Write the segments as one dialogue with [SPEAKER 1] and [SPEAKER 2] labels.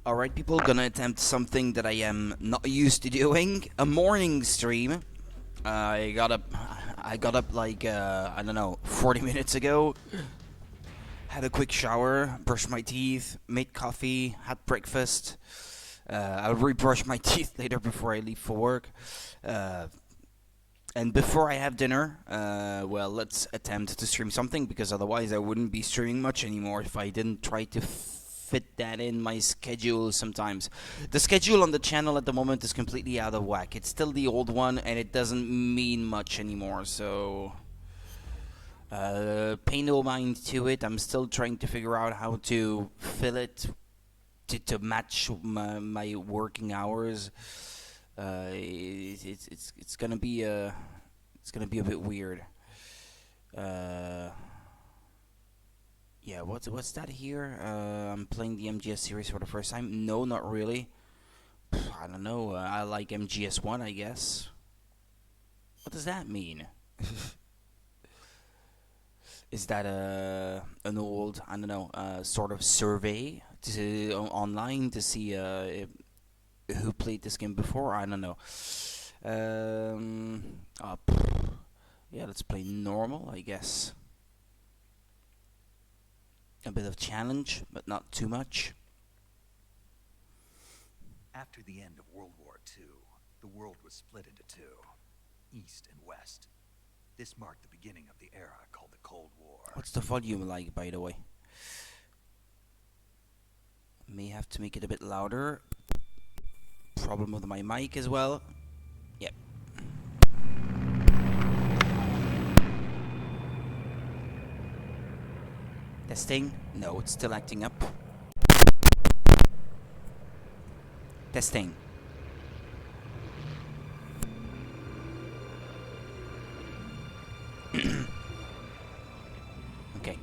[SPEAKER 1] Alright, people, gonna attempt something that I am not used to doing. A morning stream. I got up like, I don't know, 40 minutes ago. Had a quick shower, brushed my teeth, made coffee, had breakfast. I'll rebrush my teeth later before I leave for work. And before I have dinner, well, let's attempt to stream something, because otherwise I wouldn't be streaming much anymore if I didn't try to fit that in my schedule sometimes. The schedule on the channel at the moment is completely out of whack. It's still the old one, and it doesn't mean much anymore, so pay no mind to it. I'm still trying to figure out how to fill it to match my working hours. It's gonna be a bit weird. Yeah, what's that here? I'm playing the MGS series for the first time. No, not really. I don't know. I like MGS1, I guess. What does that mean? Is that an old, I don't know, sort of survey online to see who played this game before? I don't know. Yeah, let's play normal, I guess. A bit of challenge, but not too much.
[SPEAKER 2] After the end of World War II, the world was split into two, East and West. This marked the beginning of the era called the Cold War.
[SPEAKER 1] What's the volume like, by the way? May have to make it a bit louder. Problem with my mic as well. Yep. Testing. No, it's still acting up. Testing. Okay.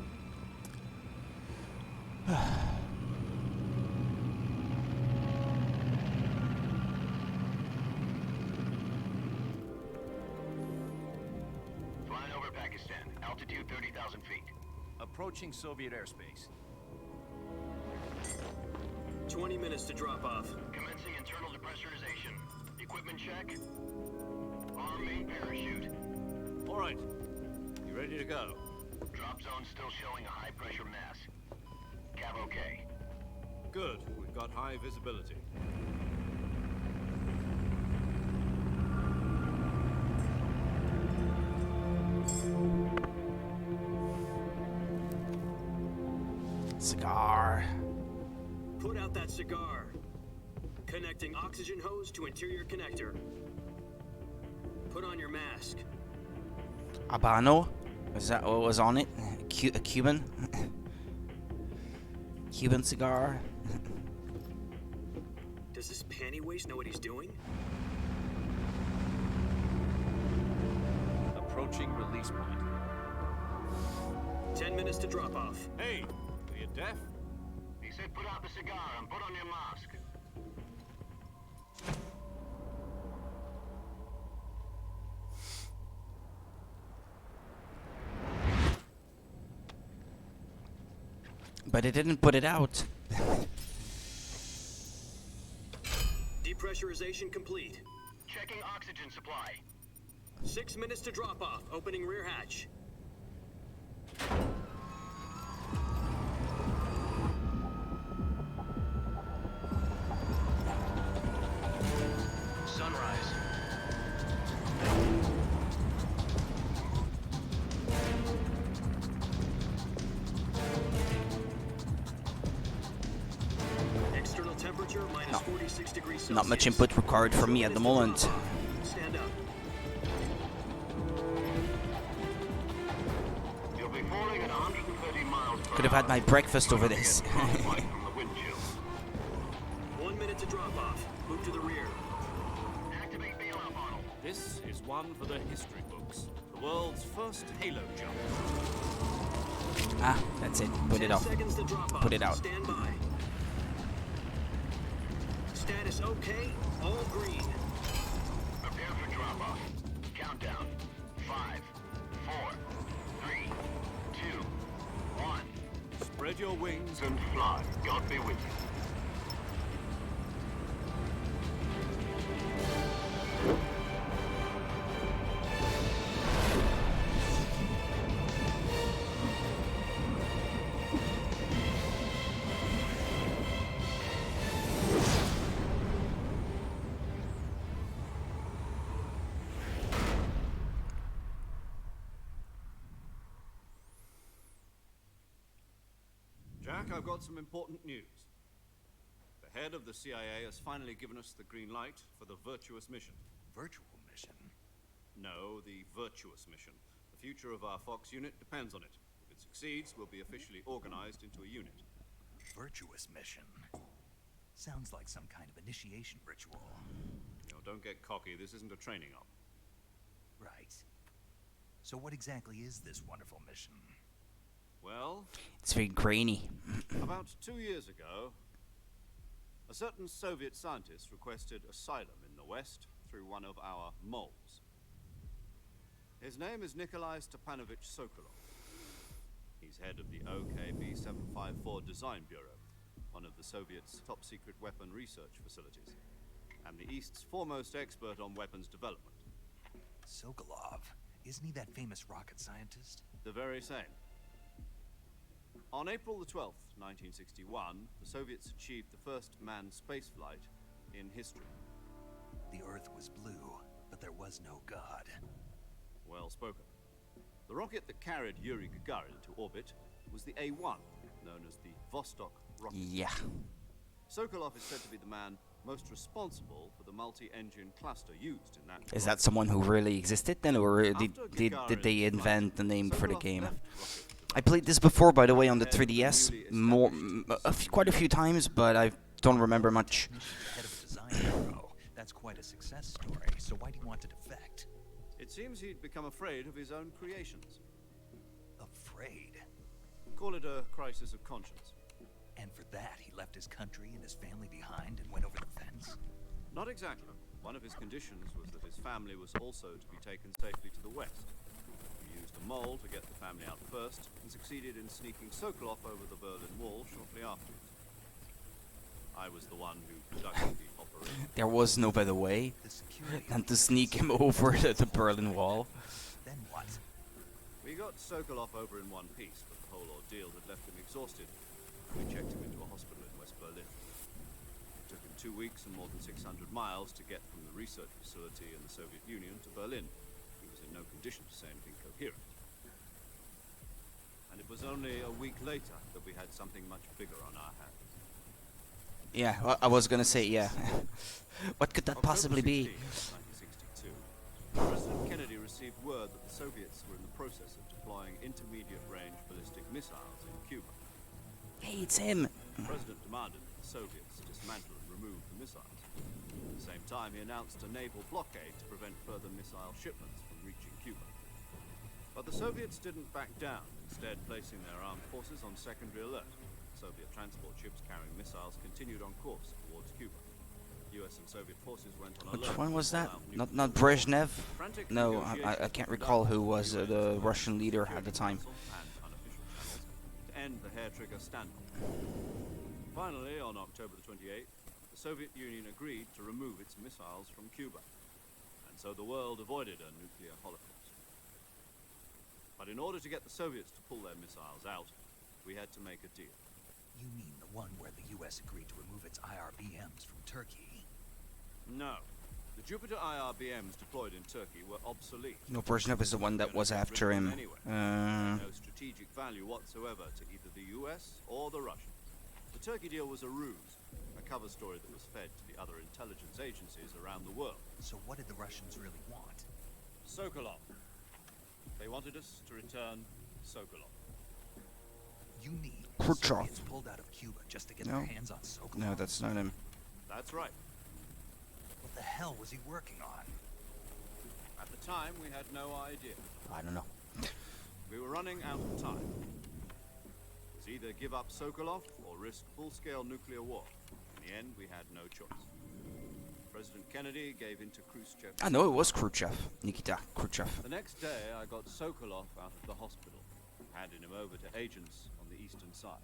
[SPEAKER 3] Flying over Pakistan, altitude 30,000 feet.
[SPEAKER 4] Approaching Soviet airspace.
[SPEAKER 5] 20 minutes to drop off.
[SPEAKER 3] Commencing internal depressurization. Equipment check. Arm main parachute.
[SPEAKER 4] All right. You ready to go?
[SPEAKER 3] Drop zone still showing a high pressure mass. Cav okay.
[SPEAKER 4] Good. We've got high visibility.
[SPEAKER 1] Cigar.
[SPEAKER 5] Put out that cigar. Connecting oxygen hose to interior connector. Put on your mask.
[SPEAKER 1] Habano? Is that what was on it? A Cuban? Cuban cigar?
[SPEAKER 5] Does this panty waste know what he's doing?
[SPEAKER 4] Approaching release point.
[SPEAKER 5] 10 minutes to drop off.
[SPEAKER 4] Hey, are you deaf?
[SPEAKER 3] He said put out the cigar and put on your mask.
[SPEAKER 1] But it didn't put it out.
[SPEAKER 5] Depressurization complete.
[SPEAKER 3] Checking oxygen supply.
[SPEAKER 5] 6 minutes to drop off. Opening rear hatch.
[SPEAKER 3] Sunrise.
[SPEAKER 5] External temperature minus 46 degrees Celsius.
[SPEAKER 1] Not much input required from me at the moment.
[SPEAKER 5] Stand up.
[SPEAKER 3] You'll be falling at 130 miles per
[SPEAKER 1] Could have had my breakfast over this.
[SPEAKER 3] from the wind chill.
[SPEAKER 5] 1 minute to drop off. Move to the rear.
[SPEAKER 3] Activate bailout model.
[SPEAKER 4] This is one for the history books. The world's first halo jump.
[SPEAKER 1] Ah, that's it. Put it
[SPEAKER 5] 10
[SPEAKER 1] off.
[SPEAKER 5] seconds to drop off.
[SPEAKER 1] Put it out.
[SPEAKER 5] Stand by. Status okay. All green.
[SPEAKER 3] Prepare for drop off. Countdown. 5, 4, 3, 2, 1.
[SPEAKER 4] Spread your wings
[SPEAKER 3] And fly. God be with you.
[SPEAKER 4] back, I've got some important news. The head of the CIA has finally given us the green light for the virtuous mission.
[SPEAKER 2] Virtual mission?
[SPEAKER 4] No, the virtuous mission. The future of our Fox unit depends on it. If it succeeds, we'll be officially organized into a unit.
[SPEAKER 2] Virtuous mission? Sounds like some kind of initiation ritual.
[SPEAKER 4] You know, don't get cocky. This isn't a training op.
[SPEAKER 2] Right. So what exactly is this wonderful mission?
[SPEAKER 4] Well,
[SPEAKER 1] It's very grainy.
[SPEAKER 4] about 2 years ago, a certain Soviet scientist requested asylum in the West through one of our moles. His name is Nikolai Stepanovich Sokolov. He's head of the OKB 754 Design Bureau, one of the Soviets' top-secret weapon research facilities, and the East's foremost expert on weapons development.
[SPEAKER 2] Sokolov? Isn't he that famous rocket scientist?
[SPEAKER 4] The very same. On April the 12th, 1961, the Soviets achieved the first manned spaceflight in history.
[SPEAKER 2] The Earth was blue, but there was no God.
[SPEAKER 4] Well spoken. The rocket that carried Yuri Gagarin into orbit was the A-1, known as the Vostok rocket.
[SPEAKER 1] Yeah.
[SPEAKER 4] Sokolov is said to be the man most responsible for the multi-engine cluster used in that.
[SPEAKER 1] Is that someone who really existed then, or did
[SPEAKER 4] After
[SPEAKER 1] did they
[SPEAKER 4] Gagarin's
[SPEAKER 1] invent
[SPEAKER 4] flight,
[SPEAKER 1] the name for the
[SPEAKER 4] Sokolov
[SPEAKER 1] game?
[SPEAKER 4] left the rocket
[SPEAKER 1] I played this before, by the way, on the 3DS, quite a few times, but I don't remember much.
[SPEAKER 2] Head of a design bureau. That's quite a success story. So why do you want to defect?
[SPEAKER 4] It seems he'd become afraid of his own creations.
[SPEAKER 2] Afraid?
[SPEAKER 4] Call it a crisis of conscience.
[SPEAKER 2] And for that, he left his country and his family behind and went over the fence?
[SPEAKER 4] Not exactly. One of his conditions was that his family was also to be taken safely to the west. He used a mole to get the family out first, and succeeded in sneaking Sokolov over the Berlin Wall shortly afterwards. I was the one who conducted the operation.
[SPEAKER 1] There was no better way
[SPEAKER 2] The security
[SPEAKER 1] than to sneak him over the Berlin Wall.
[SPEAKER 2] Then what?
[SPEAKER 4] We got Sokolov over in one piece, but the whole ordeal had left him exhausted. We checked him into a hospital in West Berlin. It took him 2 weeks and more than 600 miles to get from the research facility in the Soviet Union to Berlin. He was in no condition to say anything coherent. And it was only a week later that we had something much bigger on our hands.
[SPEAKER 1] Yeah, I was gonna say, yeah. What could that
[SPEAKER 4] October
[SPEAKER 1] possibly be?
[SPEAKER 4] 16, 1962, President Kennedy received word that the Soviets were in the process of deploying intermediate-range ballistic missiles in Cuba.
[SPEAKER 1] Hey, it's him.
[SPEAKER 4] The President demanded that the Soviets dismantle and remove the missiles. At the same time, he announced a naval blockade to prevent further missile shipments from reaching Cuba. But the Soviets didn't back down, instead placing their armed forces on secondary alert. Soviet transport ships carrying missiles continued on course towards Cuba. US and Soviet forces went on alert.
[SPEAKER 1] Which one was
[SPEAKER 4] to
[SPEAKER 1] that?
[SPEAKER 4] call out
[SPEAKER 1] Not
[SPEAKER 4] nuclear
[SPEAKER 1] Brezhnev?
[SPEAKER 4] Frantic
[SPEAKER 1] No, I
[SPEAKER 4] negotiations
[SPEAKER 1] can't
[SPEAKER 4] were
[SPEAKER 1] recall
[SPEAKER 4] conducted
[SPEAKER 1] who was
[SPEAKER 4] with
[SPEAKER 1] the
[SPEAKER 4] UN
[SPEAKER 1] Russian leader at the time.
[SPEAKER 4] Council and unofficial channels to end the hair-trigger standoff. Finally, on October the 28th, the Soviet Union agreed to remove its missiles from Cuba, and so the world avoided a nuclear holocaust. But in order to get the Soviets to pull their missiles out, we had to make a deal.
[SPEAKER 2] You mean the one where the US agreed to remove its IRBMs from Turkey?
[SPEAKER 4] No. The Jupiter IRBMs deployed in Turkey were obsolete.
[SPEAKER 1] No, Brezhnev is the one that was after him.
[SPEAKER 4] No strategic value whatsoever to either the US or the Russians. The Turkey deal was a ruse, a cover story that was fed to the other intelligence agencies around the world.
[SPEAKER 2] So what did the Russians really want?
[SPEAKER 4] Sokolov. They wanted us to return Sokolov.
[SPEAKER 2] You mean
[SPEAKER 1] Khrushchev.
[SPEAKER 2] Soviets pulled out of Cuba just to get
[SPEAKER 1] No.
[SPEAKER 2] their hands on Sokolov?
[SPEAKER 1] No, that's not him.
[SPEAKER 4] That's right.
[SPEAKER 2] What the hell was he working on?
[SPEAKER 4] At the time, we had no idea.
[SPEAKER 1] I don't know.
[SPEAKER 4] We were running out of time. It was either give up Sokolov or risk full-scale nuclear war. In the end, we had no choice. President Kennedy gave in to Khrushchev.
[SPEAKER 1] I know it was Khrushchev. Nikita Khrushchev.
[SPEAKER 4] The next day, I got Sokolov out of the hospital, handed him over to agents on the eastern side.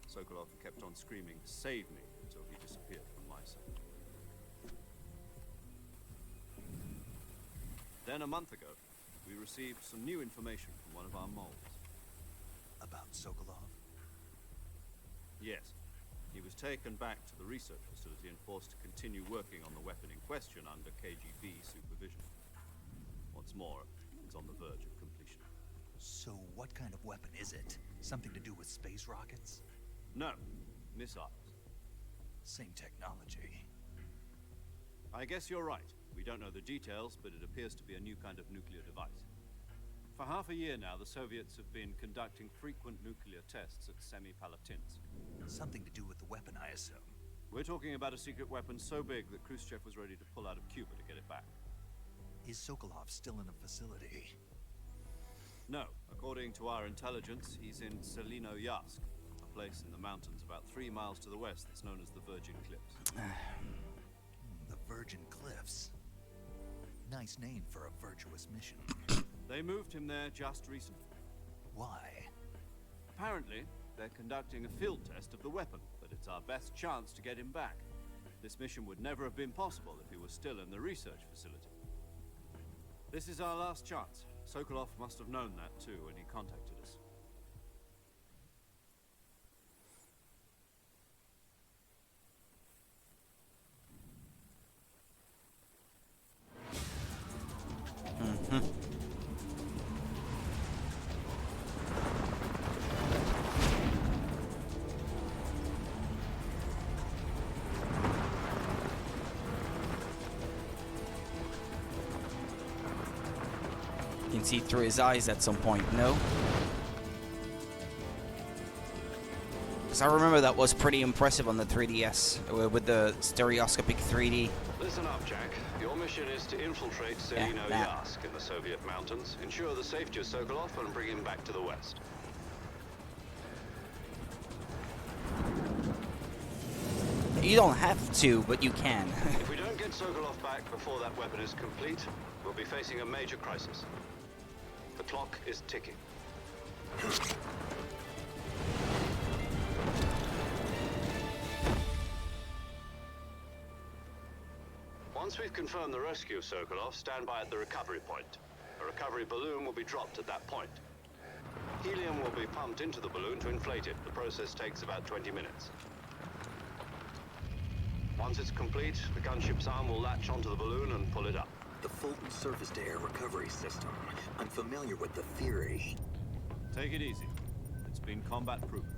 [SPEAKER 4] Sokolov kept on screaming, "Save me," until he disappeared from my sight. Then a month ago, we received some new information from one of our moles.
[SPEAKER 2] About Sokolov?
[SPEAKER 4] Yes. He was taken back to the research facility and forced to continue working on the weapon in question under KGB supervision. What's more, it's on the verge of completion.
[SPEAKER 2] So what kind of weapon is it? Something to do with space rockets?
[SPEAKER 4] No, missiles.
[SPEAKER 2] Same technology.
[SPEAKER 4] I guess you're right. We don't know the details, but it appears to be a new kind of nuclear device. For half a year now, the Soviets have been conducting frequent nuclear tests at Semipalatinsk.
[SPEAKER 2] Something to do with the weapon, I assume.
[SPEAKER 4] We're talking about a secret weapon so big that Khrushchev was ready to pull out of Cuba to get it back.
[SPEAKER 2] Is Sokolov still in the facility?
[SPEAKER 4] No, according to our intelligence, he's in Selino-Yarsk, a place in the mountains about 3 miles to the west that's known as the Virgin Cliffs.
[SPEAKER 2] The Virgin Cliffs. Nice name for a virtuous mission.
[SPEAKER 4] They moved him there just recently.
[SPEAKER 2] Why?
[SPEAKER 4] Apparently, they're conducting a field test of the weapon, but it's our best chance to get him back. This mission would never have been possible if he was still in the research facility. This is our last chance. Sokolov must have known that too when he contacted us.
[SPEAKER 1] You can see through his eyes at some point, no? Because I remember that was pretty impressive on the 3DS with the stereoscopic 3D.
[SPEAKER 3] Listen up, Jack. Your mission is to infiltrate Selino-Yarsk in the Soviet mountains, ensure the safety of Sokolov, and bring him back to the west.
[SPEAKER 1] You don't have to, but you can.
[SPEAKER 3] If we don't get Sokolov back before that weapon is complete, we'll be facing a major crisis. The clock is ticking. Once we've confirmed the rescue of Sokolov, stand by at the recovery point. A recovery balloon will be dropped at that point. Helium will be pumped into the balloon to inflate it. The process takes about 20 minutes. Once it's complete, the gunship's arm will latch onto the balloon and pull it up.
[SPEAKER 5] The Fulton surface-to-air recovery system. I'm familiar with the theory.
[SPEAKER 4] Take it easy. It's been combat proven.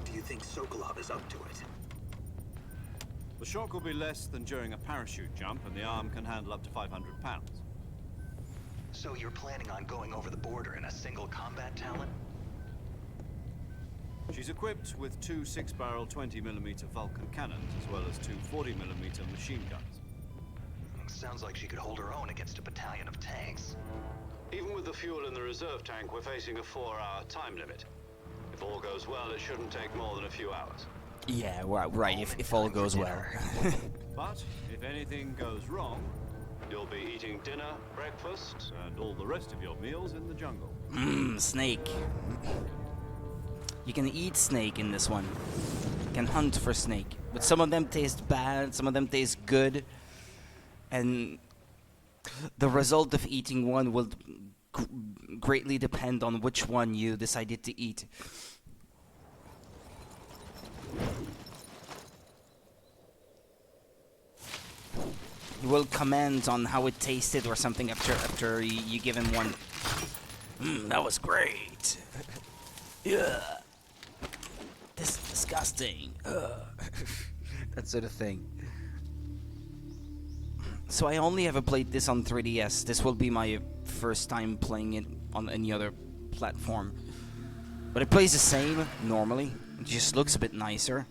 [SPEAKER 5] Do you think Sokolov is up to it?
[SPEAKER 4] The shock will be less than during a parachute jump, and the arm can handle up to 500 pounds.
[SPEAKER 2] So you're planning on going over the border in a single combat talon?
[SPEAKER 4] She's equipped with 2 6-barrel 20mm Vulcan cannons, as well as 2 40mm machine guns.
[SPEAKER 2] Sounds like she could hold her own against a battalion of tanks.
[SPEAKER 3] Even with the fuel in the reserve tank, we're facing a 4-hour time limit. If all goes well, it shouldn't take more than a few hours.
[SPEAKER 1] Yeah, right, if all goes well.
[SPEAKER 4] But if anything goes wrong,
[SPEAKER 3] You'll be eating dinner, breakfast,
[SPEAKER 4] and all the rest of your meals in the jungle.
[SPEAKER 1] Snake. You can eat snake in this one. You can hunt for snake. But some of them taste bad, some of them taste good. And the result of eating one will greatly depend on which one you decided to eat. You will comment on how it tasted or something after you give him one. That was great. Yeah. This is disgusting. That sort of thing. So I only ever played this on 3DS. This will be my first time playing it on any other platform. But it plays the same normally. It just looks a bit nicer.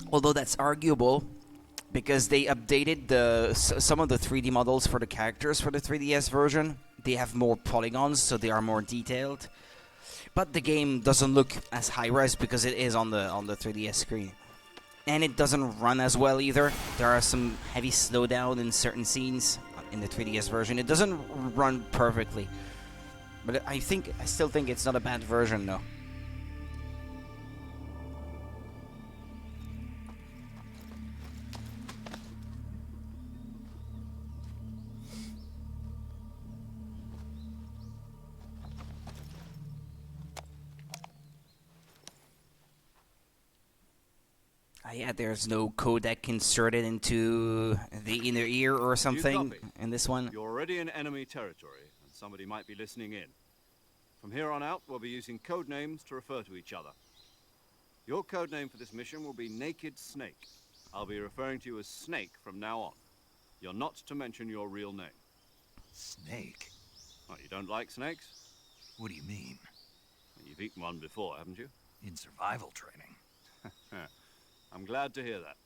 [SPEAKER 1] Although that's arguable, because they updated some of the 3D models for the characters for the 3DS version. They have more polygons, so they are more detailed. But the game doesn't look as high-res because it is on the 3DS screen. And it doesn't run as well either. There are some heavy slowdown in certain scenes in the 3DS version. It doesn't run perfectly. But I still think it's not a bad version, though. Yeah, there's no codec inserted into the inner ear or something in this one.
[SPEAKER 4] You're already in enemy territory, and somebody might be listening in. From here on out, we'll be using code names to refer to each other. Your code name for this mission will be Naked Snake. I'll be referring to you as Snake from now on. You're not to mention your real name.
[SPEAKER 2] Snake?
[SPEAKER 4] What, you don't like snakes?
[SPEAKER 2] What do you mean?
[SPEAKER 4] You've eaten one before, haven't you?
[SPEAKER 2] In survival training?
[SPEAKER 4] I'm glad to hear that.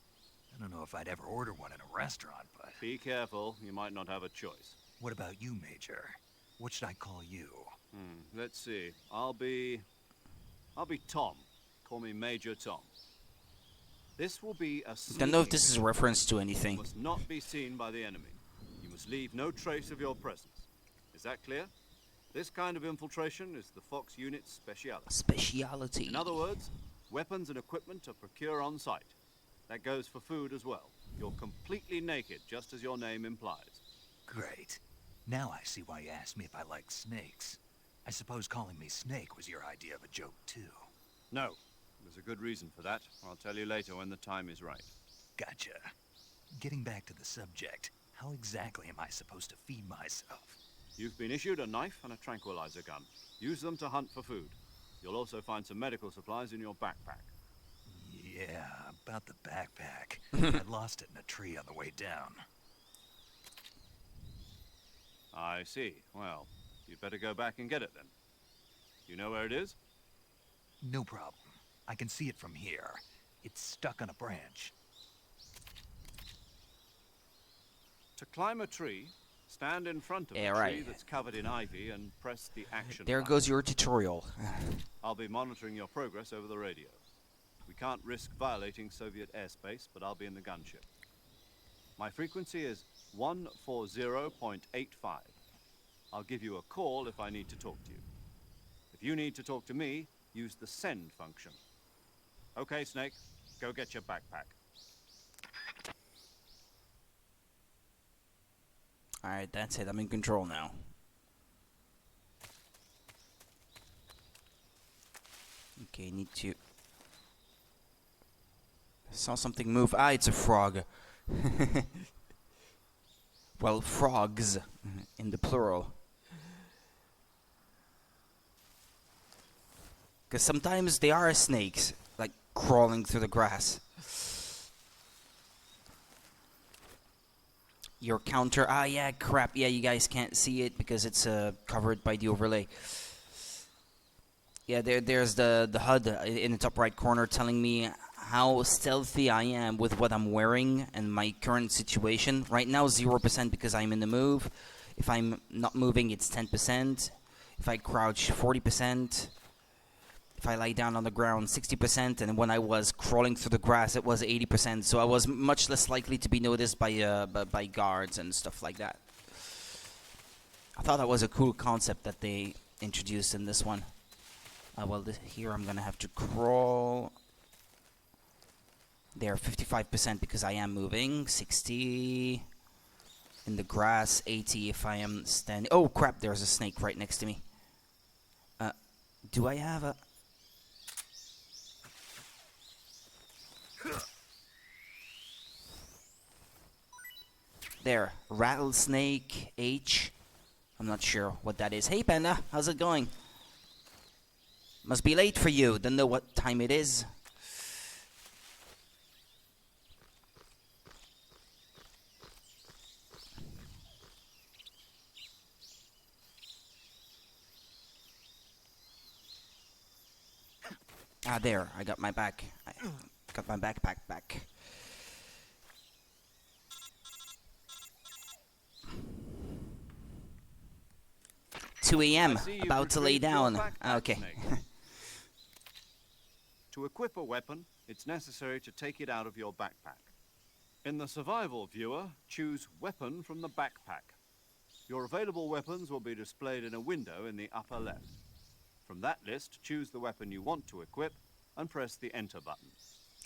[SPEAKER 2] I don't know if I'd ever order one in a restaurant, but...
[SPEAKER 4] Be careful, you might not have a choice.
[SPEAKER 2] What about you, Major? What should I call you?
[SPEAKER 4] Let's see. I'll be Tom. Call me Major Tom. This will be a
[SPEAKER 1] Don't know if this is a reference to
[SPEAKER 4] You
[SPEAKER 1] anything.
[SPEAKER 4] must not be seen by the enemy. You must leave no trace of your presence. Is that clear? This kind of infiltration is the Fox unit's speciality.
[SPEAKER 1] Speciality.
[SPEAKER 4] In other words, weapons and equipment are procured on site. That goes for food as well. You're completely naked, just as your name implies.
[SPEAKER 2] Great. Now I see why you asked me if I like snakes. I suppose calling me Snake was your idea of a joke, too.
[SPEAKER 4] No, there's a good reason for that. I'll tell you later when the time is right.
[SPEAKER 2] Gotcha. Getting back to the subject, how exactly am I supposed to feed myself?
[SPEAKER 4] You've been issued a knife and a tranquilizer gun. Use them to hunt for food. You'll also find some medical supplies in your backpack.
[SPEAKER 2] Yeah, about the backpack. I lost it in a tree on the way down.
[SPEAKER 4] I see. Well, you'd better go back and get it then. You know where it is?
[SPEAKER 2] No problem. I can see it from here. It's stuck on a branch.
[SPEAKER 4] To climb a tree, stand in front of
[SPEAKER 1] Yeah,
[SPEAKER 4] a tree
[SPEAKER 1] right.
[SPEAKER 4] that's covered in ivy and press the action
[SPEAKER 1] There
[SPEAKER 4] button.
[SPEAKER 1] goes your tutorial.
[SPEAKER 4] I'll be monitoring your progress over the radio. We can't risk violating Soviet airspace, but I'll be in the gunship. My frequency is 140.85. I'll give you a call if I need to talk to you. If you need to talk to me, use the send function. Okay, Snake, go get your backpack.
[SPEAKER 1] Alright, that's it. I'm in control now. Okay, need to... Saw something move. Ah, it's a frog. Well, frogs in the plural. Because sometimes they are snakes, like crawling through the grass. Your counter. Ah, yeah, crap. Yeah, you guys can't see it because it's covered by the overlay. Yeah, there's the HUD in the top right corner telling me how stealthy I am with what I'm wearing and my current situation. Right now, 0% because I'm in the move. If I'm not moving, it's 10%. If I crouch, 40%. If I lie down on the ground, 60%. And when I was crawling through the grass, it was 80%. So I was much less likely to be noticed by guards and stuff like that. I thought that was a cool concept that they introduced in this one. Well, here I'm gonna have to crawl. There, 55% because I am moving. 60 in the grass. 80 if I am standing. Oh crap! There's a snake right next to me. Do I have a? There, rattlesnake H. I'm not sure what that is. Hey Panda, how's it going? Must be late for you. Don't know what time it is. Ah, there. I got my back. I got my backpack back. $2 a.m.
[SPEAKER 4] I see you've
[SPEAKER 1] About to lay
[SPEAKER 4] retrieved your
[SPEAKER 1] down.
[SPEAKER 4] backpack,
[SPEAKER 1] Okay.
[SPEAKER 4] Snake. To equip a weapon, it's necessary to take it out of your backpack. In the survival viewer, choose Weapon from the backpack. Your available weapons will be displayed in a window in the upper left. From that list, choose the weapon you want to equip and press the Enter button.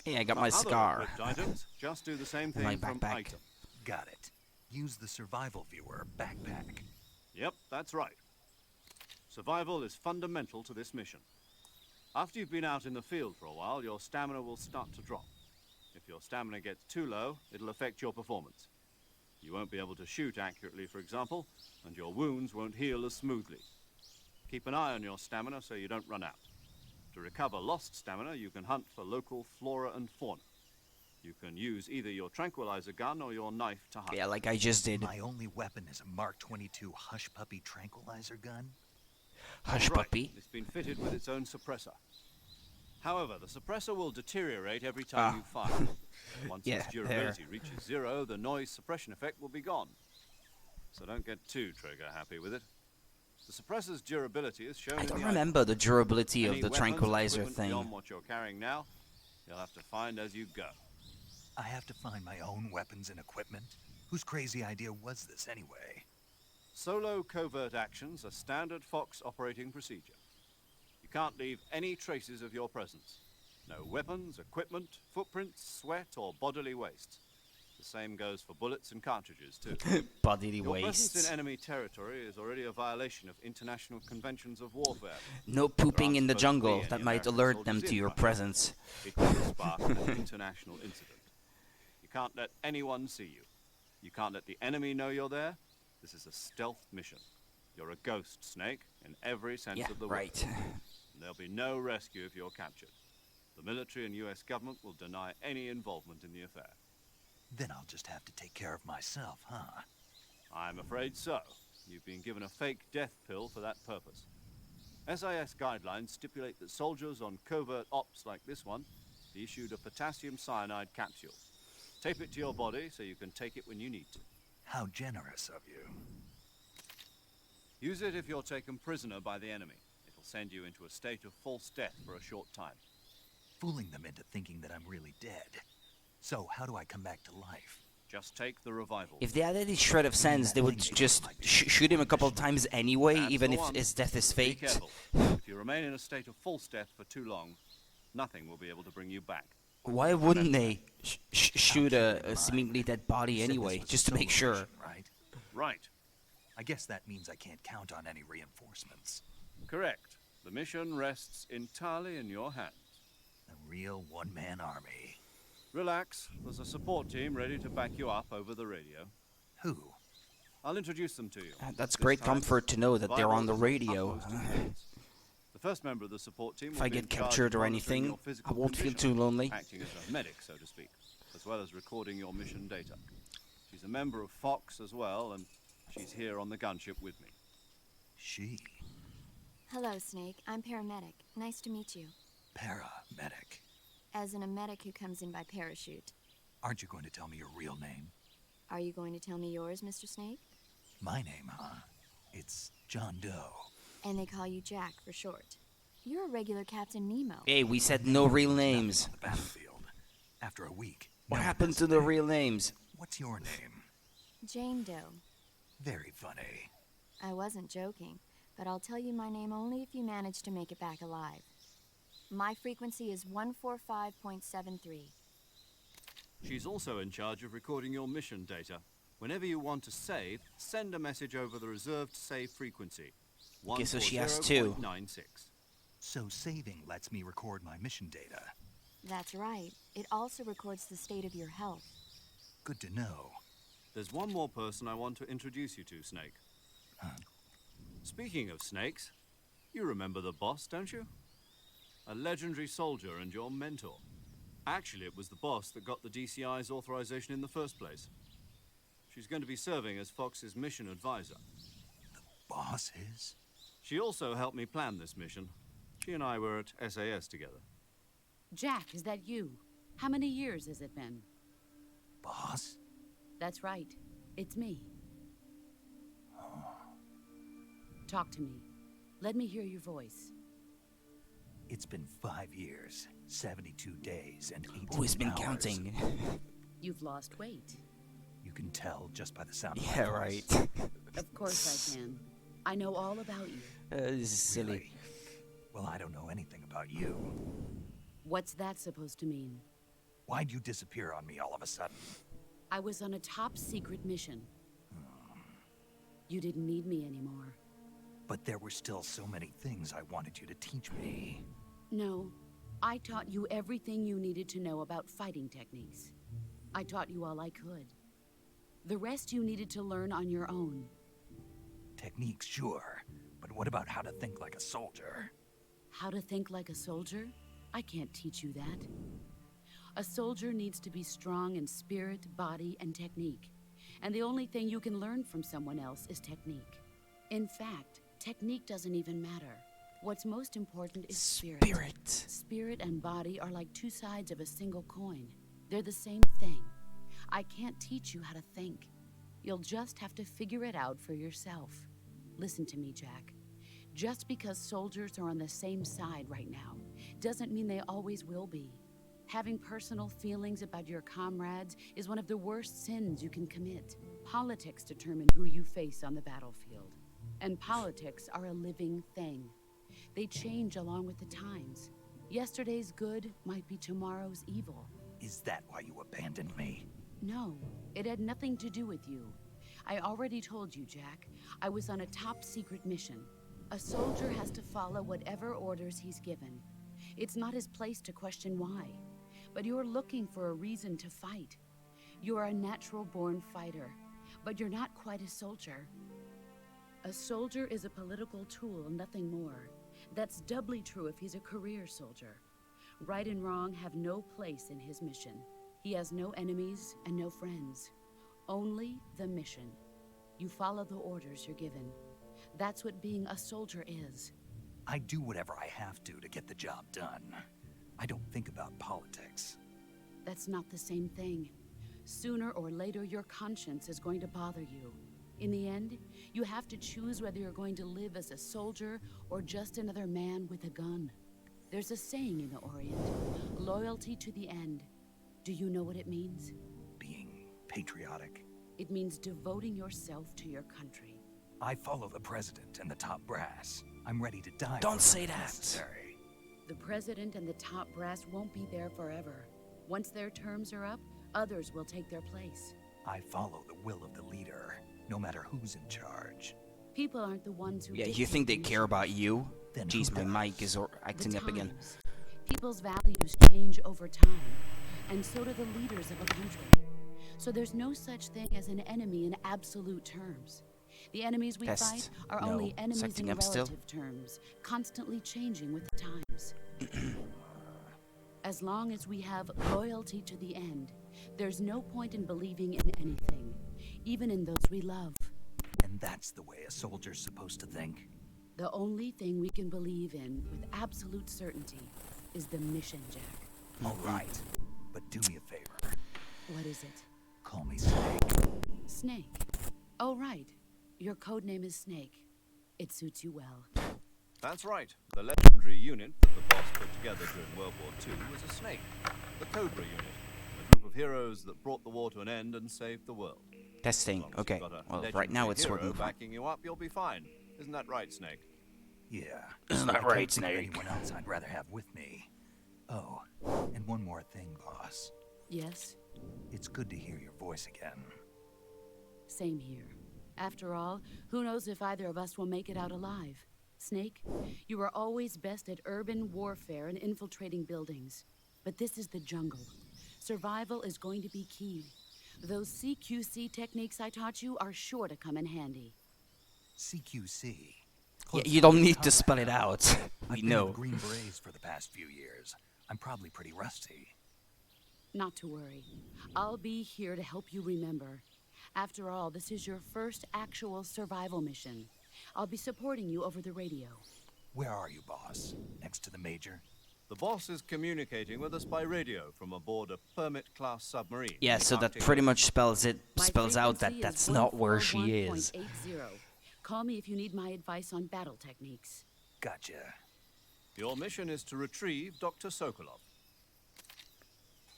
[SPEAKER 1] Hey, I got
[SPEAKER 4] For
[SPEAKER 1] my
[SPEAKER 4] other
[SPEAKER 1] scar.
[SPEAKER 4] equipped items, just do the same
[SPEAKER 1] And my
[SPEAKER 4] thing from
[SPEAKER 1] backpack.
[SPEAKER 4] Item.
[SPEAKER 2] Got it. Use the survival viewer backpack.
[SPEAKER 4] Yep, that's right. Survival is fundamental to this mission. After you've been out in the field for a while, your stamina will start to drop. If your stamina gets too low, it'll affect your performance. You won't be able to shoot accurately, for example, and your wounds won't heal as smoothly. Keep an eye on your stamina so you don't run out. To recover lost stamina, you can hunt for local flora and fauna. You can use either your tranquilizer gun or your knife to hunt.
[SPEAKER 1] Yeah, like I just did.
[SPEAKER 2] My only weapon is a Mark 22 Hush Puppy tranquilizer gun?
[SPEAKER 1] Hush
[SPEAKER 4] Right,
[SPEAKER 1] puppy.
[SPEAKER 4] it's been fitted with its own suppressor. However, the suppressor will deteriorate every time you fire. Once its durability reaches 0, the noise suppression effect will be gone. So don't get too trigger happy with it. The suppressor's durability is shown
[SPEAKER 1] I
[SPEAKER 4] in
[SPEAKER 1] don't
[SPEAKER 4] the
[SPEAKER 1] remember the durability
[SPEAKER 4] Any
[SPEAKER 1] of the
[SPEAKER 4] weapons,
[SPEAKER 1] tranquilizer
[SPEAKER 4] equipment
[SPEAKER 1] thing.
[SPEAKER 4] beyond what you're carrying now, you'll have to find as you go.
[SPEAKER 2] I have to find my own weapons and equipment? Whose crazy idea was this anyway?
[SPEAKER 4] Solo covert actions are standard Fox operating procedure. You can't leave any traces of your presence. No weapons, equipment, footprints, sweat, or bodily waste. The same goes for bullets and cartridges, too.
[SPEAKER 1] Bodily
[SPEAKER 4] Your presence
[SPEAKER 1] wastes.
[SPEAKER 4] in enemy territory is already a violation of international conventions of warfare.
[SPEAKER 1] No pooping
[SPEAKER 4] There
[SPEAKER 1] in the
[SPEAKER 4] aren't supposed to be
[SPEAKER 1] jungle.
[SPEAKER 4] any
[SPEAKER 1] That might
[SPEAKER 4] American
[SPEAKER 1] alert them
[SPEAKER 4] soldiers
[SPEAKER 1] to
[SPEAKER 4] in
[SPEAKER 1] your
[SPEAKER 4] Russia.
[SPEAKER 1] presence.
[SPEAKER 4] It will spark an international incident. You can't let anyone see you. You can't let the enemy know you're there. This is a stealth mission. You're a ghost, Snake, in every sense
[SPEAKER 1] Yeah,
[SPEAKER 4] of the
[SPEAKER 1] right.
[SPEAKER 4] word. And there'll be no rescue if you're captured. The military and US government will deny any involvement in the affair.
[SPEAKER 2] Then I'll just have to take care of myself, huh?
[SPEAKER 4] I'm afraid so. You've been given a fake death pill for that purpose. SIS guidelines stipulate that soldiers on covert ops like this one be issued a potassium cyanide capsule. Tape it to your body so you can take it when you need to.
[SPEAKER 2] How generous of you.
[SPEAKER 4] Use it if you're taken prisoner by the enemy. It'll send you into a state of false death for a short time.
[SPEAKER 2] Fooling them into thinking that I'm really dead. So, how do I come back to life?
[SPEAKER 4] Just take the revival.
[SPEAKER 1] If they had any shred of sense, they would just shoot him a couple times anyway,
[SPEAKER 4] That's
[SPEAKER 1] even
[SPEAKER 4] the
[SPEAKER 1] if
[SPEAKER 4] one.
[SPEAKER 1] his death is
[SPEAKER 4] Be
[SPEAKER 1] faked.
[SPEAKER 4] careful. If you remain in a state of false death for too long, nothing will be able to bring you back.
[SPEAKER 1] Why wouldn't they shoot a seemingly dead body
[SPEAKER 2] You said this
[SPEAKER 1] anyway,
[SPEAKER 2] was a
[SPEAKER 1] just to make
[SPEAKER 2] solo
[SPEAKER 1] sure?
[SPEAKER 2] mission, right?
[SPEAKER 4] Right.
[SPEAKER 2] I guess that means I can't count on any reinforcements.
[SPEAKER 4] Correct. The mission rests entirely in your hands.
[SPEAKER 2] A real one-man army.
[SPEAKER 4] Relax. There's a support team ready to back you up over the radio.
[SPEAKER 2] Who?
[SPEAKER 4] I'll introduce them to you.
[SPEAKER 1] That's
[SPEAKER 4] This
[SPEAKER 1] great
[SPEAKER 4] time,
[SPEAKER 1] comfort to know that they're
[SPEAKER 4] survival
[SPEAKER 1] on the
[SPEAKER 4] is of
[SPEAKER 1] radio.
[SPEAKER 4] utmost importance. The first member of the support team
[SPEAKER 1] If
[SPEAKER 4] will
[SPEAKER 1] I
[SPEAKER 4] be in
[SPEAKER 1] get
[SPEAKER 4] charge
[SPEAKER 1] captured
[SPEAKER 4] of
[SPEAKER 1] or
[SPEAKER 4] monitoring
[SPEAKER 1] anything,
[SPEAKER 4] your
[SPEAKER 1] I
[SPEAKER 4] physical
[SPEAKER 1] won't feel
[SPEAKER 4] condition,
[SPEAKER 1] too lonely.
[SPEAKER 4] acting as a medic, so to speak, as well as recording your mission data. She's a member of Fox as well, and she's here on the gunship with me.
[SPEAKER 2] She.
[SPEAKER 6] Hello, Snake. I'm paramedic. Nice to meet you.
[SPEAKER 2] Paramedic.
[SPEAKER 6] As in a medic who comes in by parachute.
[SPEAKER 2] Aren't you going to tell me your real name?
[SPEAKER 6] Are you going to tell me yours, Mr. Snake?
[SPEAKER 2] My name, huh? It's John Doe.
[SPEAKER 6] And they call you Jack for short. You're a regular Captain Nemo.
[SPEAKER 1] Hey, we said no real
[SPEAKER 2] Nothing
[SPEAKER 1] names.
[SPEAKER 2] on the battlefield. After a week.
[SPEAKER 1] What
[SPEAKER 2] no
[SPEAKER 1] happened
[SPEAKER 2] one's
[SPEAKER 1] to the
[SPEAKER 2] there.
[SPEAKER 1] real names?
[SPEAKER 2] What's your name?
[SPEAKER 6] Jane Doe.
[SPEAKER 2] Very funny.
[SPEAKER 6] I wasn't joking, but I'll tell you my name only if you manage to make it back alive. My frequency is 145.73.
[SPEAKER 4] She's also in charge of recording your mission data. Whenever you want to save, send a message over the reserved save frequency.
[SPEAKER 1] Okay, so she has two.
[SPEAKER 4] 140.96.
[SPEAKER 2] So saving lets me record my mission data.
[SPEAKER 6] That's right. It also records the state of your health.
[SPEAKER 2] Good to know.
[SPEAKER 4] There's one more person I want to introduce you to, Snake. Speaking of snakes, you remember the boss, don't you? A legendary soldier and your mentor. Actually, it was the boss that got the DCI's authorization in the first place. She's going to be serving as Fox's mission advisor.
[SPEAKER 2] Boss is?
[SPEAKER 4] She also helped me plan this mission. She and I were at SAS together.
[SPEAKER 7] Jack, is that you? How many years has it been?
[SPEAKER 2] Boss?
[SPEAKER 7] That's right. It's me. Talk to me. Let me hear your voice.
[SPEAKER 2] It's been 5 years, 72 days, and 18
[SPEAKER 1] Oh, he's been
[SPEAKER 2] hours.
[SPEAKER 1] counting.
[SPEAKER 7] You've lost weight.
[SPEAKER 2] You can tell just by the sound of my
[SPEAKER 1] Yeah,
[SPEAKER 2] voice.
[SPEAKER 1] right.
[SPEAKER 7] Of course I can. I know all about you.
[SPEAKER 1] This is silly.
[SPEAKER 2] Really? Well, I don't know anything about you.
[SPEAKER 7] What's that supposed to mean?
[SPEAKER 2] Why'd you disappear on me all of a sudden?
[SPEAKER 7] I was on a top secret mission. You didn't need me anymore.
[SPEAKER 2] But there were still so many things I wanted you to teach me.
[SPEAKER 7] No, I taught you everything you needed to know about fighting techniques. I taught you all I could. The rest you needed to learn on your own.
[SPEAKER 2] Techniques, sure. But what about how to think like a soldier?
[SPEAKER 7] How to think like a soldier? I can't teach you that. A soldier needs to be strong in spirit, body, and technique. And the only thing you can learn from someone else is technique. In fact, technique doesn't even matter. What's most important is spirit. Spirit and body are like two sides of a single coin. They're the same thing. I can't teach you how to think. You'll just have to figure it out for yourself. Listen to me, Jack. Just because soldiers are on the same side right now doesn't mean they always will be. Having personal feelings about your comrades is one of the worst sins you can commit. Politics determine who you face on the battlefield. And politics are a living thing. They change along with the times. Yesterday's good might be tomorrow's evil.
[SPEAKER 2] Is that why you abandoned me?
[SPEAKER 7] No, it had nothing to do with you. I already told you, Jack. I was on a top-secret mission. A soldier has to follow whatever orders he's given. It's not his place to question why. But you're looking for a reason to fight. You're a natural-born fighter, but you're not quite a soldier. A soldier is a political tool, nothing more. That's doubly true if he's a career soldier. Right and wrong have no place in his mission. He has no enemies and no friends. Only the mission. You follow the orders you're given. That's what being a soldier is.
[SPEAKER 2] I do whatever I have to get the job done. I don't think about politics.
[SPEAKER 7] That's not the same thing. Sooner or later, your conscience is going to bother you. In the end, you have to choose whether you're going to live as a soldier or just another man with a gun. There's a saying in the Orient, loyalty to the end. Do you know what it means?
[SPEAKER 2] Being patriotic.
[SPEAKER 7] It means devoting yourself to your country.
[SPEAKER 2] I follow the president and the top brass. I'm ready to die.
[SPEAKER 1] Don't say
[SPEAKER 2] if
[SPEAKER 1] that.
[SPEAKER 2] necessary.
[SPEAKER 7] The president and the top brass won't be there forever. Once their terms are up, others will take their place.
[SPEAKER 2] I follow the will of the leader, no matter who's in charge.
[SPEAKER 7] People aren't the ones who
[SPEAKER 1] Yeah, you
[SPEAKER 7] dictate
[SPEAKER 1] think they
[SPEAKER 7] the
[SPEAKER 1] care about you?
[SPEAKER 2] Then
[SPEAKER 1] Jeez,
[SPEAKER 2] who
[SPEAKER 1] my
[SPEAKER 2] does?
[SPEAKER 1] mic is acting
[SPEAKER 7] The
[SPEAKER 1] up again.
[SPEAKER 7] times. People's values change over time, and so do the leaders of a country. So there's no such thing as an enemy in absolute terms. The enemies we
[SPEAKER 1] Test.
[SPEAKER 7] fight are
[SPEAKER 1] No.
[SPEAKER 7] only enemies in
[SPEAKER 1] Acting up still?
[SPEAKER 7] relative terms, constantly changing with the times. As long as we have loyalty to the end, there's no point in believing in anything, even in those we love.
[SPEAKER 2] And that's the way a soldier's supposed to think.
[SPEAKER 7] The only thing we can believe in with absolute certainty is the mission, Jack.
[SPEAKER 2] All right, but do me a favor.
[SPEAKER 7] What is it?
[SPEAKER 2] Call me Snake.
[SPEAKER 7] Snake. Oh, right. Your code name is Snake. It suits you well.
[SPEAKER 4] That's right. The legendary unit that the boss put together during World War II was a snake. The Cobra unit. A group of heroes that brought the war to an end and saved the world.
[SPEAKER 1] Testing.
[SPEAKER 4] As long as
[SPEAKER 1] Okay.
[SPEAKER 4] you've got a
[SPEAKER 1] Well, right now
[SPEAKER 4] legendary
[SPEAKER 1] it's
[SPEAKER 4] hero
[SPEAKER 1] working fine.
[SPEAKER 4] backing you up, you'll be fine. Isn't that right, Snake?
[SPEAKER 2] Yeah.
[SPEAKER 1] Isn't that
[SPEAKER 2] I can't
[SPEAKER 1] right,
[SPEAKER 2] think of
[SPEAKER 1] Snake?
[SPEAKER 2] anyone else I'd rather have with me. Oh, and one more thing, boss.
[SPEAKER 7] Yes?
[SPEAKER 2] It's good to hear your voice again.
[SPEAKER 7] Same here. After all, who knows if either of us will make it out alive? Snake, you are always best at urban warfare and infiltrating buildings. But this is the jungle. Survival is going to be key. Those CQC techniques I taught you are sure to come in handy.
[SPEAKER 2] CQC.
[SPEAKER 1] Yeah, you don't need to spell it out.
[SPEAKER 2] I've
[SPEAKER 1] We
[SPEAKER 2] been
[SPEAKER 1] know.
[SPEAKER 2] with Green Berets for the past few years. I'm probably pretty rusty.
[SPEAKER 7] Not to worry. I'll be here to help you remember. After all, this is your first actual survival mission. I'll be supporting you over the radio.
[SPEAKER 2] Where are you, boss? Next to the major?
[SPEAKER 4] The boss is communicating with us by radio from aboard a permit-class submarine.
[SPEAKER 1] Yeah,
[SPEAKER 4] in the
[SPEAKER 1] so that
[SPEAKER 4] Arctic
[SPEAKER 1] pretty
[SPEAKER 4] Ocean.
[SPEAKER 1] much
[SPEAKER 7] My
[SPEAKER 1] spells out that
[SPEAKER 7] frequency
[SPEAKER 1] that's
[SPEAKER 7] is
[SPEAKER 1] not where she is.
[SPEAKER 7] 141.80. Call me if you need my advice on battle techniques.
[SPEAKER 2] Gotcha.
[SPEAKER 4] Your mission is to retrieve Dr. Sokolov.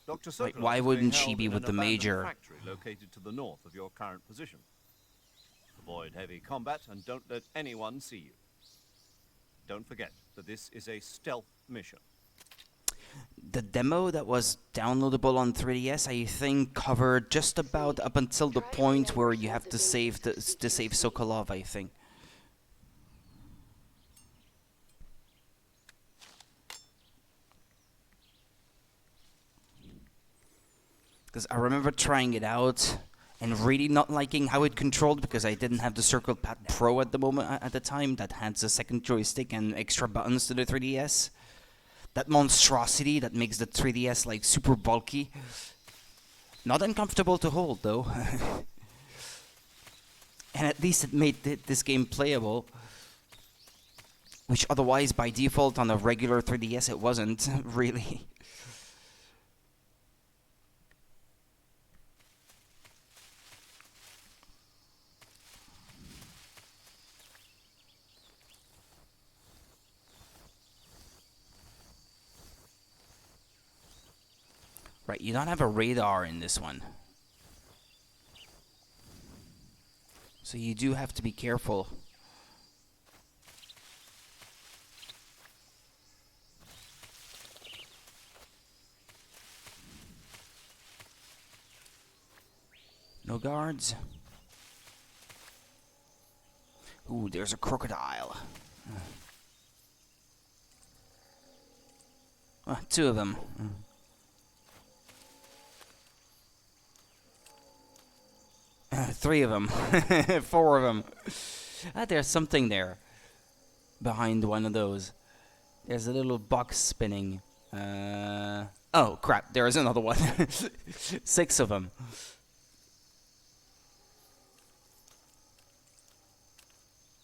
[SPEAKER 4] Dr. Sokolov
[SPEAKER 1] Wait, why
[SPEAKER 4] is
[SPEAKER 1] wouldn't
[SPEAKER 4] being
[SPEAKER 1] she
[SPEAKER 4] held
[SPEAKER 1] be
[SPEAKER 4] in
[SPEAKER 1] with
[SPEAKER 4] an
[SPEAKER 1] the
[SPEAKER 4] abandoned
[SPEAKER 1] Major?
[SPEAKER 4] factory located to the north of your current position. Avoid heavy combat and don't let anyone see you. Don't forget that this is a stealth mission.
[SPEAKER 1] The demo that was downloadable on 3DS, I think, covered just about up until the point where you have to save Sokolov, I think. Because I remember trying it out, and really not liking how it controlled because I didn't have the Circle Pad Pro at the moment at the time that had the second joystick and extra buttons to the 3DS. That monstrosity that makes the 3DS like super bulky. Not uncomfortable to hold though. And at least it made this game playable. Which otherwise by default on a regular 3DS it wasn't, really. Right, you don't have a radar in this one. So you do have to be careful. No guards. Ooh, there's a crocodile. Two of them. Three of them. Four of them. There's something there. Behind one of those. There's a little box spinning. Oh, crap. There is another one. 6 of them.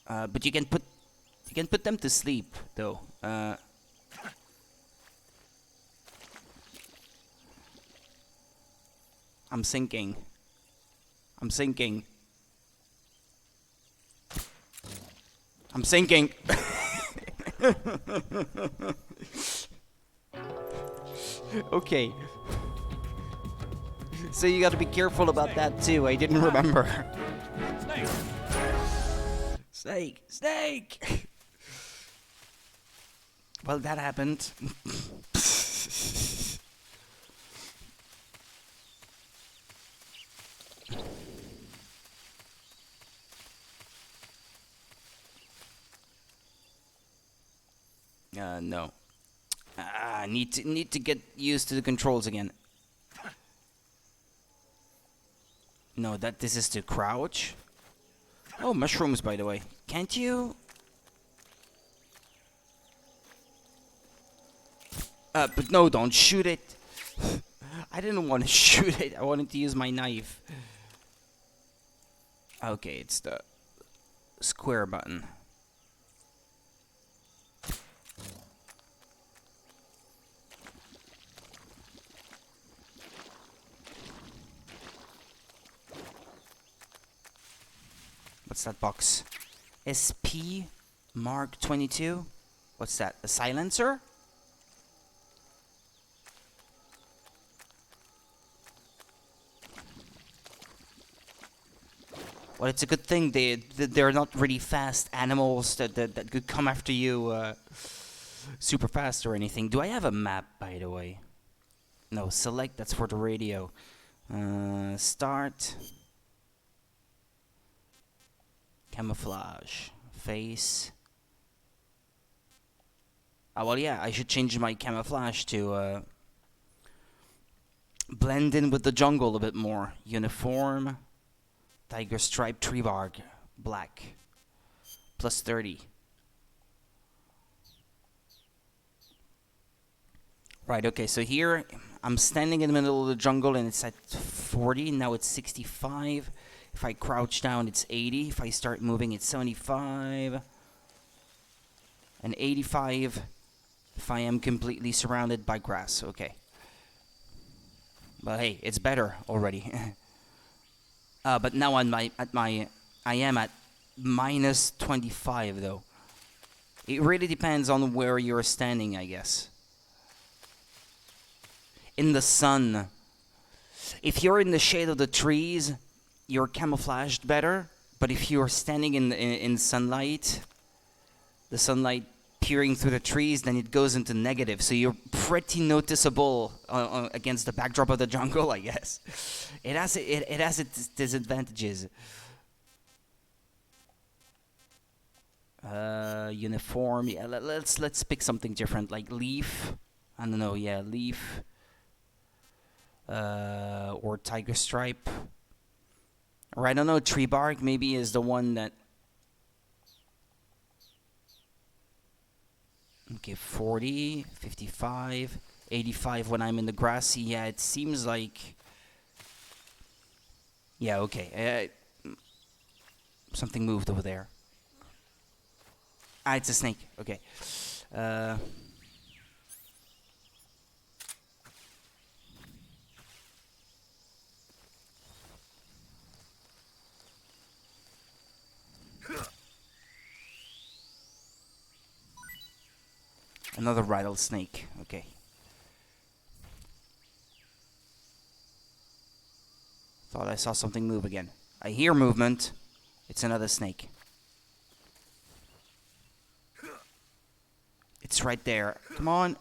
[SPEAKER 1] But you can put them to sleep, though. I'm sinking. I'm sinking. I'm sinking. Okay. So you gotta be careful about that too. I didn't remember. Snake! Snake! Well, that happened. No. Need to get used to the controls again. No, this is to crouch. Oh, mushrooms, by the way. Can't you? But no, don't shoot it. I didn't want to shoot it. I wanted to use my knife. Okay, it's the square button. What's that box? SP Mark 22? What's that? A silencer? Well, it's a good thing they're not really fast animals that could come after you super fast or anything. Do I have a map, by the way? No, select, that's for the radio. Start. Camouflage. Face. Oh, well, yeah, I should change my camouflage to blend in with the jungle a bit more. Uniform. Tiger stripe tree bark. Black. Plus 30. Right, okay, so here I'm standing in the middle of the jungle and it's at 40. Now it's 65. If I crouch down, it's 80. If I start moving, it's 75. And 85 if I am completely surrounded by grass. Okay. But hey, it's better already. But now I am at minus 25 though. It really depends on where you're standing, I guess. In the sun. If you're in the shade of the trees, you're camouflaged better, but if you're standing in sunlight, the sunlight peering through the trees, then it goes into negative, so you're pretty noticeable against the backdrop of the jungle, I guess. It has its disadvantages. Uniform, yeah, let's pick something different, like leaf. I don't know, yeah, leaf. Or tiger stripe. Or I don't know, tree bark maybe is the one that... Okay, 40, 55, 85 when I'm in the grassy. Yeah, it seems like... Yeah, okay. Something moved over there. Ah, it's a snake. Okay. Another rattlesnake. Okay. Thought I saw something move again. I hear movement. It's another snake. It's right there. Come on.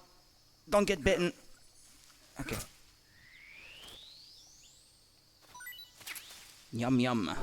[SPEAKER 1] Don't get bitten. Okay. Yum yum.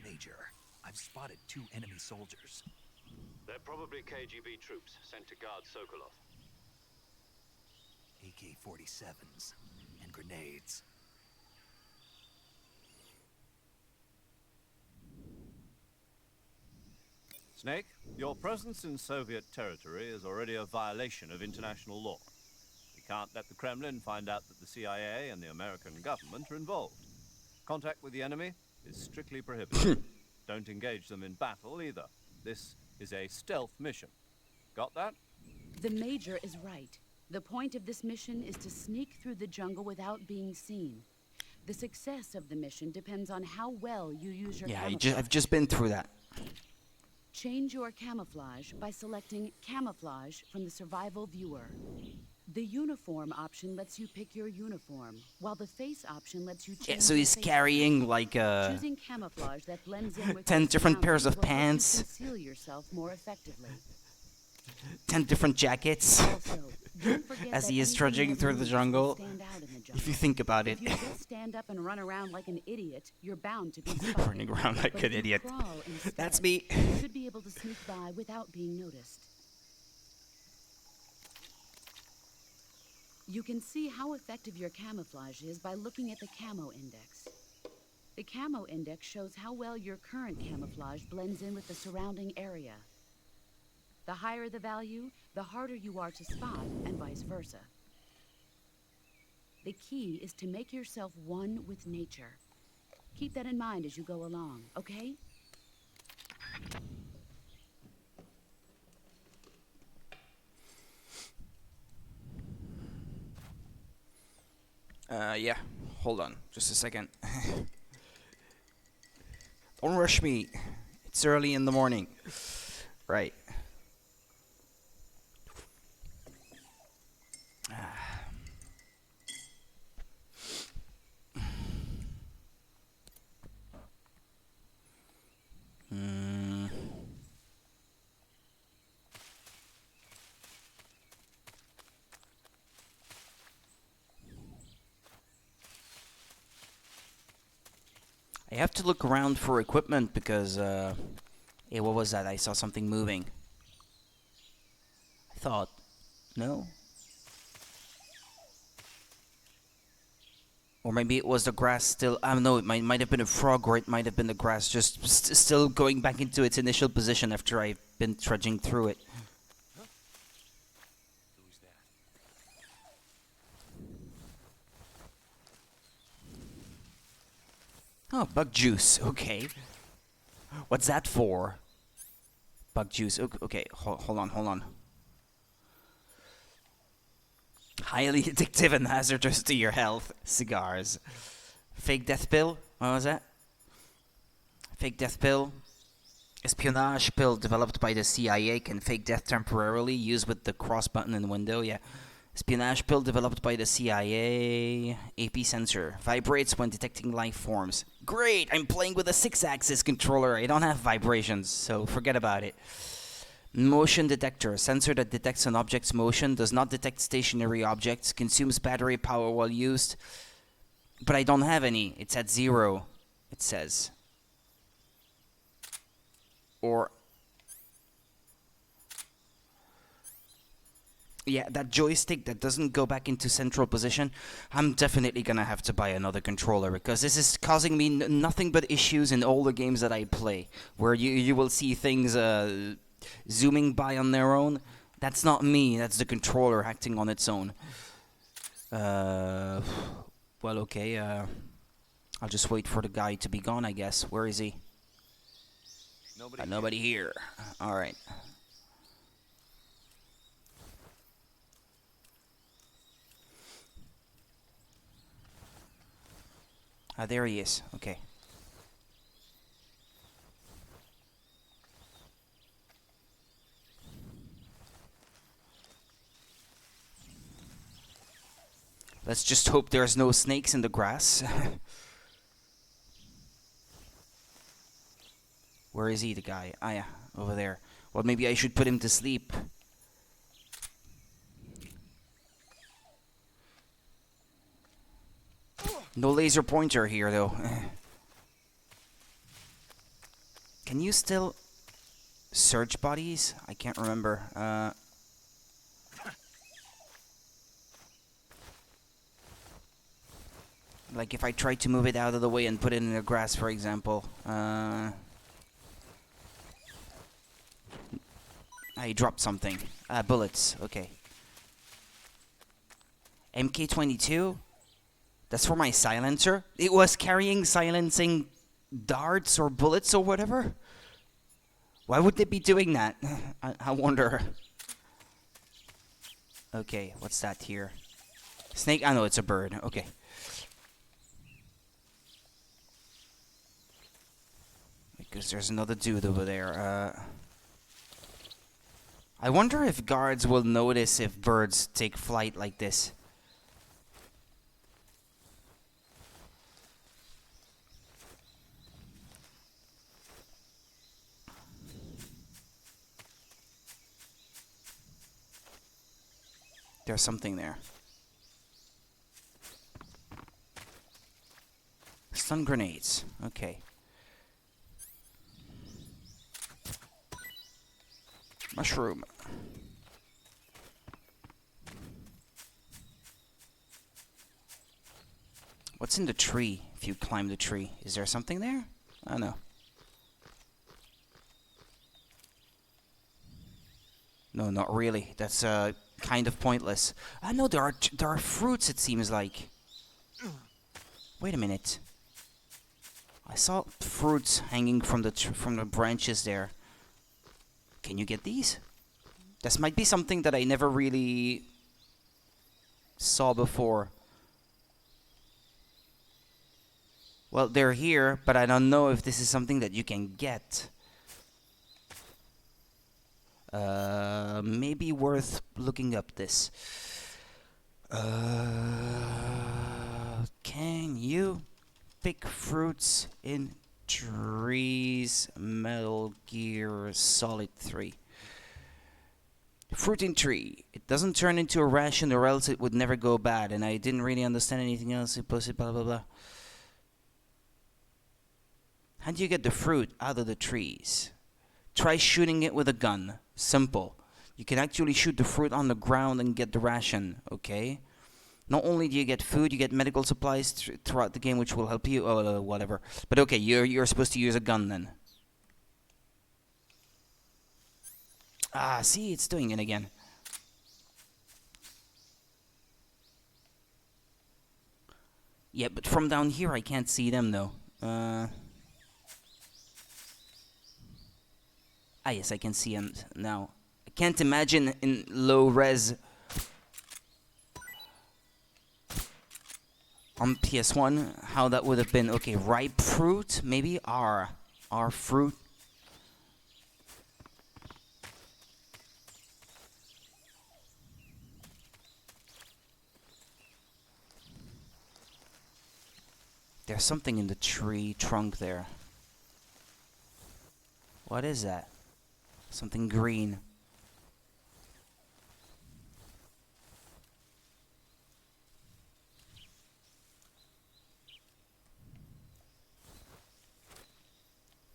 [SPEAKER 2] Major, I've spotted 2 enemy soldiers.
[SPEAKER 3] They're probably KGB troops sent to guard Sokolov.
[SPEAKER 2] AK-47s and grenades.
[SPEAKER 4] Snake, your presence in Soviet territory is already a violation of international law. We can't let the Kremlin find out that the CIA and the American government are involved. Contact with the enemy is strictly prohibited. Don't engage them in battle either. This is a stealth mission. Got that?
[SPEAKER 7] The Major is right. The point of this mission is to sneak through the jungle without being seen. The success of the mission depends on how well you use your camouflage.
[SPEAKER 1] I've just been through that.
[SPEAKER 7] Change your camouflage by selecting Camouflage from the Survival Viewer. The uniform option lets you pick your uniform, while the face option lets you change.
[SPEAKER 1] Yeah, so he's carrying like
[SPEAKER 7] choosing camouflage that blends in with
[SPEAKER 1] 10
[SPEAKER 7] your
[SPEAKER 1] different pairs of
[SPEAKER 7] surroundings will help you
[SPEAKER 1] pants.
[SPEAKER 7] conceal yourself more effectively.
[SPEAKER 1] 10 different jackets.
[SPEAKER 7] Also, don't forget
[SPEAKER 1] As
[SPEAKER 7] that
[SPEAKER 1] he is
[SPEAKER 7] anything
[SPEAKER 1] trudging
[SPEAKER 7] that
[SPEAKER 1] through the
[SPEAKER 7] moves
[SPEAKER 1] jungle.
[SPEAKER 7] will stand out in the jungle.
[SPEAKER 1] If you think about it.
[SPEAKER 7] If you just stand up and run around like an idiot, you're bound to be spotted.
[SPEAKER 1] Running around like
[SPEAKER 7] But
[SPEAKER 1] an
[SPEAKER 7] if you
[SPEAKER 1] idiot.
[SPEAKER 7] crawl instead,
[SPEAKER 1] That's me.
[SPEAKER 7] You should be able to sneak by without being noticed. You can see how effective your camouflage is by looking at the camo index. The camo index shows how well your current camouflage blends in with the surrounding area. The higher the value, the harder you are to spot, and vice versa. The key is to make yourself one with nature. Keep that in mind as you go along, okay?
[SPEAKER 1] Yeah. Hold on. Just a second. Don't rush me. It's early in the morning. Right. I have to look around for equipment because, hey, what was that? I saw something moving. I thought, no? Or maybe it was the grass still, I don't know, it might have been a frog or it might have been the grass just still going back into its initial position after I've been trudging through it.
[SPEAKER 2] Who's that?
[SPEAKER 1] Oh, bug juice, okay. What's that for? Bug juice, okay, hold on. Highly addictive and hazardous to your health. Cigars. Fake death pill? What was that? Fake death pill. Espionage pill developed by the CIA can fake death temporarily. Use with the cross button in the window. Yeah. Espionage pill developed by the CIA. AP sensor. Vibrates when detecting life forms. Great! I'm playing with a 6-axis controller. I don't have vibrations, so forget about it. Motion detector. Sensor that detects an object's motion. Does not detect stationary objects. Consumes battery power while used. But I don't have any. It's at 0, it says. Or... yeah, that joystick that doesn't go back into central position, I'm definitely gonna have to buy another controller, because this is causing me nothing but issues in all the games that I play, where you will see things zooming by on their own. That's not me, that's the controller acting on its own. Well, okay, I'll just wait for the guy to be gone, I guess. Where is he? Nobody here. Alright. Ah, there he is. Okay. Let's just hope there's no snakes in the grass. Where is he, the guy? Ah, yeah, over there. Well, maybe I should put him to sleep. No laser pointer here, though. Can you still search bodies? I can't remember. Like if I try to move it out of the way and put it in the grass, for example. I dropped something. Bullets. Okay. MK22? That's for my silencer? It was carrying silencing darts or bullets or whatever? Why would they be doing that? I wonder. Okay, what's that here? Snake? I know it's a bird. Okay. Because there's another dude over there. I wonder if guards will notice if birds take flight like this. There's something there. Stun grenades. Okay. Mushroom. What's in the tree if you climb the tree? Is there something there? I don't know. No, not really. That's kind of pointless. I know there are fruits, it seems like. Wait a minute. I saw fruits hanging from the branches there. Can you get these? This might be something that I never really saw before. Well, they're here, but I don't know if this is something that you can get. Maybe worth looking up this. Can you pick fruits in trees? Metal Gear Solid 3. Fruit in tree. It doesn't turn into a ration or else it would never go bad. And I didn't really understand anything else. Blah, blah, blah. How do you get the fruit out of the trees? Try shooting it with a gun. Simple. You can actually shoot the fruit on the ground and get the ration, okay? Not only do you get food, you get medical supplies throughout the game, which will help you, whatever. But okay, you're supposed to use a gun then. Ah, see, it's doing it again. Yeah, but from down here I can't see them though. Ah, yes, I can see them now. I can't imagine in low res on PS1 how that would have been. Okay, ripe fruit, maybe R fruit. There's something in the tree trunk there. What is that? Something green.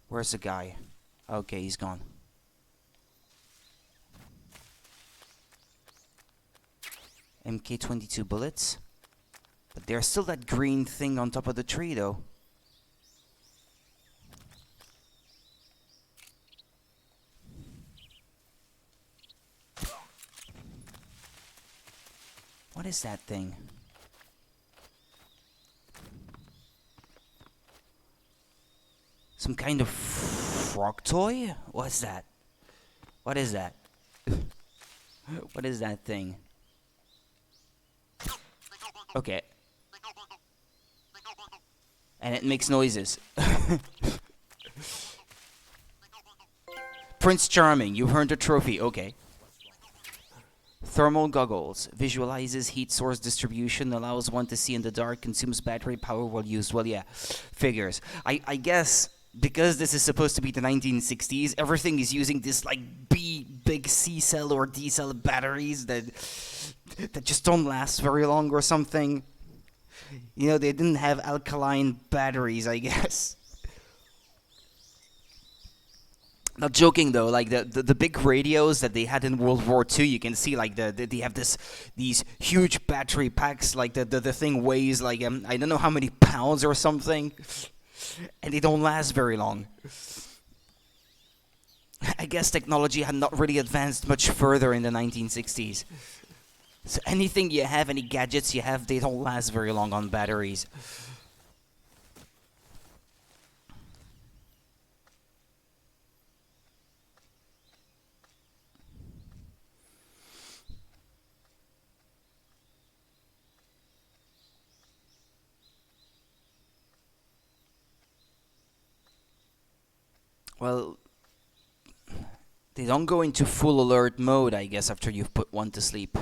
[SPEAKER 1] Where's the guy? Okay, he's gone. MK22 bullets. But there's still that green thing on top of the tree, though. What is that thing? Some kind of frog toy? What's that? What is that? What is that thing? Okay. And it makes noises. Prince Charming, you've earned a trophy. Okay. Thermal goggles. Visualizes heat source distribution, allows one to see in the dark, consumes battery power while used. Well, yeah, figures. I guess because this is supposed to be the 1960s, everything is using this like big C cell or D cell batteries that just don't last very long or something. You know, they didn't have alkaline batteries, I guess. Not joking though, like the big radios that they had in World War II, you can see like they have these huge battery packs, like the thing weighs like I don't know how many pounds or something, and they don't last very long. I guess technology had not really advanced much further in the 1960s. So anything you have, any gadgets you have, they don't last very long on batteries. Well, they don't go into full alert mode, I guess, after you've put one to sleep.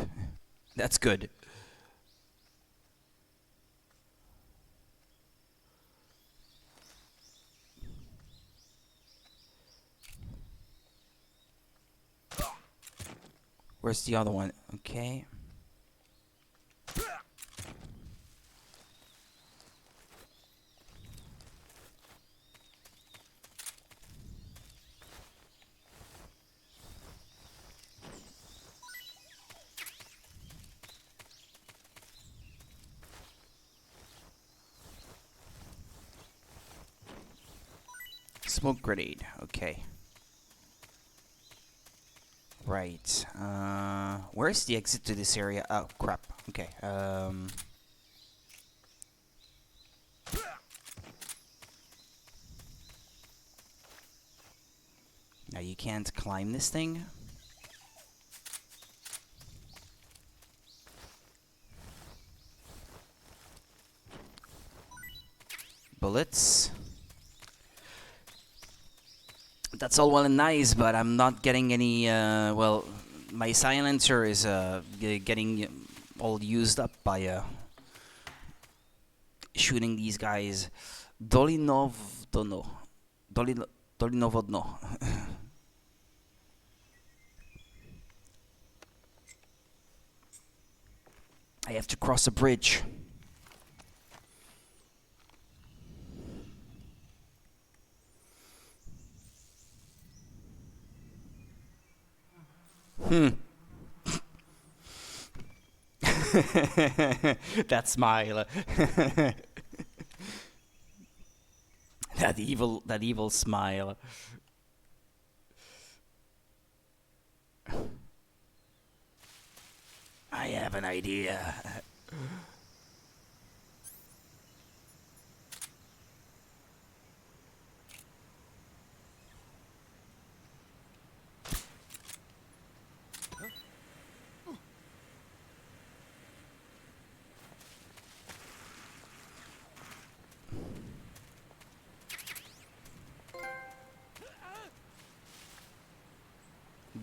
[SPEAKER 1] That's good. Where's the other one? Okay. Smoke grenade. Okay. Right. Where's the exit to this area? Oh, crap. Okay. Now you can't climb this thing. Bullets. That's all well and nice, but I'm not getting any, well, my silencer is getting all used up by shooting these guys. Dolinovodno. I have to cross a bridge. That smile. that evil smile. I have an idea.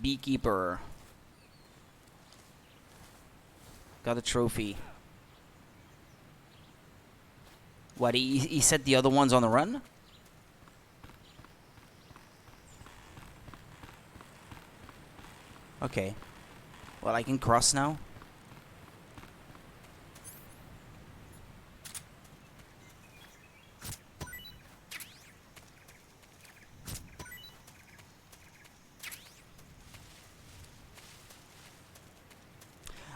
[SPEAKER 1] Beekeeper. Got a trophy. What, he said the other one's on the run? Okay. Well, I can cross now.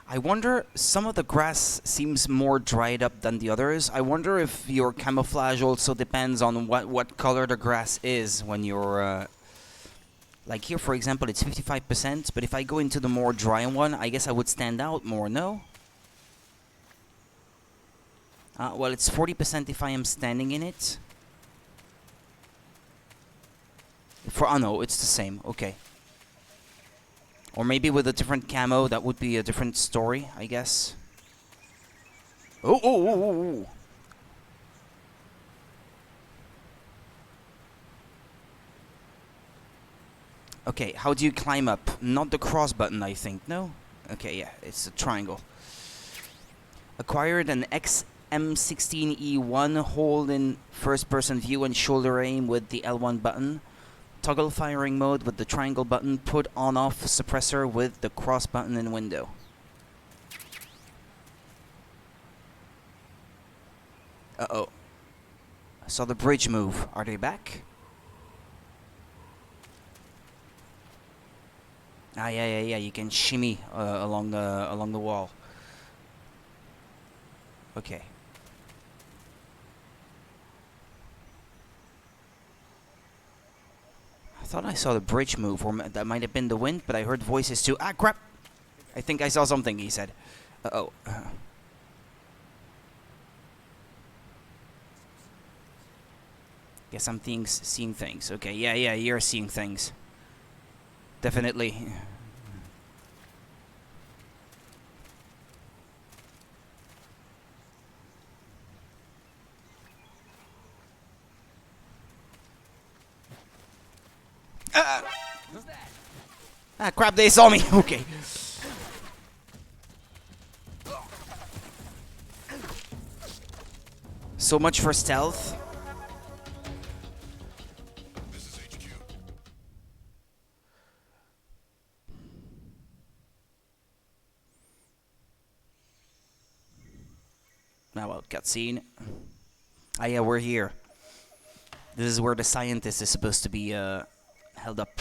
[SPEAKER 1] I wonder, some of the grass seems more dried up than the others. I wonder if your camouflage also depends on what color the grass is when you're... like here, for example, it's 55%, but if I go into the more dry one, I guess I would stand out more, no? Well, it's 40% if I am standing in it. Oh no, it's the same, okay. Or maybe with a different camo, that would be a different story, I guess. Oh, oh, oh, oh, oh. Okay, how do you climb up? Not the cross button, I think, no? Okay, yeah, it's a triangle. Acquired an XM16E1, hold in first-person view and shoulder aim with the L1 button. Toggle firing mode with the triangle button. Put on-off suppressor with the cross button in window. Uh-oh. I saw the bridge move. Are they back? Ah, yeah. You can shimmy along the wall. Okay. I thought I saw the bridge move, or that might have been the wind, but I heard voices too. Ah, crap! I think I saw something, he said. Uh-oh. Guess I'm seeing things. Okay, yeah, you're seeing things. Definitely. Ah, crap, they saw me. Okay. So much for stealth.
[SPEAKER 8] This is HQ.
[SPEAKER 1] Now, well, cutscene. Ah, yeah, we're here. This is where the scientist is supposed to be held up.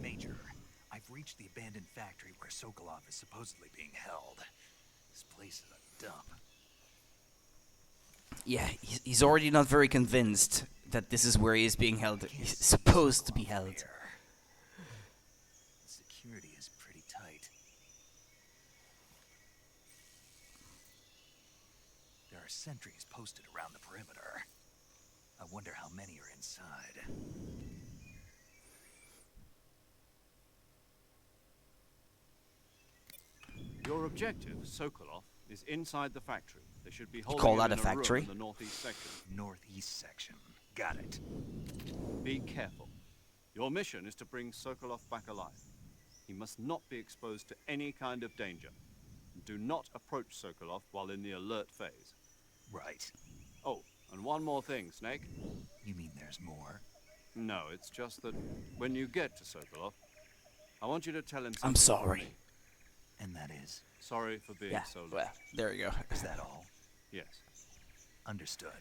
[SPEAKER 2] Major, I've reached the abandoned factory where Sokolov is supposedly being held. This place is a dump.
[SPEAKER 1] Yeah, he's already not very convinced that this is where he is being held. He's supposed to be held.
[SPEAKER 2] Security is pretty tight. There are sentries posted around the perimeter. I wonder how many are inside.
[SPEAKER 4] Your objective, Sokolov, is inside the factory. They should be holding
[SPEAKER 1] call
[SPEAKER 4] him
[SPEAKER 1] that
[SPEAKER 4] in
[SPEAKER 1] a factory?
[SPEAKER 4] room in the northeast section.
[SPEAKER 2] Northeast section. Got it.
[SPEAKER 4] Be careful. Your mission is to bring Sokolov back alive. He must not be exposed to any kind of danger. Do not approach Sokolov while in the alert phase.
[SPEAKER 2] Right.
[SPEAKER 4] Oh, and one more thing, Snake.
[SPEAKER 2] You mean there's more?
[SPEAKER 4] No, it's just that when you get to Sokolov, I want you to tell him something.
[SPEAKER 1] I'm sorry.
[SPEAKER 2] And that is?
[SPEAKER 4] Sorry for being
[SPEAKER 1] Yeah,
[SPEAKER 4] so late.
[SPEAKER 1] well, there you go.
[SPEAKER 2] Is that all?
[SPEAKER 4] Yes.
[SPEAKER 2] Understood.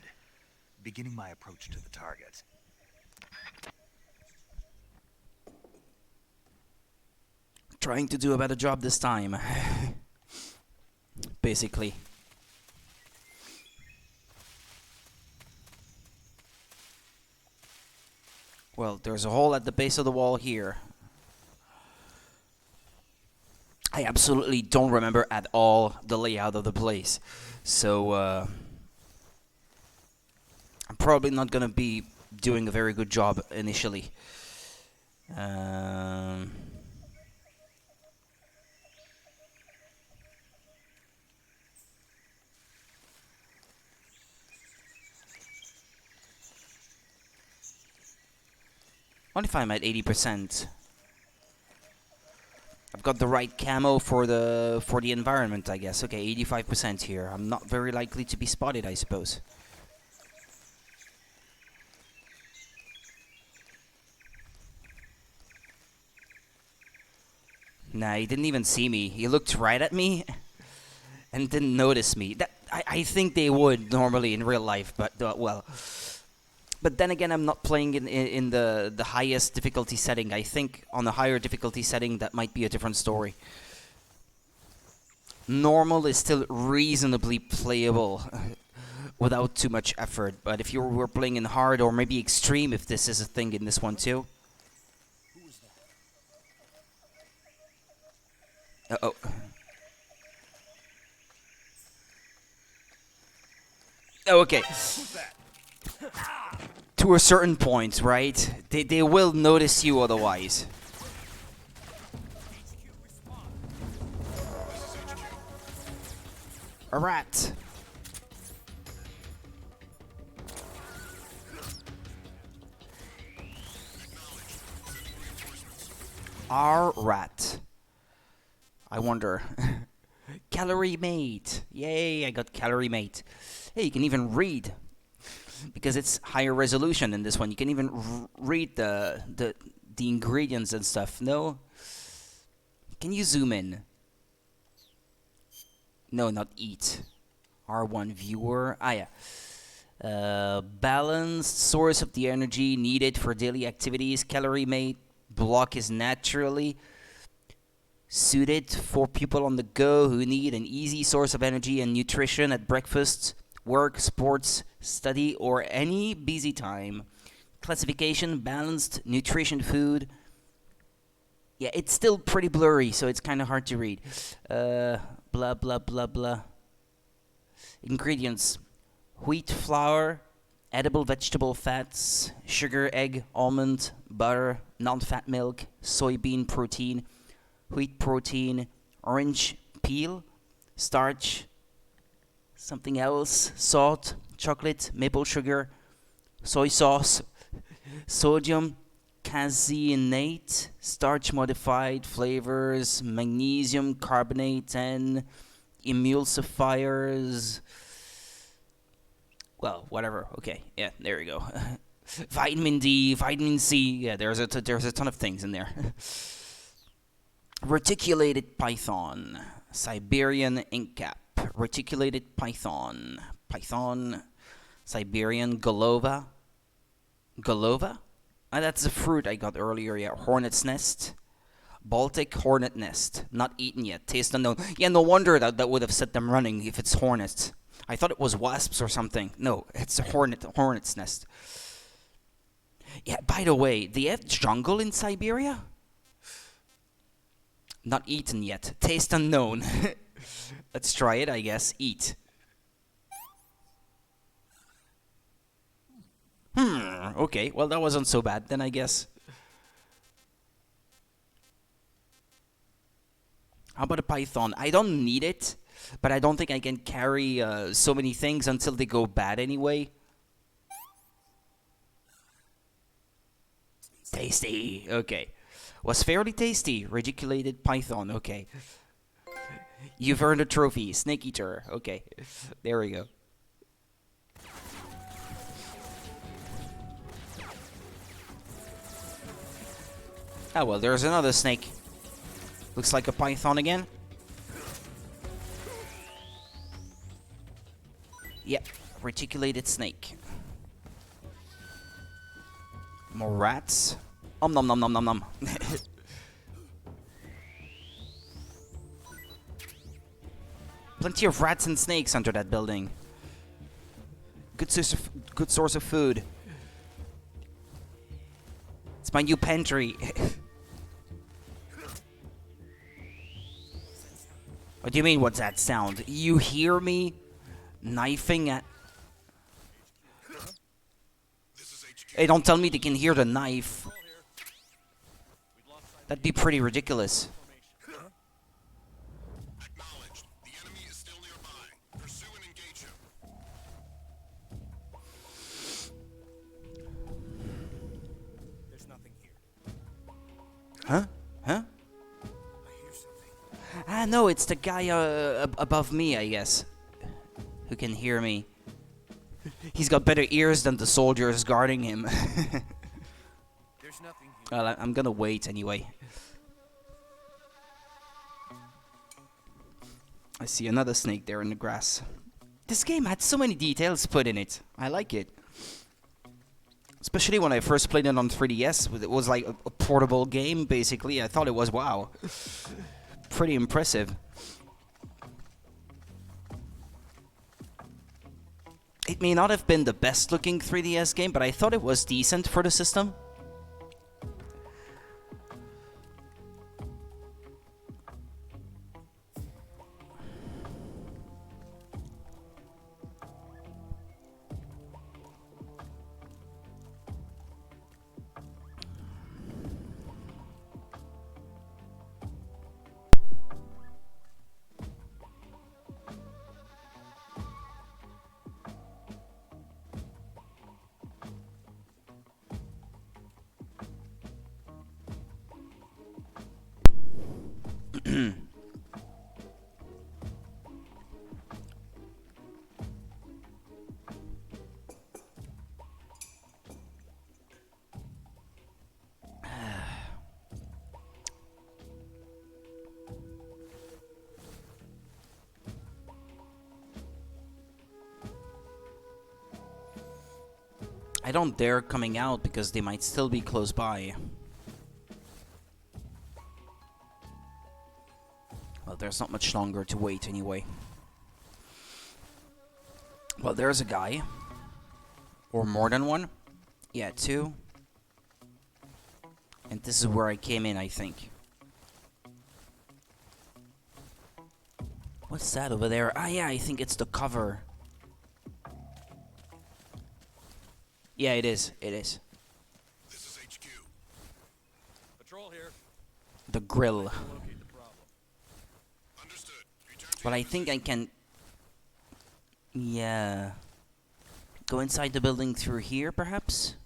[SPEAKER 2] Beginning my approach to the target.
[SPEAKER 1] Trying to do a better job this time. Basically. Well, there's a hole at the base of the wall here. I absolutely don't remember at all the layout of the place. So, I'm probably not gonna be doing a very good job initially. What if I'm at 80%? I've got the right camo for the environment, I guess. Okay, 85% here. I'm not very likely to be spotted, I suppose. Nah, he didn't even see me. He looked right at me and didn't notice me. That I think they would normally in real life, but well. But then again, I'm not playing in the highest difficulty setting. I think on a higher difficulty setting, that might be a different story. Normal is still reasonably playable without too much effort. But if you were playing in hard or maybe extreme, if this is a thing in this one too. Uh-oh. Oh, okay. To a certain point, right? They will notice you otherwise. A rat. Our rat. I wonder. Calorie mate. Yay, I got calorie mate. Hey, you can even read. Because it's higher resolution in this one. You can even read the ingredients and stuff. No? Can you zoom in? No, not eat. R1 viewer. Ah, yeah. Balanced source of the energy needed for daily activities. Calorie mate block is naturally suited for people on the go who need an easy source of energy and nutrition at breakfast, work, sports, study, or any busy time. Classification, balanced nutrition food. Yeah, it's still pretty blurry, so it's kind of hard to read. Blah, blah, blah, blah. Ingredients. Wheat flour, edible vegetable fats, sugar, egg, almond, butter, non-fat milk, soybean protein, wheat protein, orange peel, starch, something else, salt, chocolate, maple sugar, soy sauce, sodium, caseinate, starch modified flavors, magnesium carbonate, and emulsifiers. Well, whatever. Okay, yeah, there we go. Vitamin D, vitamin C. Yeah, there's a ton of things in there. Reticulated python, Siberian ink cap, reticulated python, Siberian golova, that's a fruit I got earlier. Yeah, hornet's nest, Baltic hornet nest, not eaten yet, taste unknown. Yeah, no wonder that would have set them running if it's hornets. I thought it was wasps or something. No, it's a hornet's nest. Yeah, by the way, they have jungle in Siberia? Not eaten yet. Taste unknown. Let's try it, I guess. Eat. Okay. Well, that wasn't so bad then, I guess. How about a python? I don't need it, but I don't think I can carry so many things until they go bad anyway. Tasty. Okay. Was fairly tasty. Reticulated python. Okay. You've earned a trophy. Snake eater. Okay. There we go. Oh, well, there's another snake. Looks like a python again. Yep. Reticulated snake. More rats. Nom nom nom nom nom nom. Plenty of rats and snakes under that building. Good source of food. It's my new pantry. What do you mean, what's that sound? You hear me knifing at... Hey, don't tell me they can hear the knife. That'd be pretty ridiculous.
[SPEAKER 8] Acknowledged. The enemy is still nearby. Pursue and engage him.
[SPEAKER 2] There's nothing here.
[SPEAKER 1] Huh? Huh?
[SPEAKER 2] I hear
[SPEAKER 1] Ah, no, it's the guy above me, I guess, who can hear me. He's got better ears than the soldiers guarding him.
[SPEAKER 8] There's nothing here.
[SPEAKER 1] Well, I'm gonna wait anyway. I see another snake there in the grass. This game had so many details put in it. I like it. Especially when I first played it on 3DS. It was like a portable game, basically. I thought it was, wow. Pretty impressive. It may not have been the best looking 3DS game, but I thought it was decent for the system. I don't dare coming out because they might still be close by. Well, there's not much longer to wait anyway. Well, there's a guy. Or more than one. Yeah, two. And this is where I came in, I think. What's that over there? Ah, yeah, I think it's the cover. Yeah, it is. It is.
[SPEAKER 8] This is HQ. Patrol here.
[SPEAKER 1] The grill.
[SPEAKER 8] Locate the problem. Understood. Return to
[SPEAKER 1] But
[SPEAKER 8] your
[SPEAKER 1] I think I
[SPEAKER 8] position.
[SPEAKER 1] can... Yeah. Go inside the building through here, perhaps?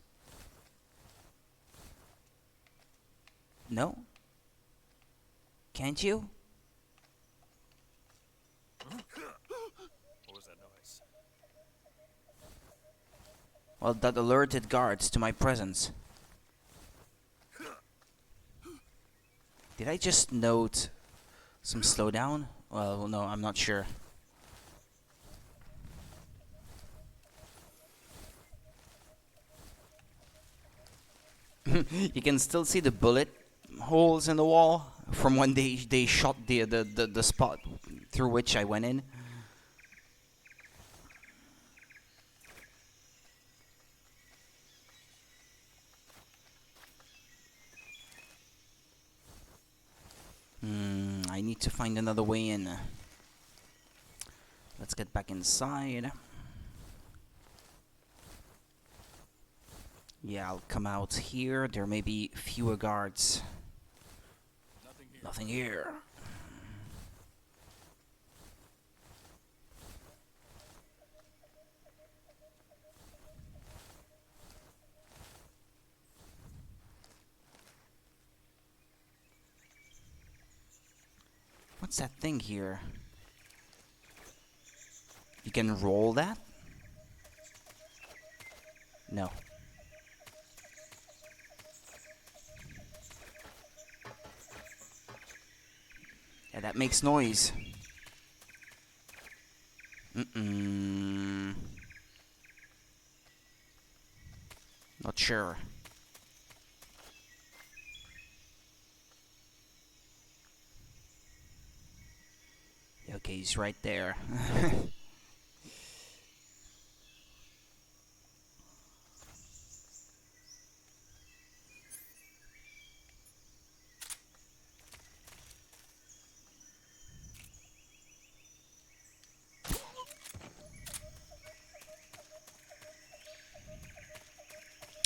[SPEAKER 1] No? Can't you?
[SPEAKER 8] What was that noise?
[SPEAKER 1] Well, that alerted guards to my presence. Did I just note some slowdown? Well, no, I'm not sure. You can still see the bullet holes in the wall from when they shot the spot through which I went in. I need to find another way in. Let's get back inside. Yeah, I'll come out here. There may be fewer guards.
[SPEAKER 8] Nothing here.
[SPEAKER 1] Nothing here. What's that thing here? You can roll that? No. Yeah, that makes noise. Not sure. Okay, he's right there.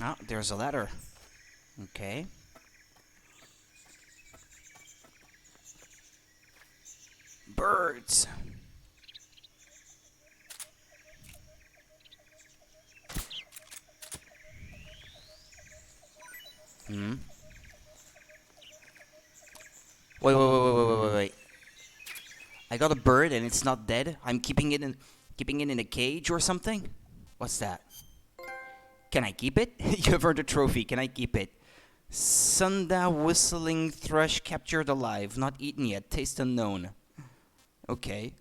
[SPEAKER 1] Ah, there's a ladder. Okay. Birds. Wait. I got a bird and it's not dead. I'm keeping it in a cage or something. What's that? Can I keep it? You have earned a trophy. Can I keep it? Sunda whistling thrush captured alive, not eaten yet. Taste unknown. Okay.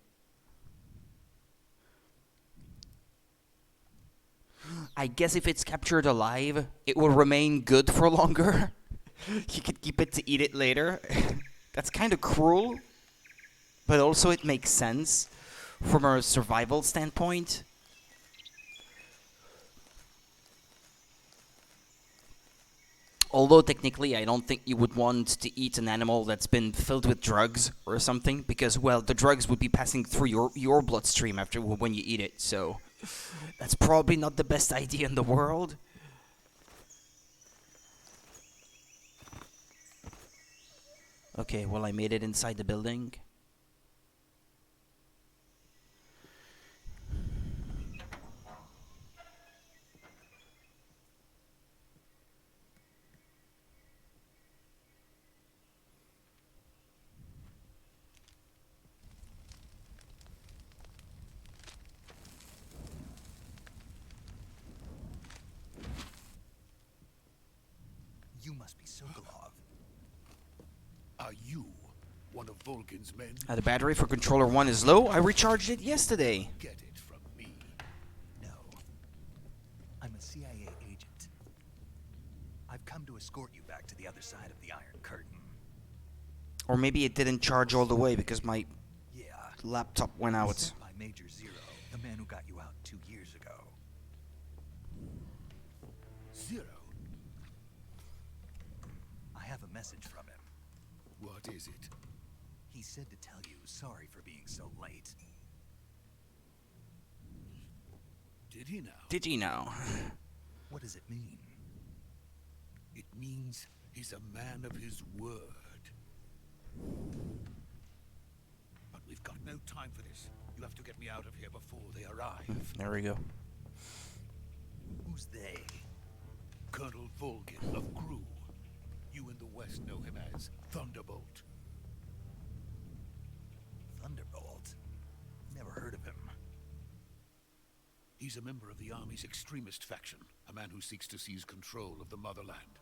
[SPEAKER 1] I guess if it's captured alive, it will remain good for longer. You could keep it to eat it later. That's kind of cruel, but also it makes sense from a survival standpoint. Although technically I don't think you would want to eat an animal that's been filled with drugs or something, because, well, the drugs would be passing through your bloodstream after when you eat it, so that's probably not the best idea in the world. Okay, well, I made it inside the building.
[SPEAKER 2] You must be Sokolov.
[SPEAKER 8] Are you one of Vulcan's men?
[SPEAKER 1] The battery for controller 1 is low. I recharged it yesterday.
[SPEAKER 8] Get it from me.
[SPEAKER 2] No. I'm a CIA agent. I've come to escort you back to the other side of the Iron Curtain.
[SPEAKER 1] Or maybe it didn't charge all the way because my
[SPEAKER 2] Yeah.
[SPEAKER 1] laptop went out.
[SPEAKER 2] Sent by Major Zero, the man who got you out 2 years ago.
[SPEAKER 8] Zero.
[SPEAKER 2] I have a message from him.
[SPEAKER 8] What is it?
[SPEAKER 2] He said to tell you sorry for being so late.
[SPEAKER 8] Did he now?
[SPEAKER 1] Did you know?
[SPEAKER 2] What does it mean?
[SPEAKER 8] It means he's a man of his word. But we've got no time for this. You have to get me out of here before they arrive.
[SPEAKER 1] There we go.
[SPEAKER 2] Who's they?
[SPEAKER 8] Colonel Volgin of Gru. You in the West know him as Thunderbolt.
[SPEAKER 2] Thunderbolt? Never heard of him.
[SPEAKER 8] He's a member of the Army's extremist faction, a man who seeks to seize control of the motherland.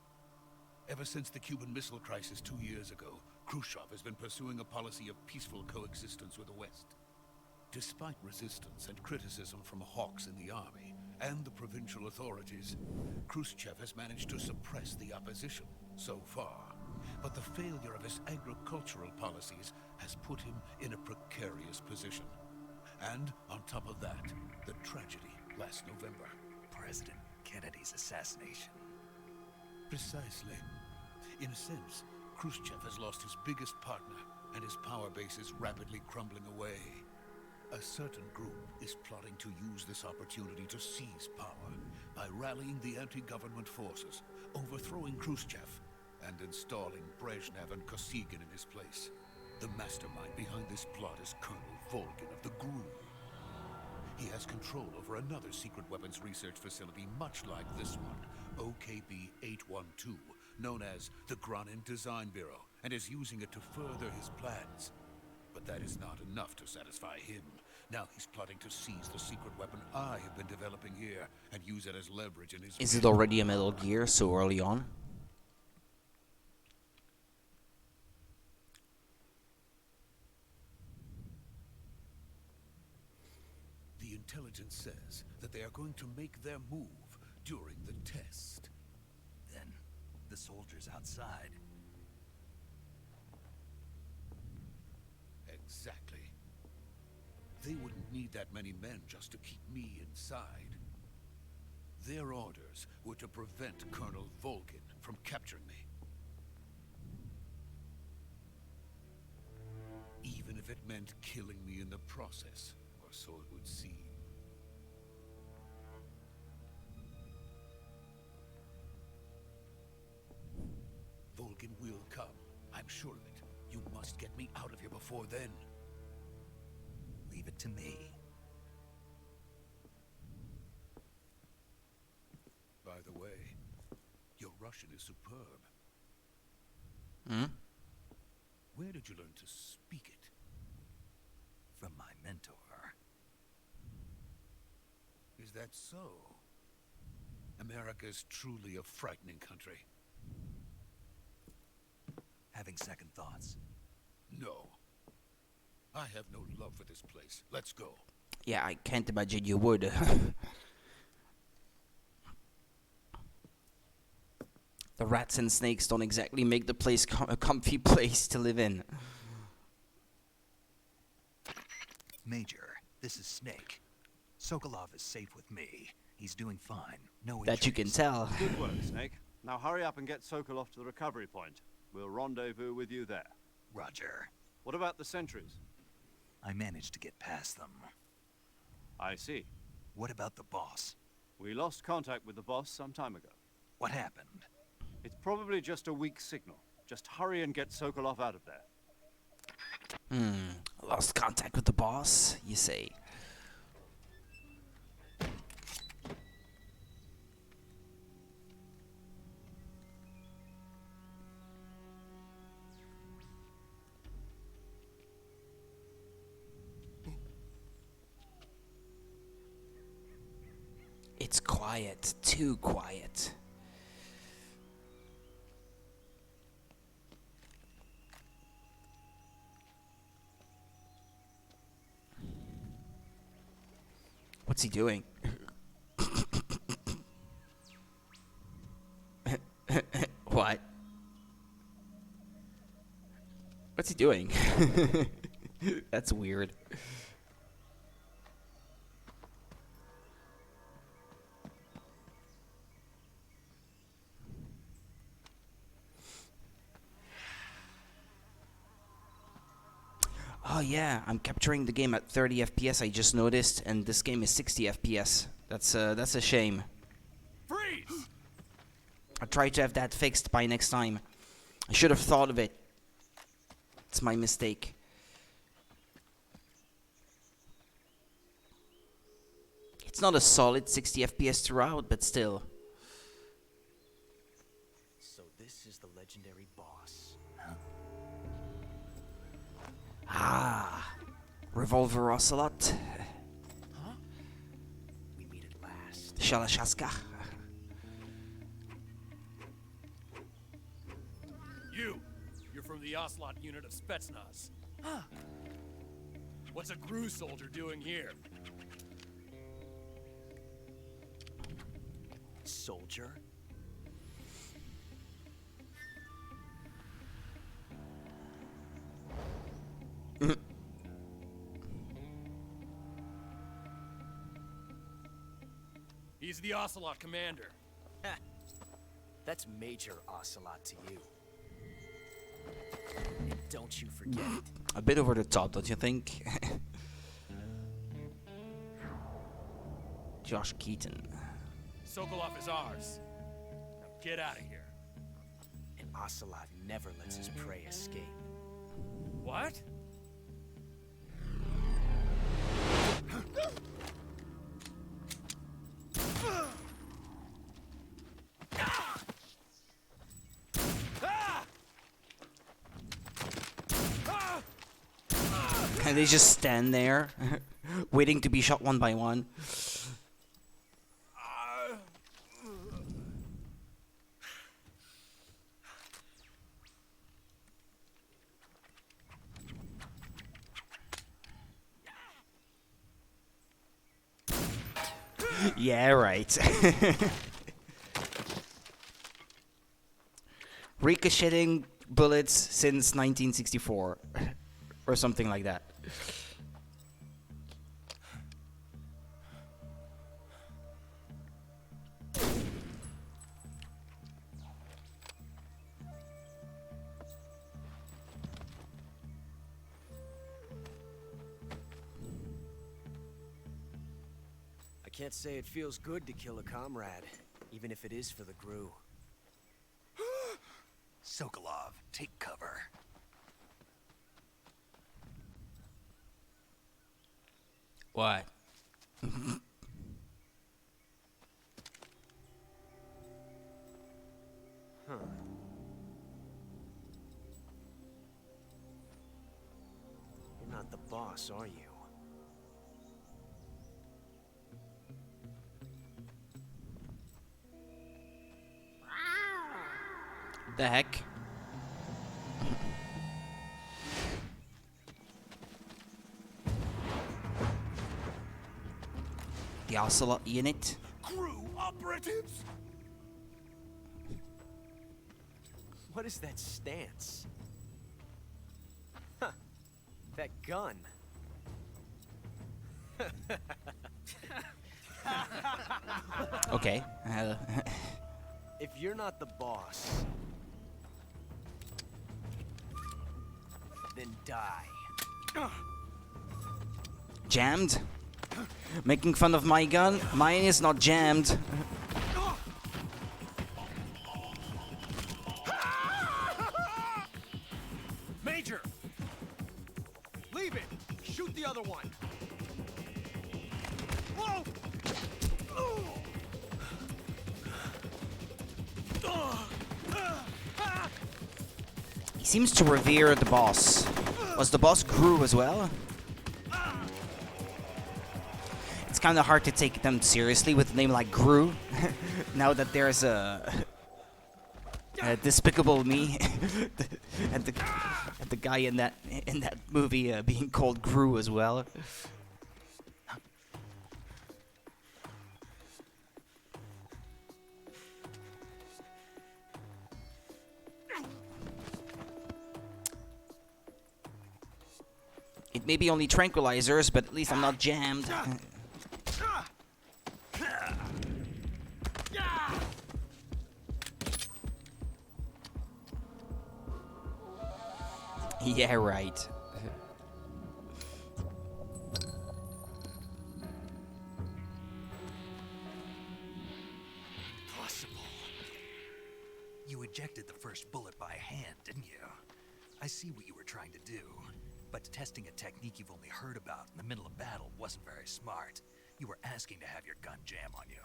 [SPEAKER 8] Ever since the Cuban Missile Crisis 2 years ago, Khrushchev has been pursuing a policy of peaceful coexistence with the West. Despite resistance and criticism from hawks in the army and the provincial authorities, Khrushchev has managed to suppress the opposition so far. But the failure of his agricultural policies has put him in a precarious position. And on top of that, the tragedy last November.
[SPEAKER 2] President Kennedy's assassination.
[SPEAKER 8] Precisely. In a sense, Khrushchev has lost his biggest partner, and his power base is rapidly crumbling away. A certain group is plotting to use this opportunity to seize power by rallying the anti-government forces, overthrowing Khrushchev, and installing Brezhnev and Kosygin in his place. The mastermind behind this plot is Colonel Volgin of the GRU. He has control over another secret weapons research facility much like this one, OKB-812, known as the Granin Design Bureau, and is using it to further his plans. But that is not enough to satisfy him. Now he's plotting to seize the secret weapon I have been developing here and use it as leverage in his...
[SPEAKER 1] Is it already a Metal Gear so early on?
[SPEAKER 8] The intelligence says that they are going to make their move during the test.
[SPEAKER 2] Then, the soldiers outside.
[SPEAKER 8] Exactly. They wouldn't need that many men just to keep me inside. Their orders were to prevent Colonel Volgin from capturing me. Even if it meant killing me in the process, or so it would seem. Volgin will come. I'm sure of it. You must get me out of here before then.
[SPEAKER 2] Leave it to me.
[SPEAKER 8] By the way, your Russian is superb.
[SPEAKER 1] Hmm?
[SPEAKER 8] Where did you learn to speak it? that so? America's truly a frightening country.
[SPEAKER 2] Having second thoughts.
[SPEAKER 8] No. I have no love for this place. Let's go.
[SPEAKER 1] Yeah, I can't imagine you would. The rats and snakes don't exactly make the place a comfy place to live in.
[SPEAKER 2] Major, this is Snake. Sokolov is safe with me. He's doing fine. No injuries.
[SPEAKER 1] That you can tell.
[SPEAKER 4] Good work, Snake. Now hurry up and get Sokolov to the recovery point. We'll rendezvous with you there.
[SPEAKER 2] Roger.
[SPEAKER 4] What about the sentries?
[SPEAKER 2] I managed to get past them.
[SPEAKER 4] I see.
[SPEAKER 2] What about the boss?
[SPEAKER 4] We lost contact with the boss some time ago.
[SPEAKER 2] What happened?
[SPEAKER 4] It's probably just a weak signal. Just hurry and get Sokolov out of there.
[SPEAKER 1] Lost contact with the boss, you say? It's quiet, too quiet. What's he doing? What? What's he doing? That's weird. Oh yeah, I'm capturing the game at 30 FPS. I just noticed, and this game is 60 FPS. That's a shame.
[SPEAKER 5] Freeze!
[SPEAKER 1] I'll try to have that fixed by next time. I should have thought of it. It's my mistake. It's not a solid 60 FPS throughout, but still.
[SPEAKER 5] So this is the legendary boss.
[SPEAKER 1] Ah, Revolver Ocelot.
[SPEAKER 5] Huh? We meet at last.
[SPEAKER 1] Shalashaska.
[SPEAKER 9] You're from the Ocelot unit of Spetsnaz. Huh. What's a GRU soldier doing here?
[SPEAKER 5] Soldier?
[SPEAKER 9] He's the Ocelot commander.
[SPEAKER 5] Ha! That's Major Ocelot to you. And don't you forget it.
[SPEAKER 1] A bit over the top, don't you think? Josh Keaton.
[SPEAKER 9] Sokolov is ours. Now get out of here.
[SPEAKER 5] And Ocelot never lets his prey escape.
[SPEAKER 9] What?
[SPEAKER 1] And they just stand there, waiting to be shot one by one. Yeah, right. Ricocheting bullets since 1964. Or something like that.
[SPEAKER 5] I can't say it feels good to kill a comrade, even if it is for the GRU.
[SPEAKER 2] Sokolov, take cover.
[SPEAKER 1] What?
[SPEAKER 5] Huh. You're not the boss, are you?
[SPEAKER 1] The heck? The Ocelot unit.
[SPEAKER 8] Crew operatives?
[SPEAKER 10] What is that stance? Huh. That gun.
[SPEAKER 1] Okay.
[SPEAKER 10] If you're not the boss, then die.
[SPEAKER 1] Jammed? Making fun of my gun? Mine is not jammed.
[SPEAKER 10] Major! Leave it! Shoot the other one! Whoa!
[SPEAKER 1] He seems to revere the boss. Was the boss Gru as well? It's kind of hard to take them seriously with a name like Gru. Now that there's a Despicable Me and the guy in that movie being called Gru as well. It may be only tranquilizers, but at least I'm not jammed. Yeah, right.
[SPEAKER 2] Impossible. You ejected the first bullet by hand, didn't you? I see what you were trying to do, but testing a technique you've only heard about in the middle of battle wasn't very smart. You were asking to have your gun jam on you.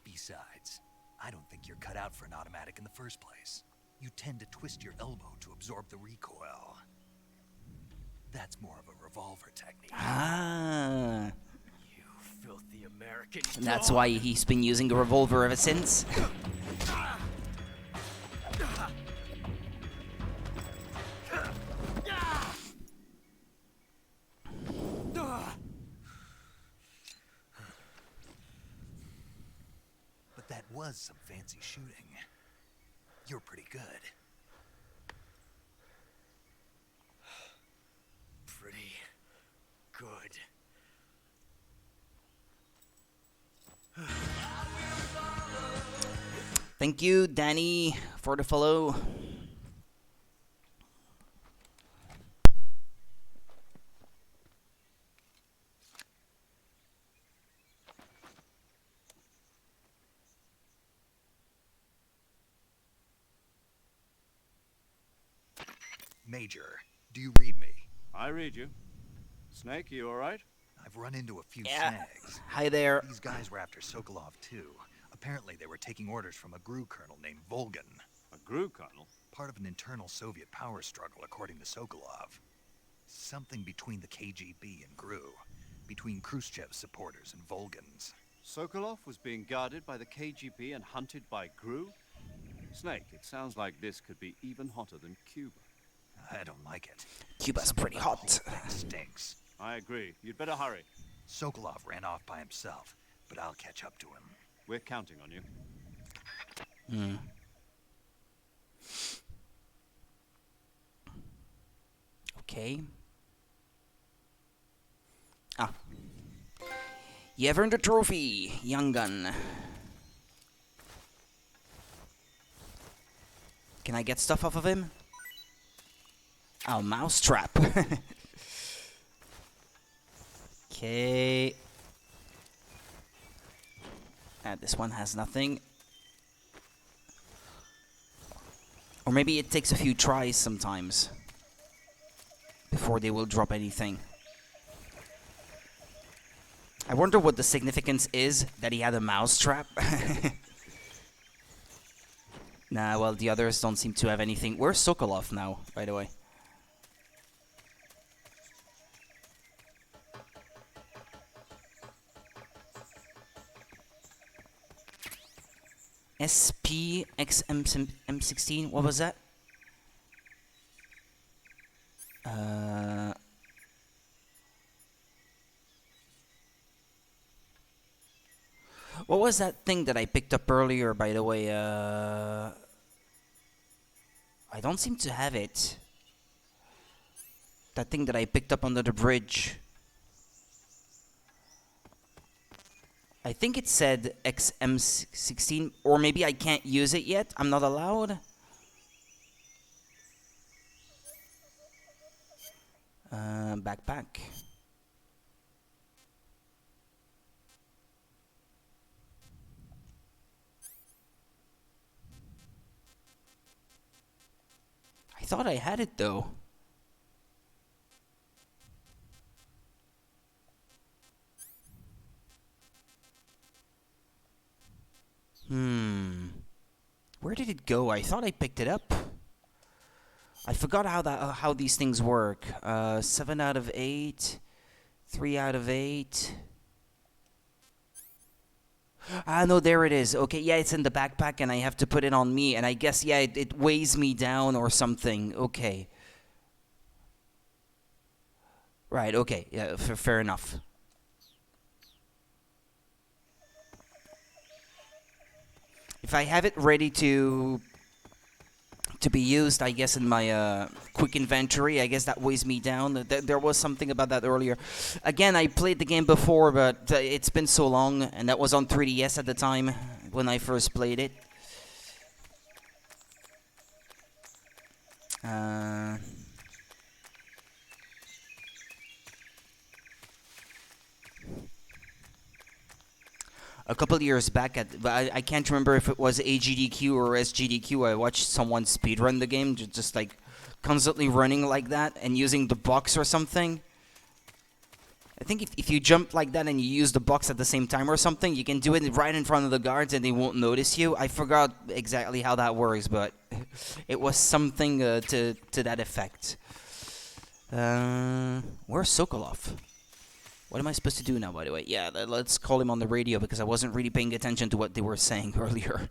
[SPEAKER 2] Besides, I don't think you're cut out for an automatic in the first place. You tend to twist your elbow to absorb the recoil. That's more of a revolver technique.
[SPEAKER 1] Ah.
[SPEAKER 10] You filthy American.
[SPEAKER 1] And that's why he's been using a revolver ever since.
[SPEAKER 2] But that was some fancy shooting. You're pretty good.
[SPEAKER 10] Pretty good.
[SPEAKER 1] Thank you, Danny, for the follow.
[SPEAKER 2] Major, do you read me?
[SPEAKER 4] I read you. Snake, you alright?
[SPEAKER 2] I've run into a few
[SPEAKER 1] Yeah.
[SPEAKER 2] snags.
[SPEAKER 1] Hi there.
[SPEAKER 2] These guys were after Sokolov too. Apparently they were taking orders from a GRU colonel named Volgan.
[SPEAKER 4] A GRU colonel?
[SPEAKER 2] Part of an internal Soviet power struggle, according to Sokolov. Something between the KGB and GRU. Between Khrushchev's supporters and Volgan's.
[SPEAKER 4] Sokolov was being guarded by the KGB and hunted by GRU? Snake, it sounds like this could be even hotter than Cuba.
[SPEAKER 2] I don't like it.
[SPEAKER 1] Cuba's
[SPEAKER 2] Something
[SPEAKER 1] pretty
[SPEAKER 2] about
[SPEAKER 1] hot.
[SPEAKER 2] the whole thing stinks.
[SPEAKER 4] I agree. You'd better hurry.
[SPEAKER 2] Sokolov ran off by himself, but I'll catch up to him.
[SPEAKER 4] We're counting on you.
[SPEAKER 1] Hmm. Okay. Ah. You have earned a trophy, young gun. Can I get stuff off of him? Oh, mousetrap. Okay. This one has nothing. Or maybe it takes a few tries sometimes before they will drop anything. I wonder what the significance is that he had a mousetrap. Nah, well, the others don't seem to have anything. Where's Sokolov now, by the way? SPXM16. What was that? What was that thing that I picked up earlier, by the way? I don't seem to have it. That thing that I picked up under the bridge. I think it said XM16, or maybe I can't use it yet. I'm not allowed. Backpack. I thought I had it though. Where did it go? I thought I picked it up. I forgot how these things work. 7 out of 8, 3 out of 8. Ah, no, there it is. Okay, yeah, it's in the backpack, and I have to put it on me. And I guess, yeah, it weighs me down or something. Okay. Right. Okay. Yeah. Fair enough. If I have it ready to be used, I guess in my quick inventory, I guess that weighs me down. There was something about that earlier. Again, I played the game before, but it's been so long, and that was on 3DS at the time when I first played it. A couple of years back, I can't remember if it was AGDQ or SGDQ, I watched someone speedrun the game, just like constantly running like that and using the box or something. I think if you jump like that and you use the box at the same time or something, you can do it right in front of the guards and they won't notice you. I forgot exactly how that works, but it was something to that effect. Where's Sokolov? What am I supposed to do now, by the way? Yeah, let's call him on the radio because I wasn't really paying attention to what they were saying earlier.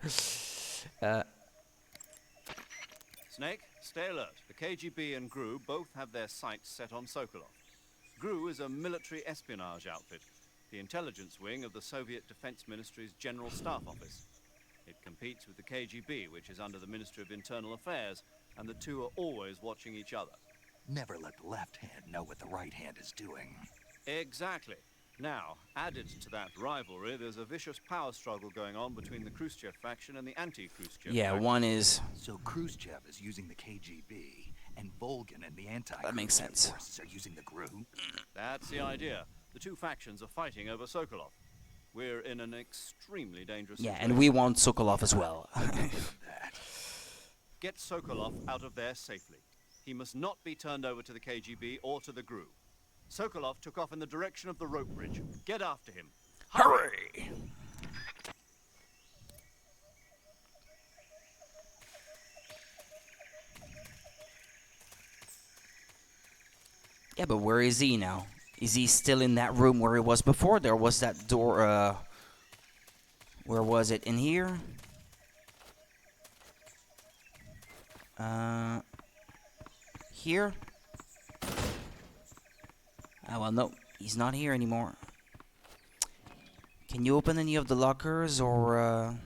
[SPEAKER 4] Snake, stay alert. The KGB and GRU both have their sights set on Sokolov. GRU is a military espionage outfit, the intelligence wing of the Soviet Defense Ministry's General Staff Office. It competes with the KGB, which is under the Ministry of Internal Affairs, and the two are always watching each other.
[SPEAKER 2] Never let the left hand know what the right hand is doing.
[SPEAKER 4] Exactly. Now, added to that rivalry, there's a vicious power struggle going on between the Khrushchev faction and the anti-Khrushchev faction.
[SPEAKER 1] One is...
[SPEAKER 2] So Khrushchev is using the KGB, and Volgin and the
[SPEAKER 1] anti-Khrushchev
[SPEAKER 2] forces are using the GRU?
[SPEAKER 4] That's the idea. The two factions are fighting over Sokolov. We're in an extremely dangerous situation.
[SPEAKER 1] and we want Sokolov as well.
[SPEAKER 4] Get Sokolov out of there safely. He must not be turned over to the KGB or to the GRU. Sokolov took off in the direction of the rope bridge. Get after him.
[SPEAKER 1] Hurry! Yeah, but where is he now? Is he still in that room where he was before? There was that door, where was it? In here? Here? Oh, well, no. He's not here anymore. Can you open any of the lockers, or,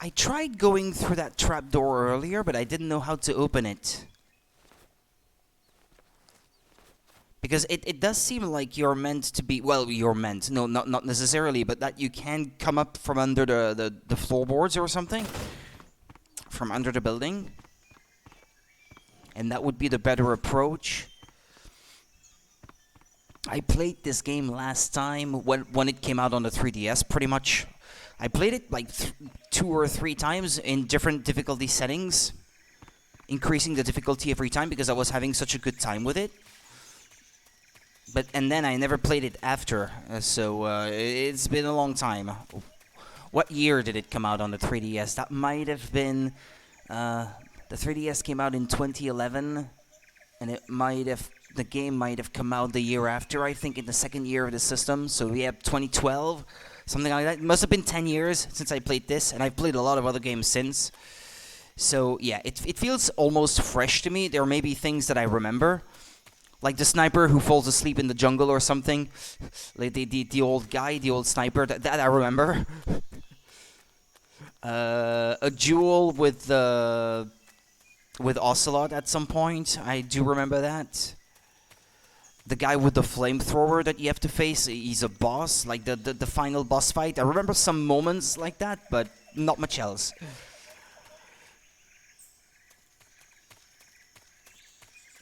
[SPEAKER 1] I tried going through that trap door earlier, but I didn't know how to open it. Because it does seem like you're meant to be... Well, you're meant. No, not necessarily, but that you can come up from under the floorboards or something. From under the building. And that would be the better approach. I played this game last time when it came out on the 3DS, pretty much. I played it like 2 or 3 times in different difficulty settings. Increasing the difficulty every time because I was having such a good time with it. And then I never played it after, so it's been a long time. What year did it come out on the 3DS? That might have been... the 3DS came out in 2011, and the game might have come out the year after, I think, in the second year of the system. So we have 2012. something like that. It must have been 10 years since I played this, and I've played a lot of other games since. So yeah, it feels almost fresh to me. There may be things that I remember, like the sniper who falls asleep in the jungle or something. Like the old guy, the old sniper, that I remember. A duel with Ocelot at some point. I do remember that. The guy with the flamethrower that you have to face, he's a boss, like the final boss fight. I remember some moments like that, but not much else.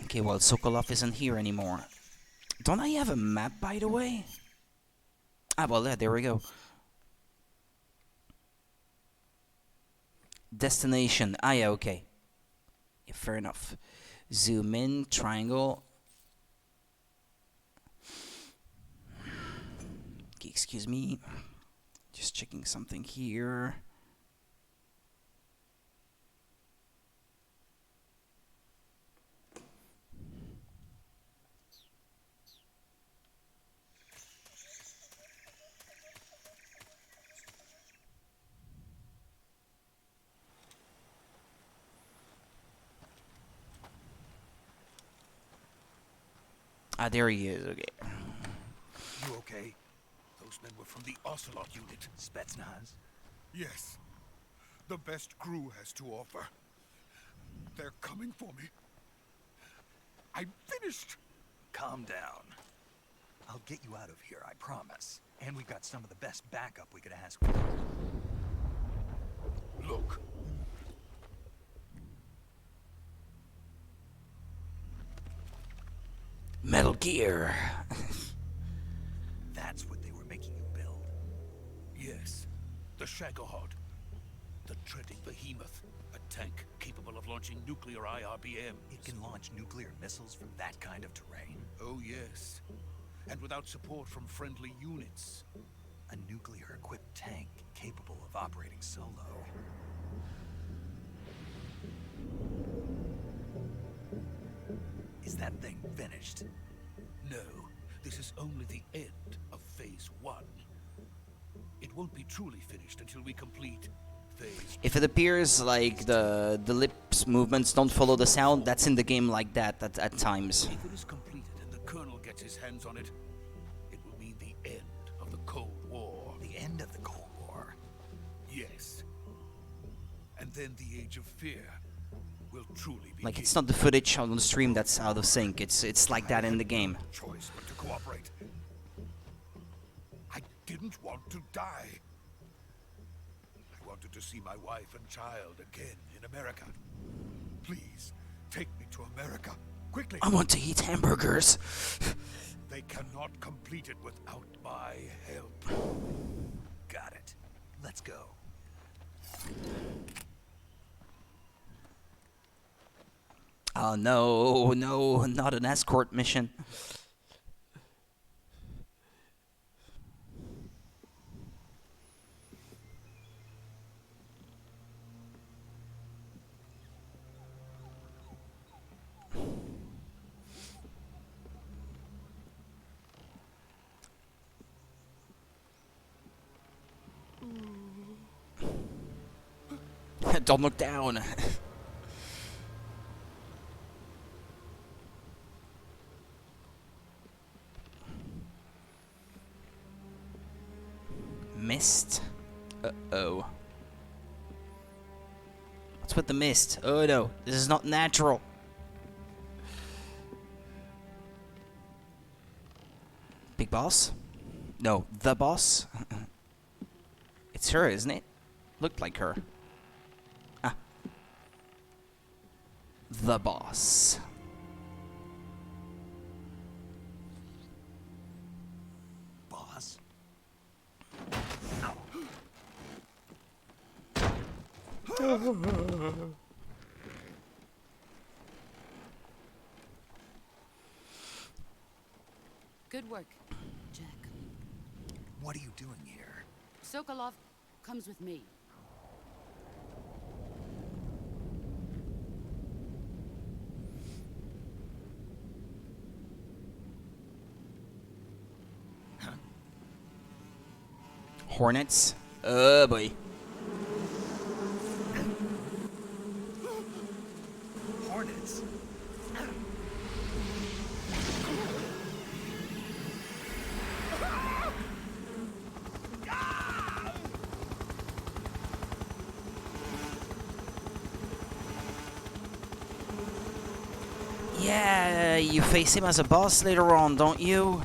[SPEAKER 1] Okay, well, Sokolov isn't here anymore. Don't I have a map, by the way? Ah, well, yeah, there we go. Destination. Ah, yeah, okay. Yeah, fair enough. Zoom in, triangle. Okay, excuse me. Just checking something here. Ah, there he is, okay.
[SPEAKER 8] You okay? Those men were from the Ocelot unit.
[SPEAKER 2] Spetsnaz?
[SPEAKER 8] Yes. The best crew has to offer. They're coming for me. I'm finished.
[SPEAKER 2] Calm down. I'll get you out of here, I promise. And we've got some of the best backup we could ask for.
[SPEAKER 8] Look.
[SPEAKER 1] Metal Gear.
[SPEAKER 2] That's what they were making you build.
[SPEAKER 8] Yes. The Shagohod. The treading behemoth. A tank capable of launching nuclear IRBM.
[SPEAKER 2] It can launch nuclear missiles from that kind of terrain?
[SPEAKER 8] Oh, yes. And without support from friendly units.
[SPEAKER 2] A nuclear-equipped tank capable of operating solo. Is that thing finished?
[SPEAKER 8] No. This is only the end of Phase 1. It won't be truly finished until we complete Phase...
[SPEAKER 1] If it appears like the lips movements don't follow the sound, that's in the game like that at times.
[SPEAKER 8] If it is completed and the Colonel gets his hands on it, it will mean the end of the Cold War.
[SPEAKER 2] The end of the Cold War?
[SPEAKER 8] Yes. And then the Age of Fear will truly begin.
[SPEAKER 1] Like, it's not the footage on the stream that's out of sync. It's like that in the game.
[SPEAKER 8] Choice but to cooperate. I didn't want to die. I wanted to see my wife and child again in America. Please, take me to America. Quickly.
[SPEAKER 1] I want to eat hamburgers.
[SPEAKER 8] They cannot complete it without my help.
[SPEAKER 2] Got it. Let's go.
[SPEAKER 1] Oh no, no, not an escort mission. Don't look down. Mist? Uh-oh. What's with the mist? Oh no, this is not natural. Big boss? No, the boss? It's her, isn't it? Looked like her. Ah. The boss.
[SPEAKER 2] Boss?
[SPEAKER 7] Good work, Jack.
[SPEAKER 2] What are you doing here?
[SPEAKER 7] Sokolov comes with me.
[SPEAKER 1] Hornets. Oh boy.
[SPEAKER 2] Hornets?
[SPEAKER 1] Yeah, you face him as a boss later on, don't you?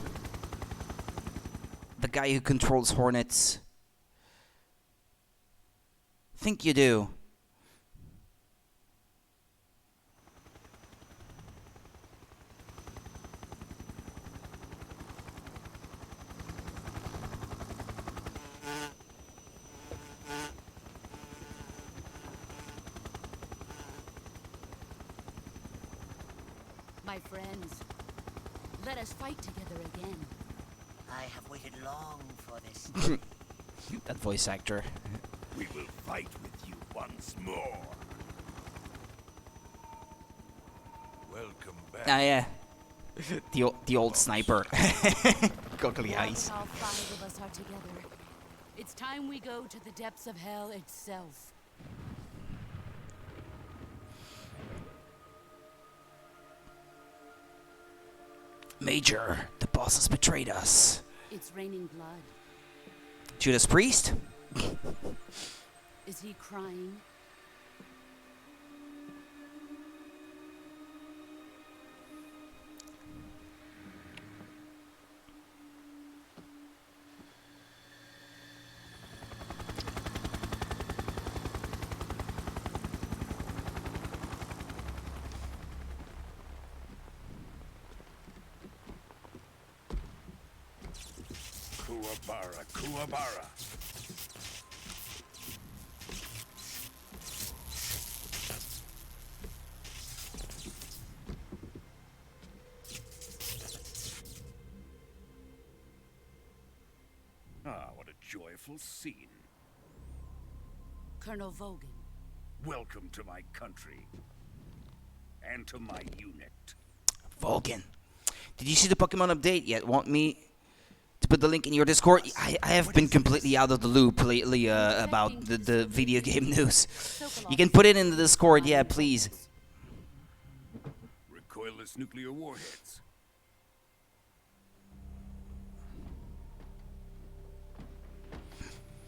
[SPEAKER 1] The guy who controls Hornets. Think you do.
[SPEAKER 7] My friends, let us fight together again.
[SPEAKER 11] I have waited long for this.
[SPEAKER 1] That voice actor.
[SPEAKER 8] We will fight with you once more. Welcome back.
[SPEAKER 1] Ah, yeah. The old sniper. Goggly eyes.
[SPEAKER 7] All 5 of us are together. It's time we go to the depths of hell itself.
[SPEAKER 1] Major, the boss has betrayed us.
[SPEAKER 7] It's raining blood.
[SPEAKER 1] Judas Priest?
[SPEAKER 7] Is he crying?
[SPEAKER 8] Kuwabara, Kuwabara. Ah, what a joyful scene.
[SPEAKER 7] Colonel Vogan.
[SPEAKER 8] Welcome to my country. And to my unit.
[SPEAKER 1] Vulcan. Did you see the Pokemon update yet? Want me to put the link in your Discord? I have been completely out of the loop lately about the video game news. You can put it in the Discord, yeah, please.
[SPEAKER 8] Recoilless nuclear warheads.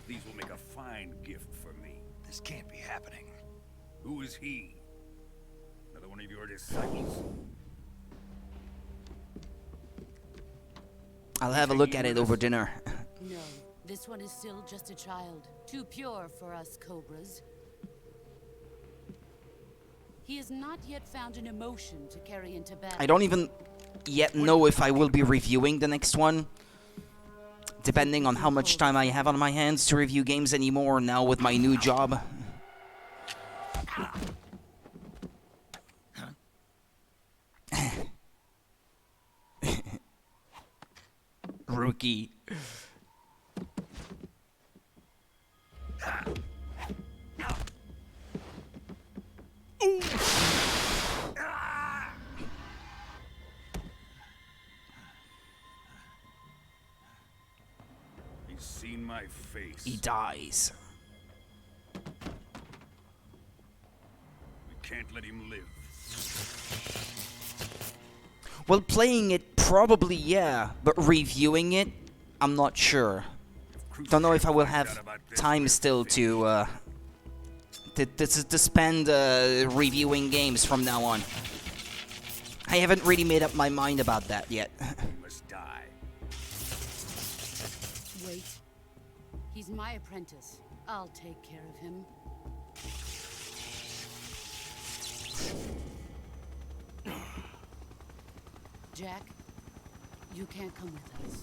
[SPEAKER 8] These will make a fine gift for me.
[SPEAKER 2] This can't be happening.
[SPEAKER 8] Who is he? Another one of your disciples?
[SPEAKER 1] I'll have a look at it over dinner.
[SPEAKER 7] No, this one is still just a child. Too pure for us Cobras. He has not yet found an emotion to carry into battle.
[SPEAKER 1] I don't even yet know if I will be reviewing the next one. Depending on how much time I have on my hands to review games anymore now with my new job. Rookie.
[SPEAKER 8] He's seen my face.
[SPEAKER 1] He dies.
[SPEAKER 8] We can't let him live.
[SPEAKER 1] Well, playing it, probably yeah, but reviewing it, I'm not sure. Don't know if I will have time still to spend reviewing games from now on. I haven't really made up my mind about that yet.
[SPEAKER 8] He must die.
[SPEAKER 7] Wait. He's my apprentice. I'll take care of him. Jack, you can't come with us.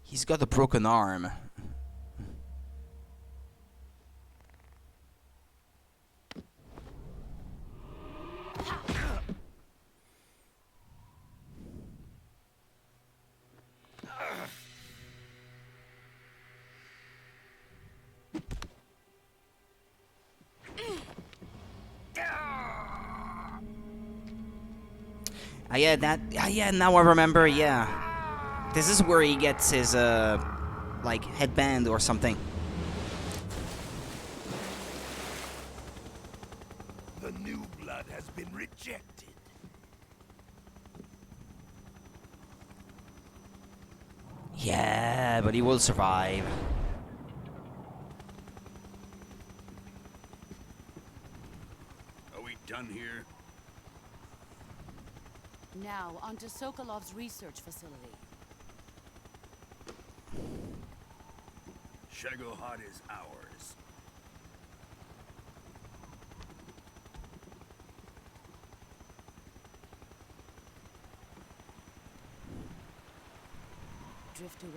[SPEAKER 1] He's got a broken arm. Yeah, that. Yeah, now I remember. Yeah, this is where he gets his like headband or something.
[SPEAKER 8] The new blood has been rejected.
[SPEAKER 1] Yeah, but he will survive.
[SPEAKER 8] Are we done here?
[SPEAKER 7] Now, on to Sokolov's research facility.
[SPEAKER 8] Shagohod is ours.
[SPEAKER 7] Drift away.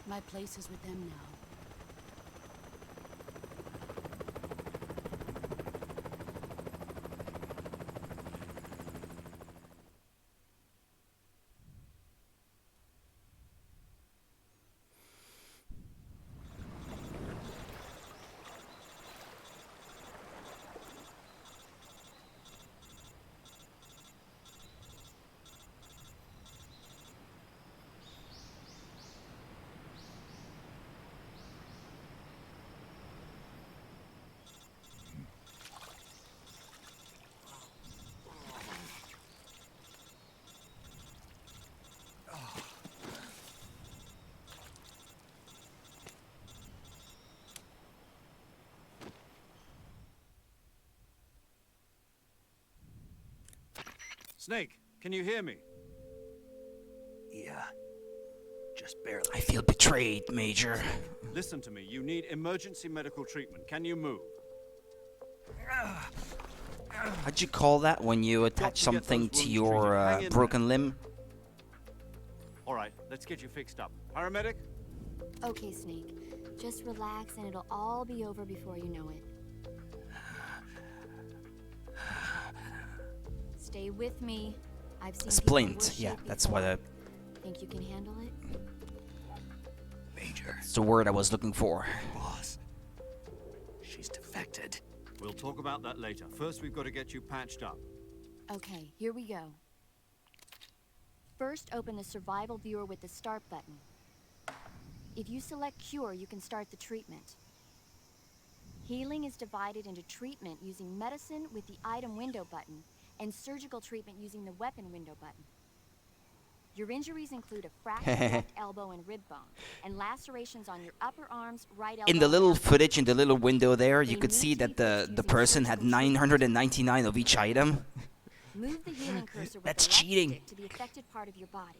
[SPEAKER 7] My place is with them now.
[SPEAKER 4] Snake, can you hear me?
[SPEAKER 2] Yeah. Just barely.
[SPEAKER 1] I feel betrayed, Major.
[SPEAKER 4] Listen to me. You need emergency medical treatment. Can you move?
[SPEAKER 1] How'd you call that when you attach something to your broken limb?
[SPEAKER 4] All right, let's get you fixed up. Paramedic?
[SPEAKER 6] Okay, Snake. Just relax and it'll all be over before you know it. Stay with me. I've seen
[SPEAKER 1] Splint. Yeah, that's what I...
[SPEAKER 6] Think you can handle it?
[SPEAKER 2] Major.
[SPEAKER 1] It's the word I was looking for.
[SPEAKER 2] Boss. She's defected.
[SPEAKER 4] We'll talk about that later. First, we've got to get you patched up.
[SPEAKER 6] Okay, here we go. First, open the survival viewer with the start button. If you select cure, you can start the treatment. Healing is divided into treatment using medicine with the item window button and surgical treatment using the weapon window button. Your injuries include a fractured left elbow and rib bone, and lacerations on your upper arms, right elbow.
[SPEAKER 1] In the little footage, in the little window there, you could see that the person had 999 of each item.
[SPEAKER 6] Move the healing cursor with
[SPEAKER 1] That's
[SPEAKER 6] the left
[SPEAKER 1] cheating.
[SPEAKER 6] stick to the affected part of your body.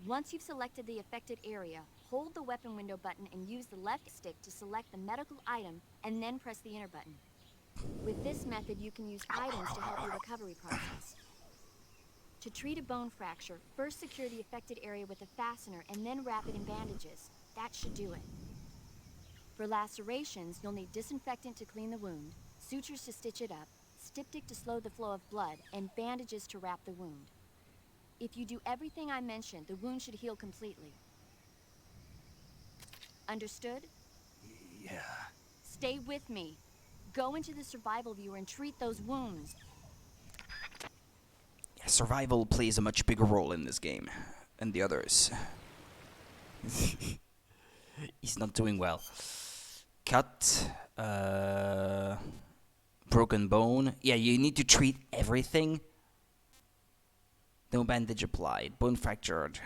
[SPEAKER 6] Once you've selected the affected area, hold the weapon window button and use the left stick to select the medical item, and then press the enter button. With this method, you can use items to help your recovery process. To treat a bone fracture, first secure the affected area with a fastener and then wrap it in bandages. That should do it. For lacerations, you'll need disinfectant to clean the wound, sutures to stitch it up, styptic to slow the flow of blood, and bandages to wrap the wound. If you do everything I mentioned, the wound should heal completely. Understood?
[SPEAKER 2] Yeah.
[SPEAKER 6] Stay with me. Go into the survival viewer and treat those wounds.
[SPEAKER 1] Yeah, survival plays a much bigger role in this game than the others. He's not doing well. Cut. Broken bone. Yeah, you need to treat everything. No bandage applied. Bone fractured.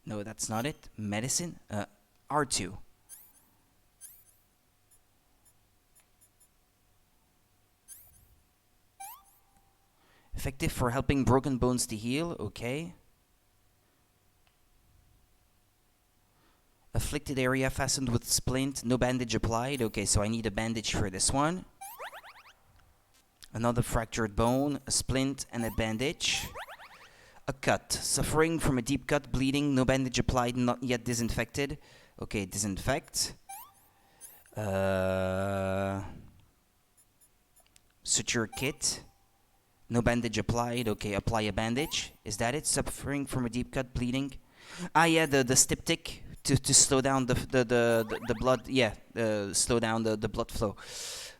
[SPEAKER 1] No, that's not it. Medicine? R2. Effective for helping broken bones to heal. Okay. Afflicted area fastened with splint. No bandage applied. Okay, so I need a bandage for this one. Another fractured bone, a splint, and a bandage. A cut. Suffering from a deep cut, bleeding, no bandage applied, not yet disinfected. Okay, disinfect. Suture kit. No bandage applied. Okay, apply a bandage. Is that it? Suffering from a deep cut, bleeding. Ah, yeah, the styptic to slow down the blood. Yeah, slow down the blood flow.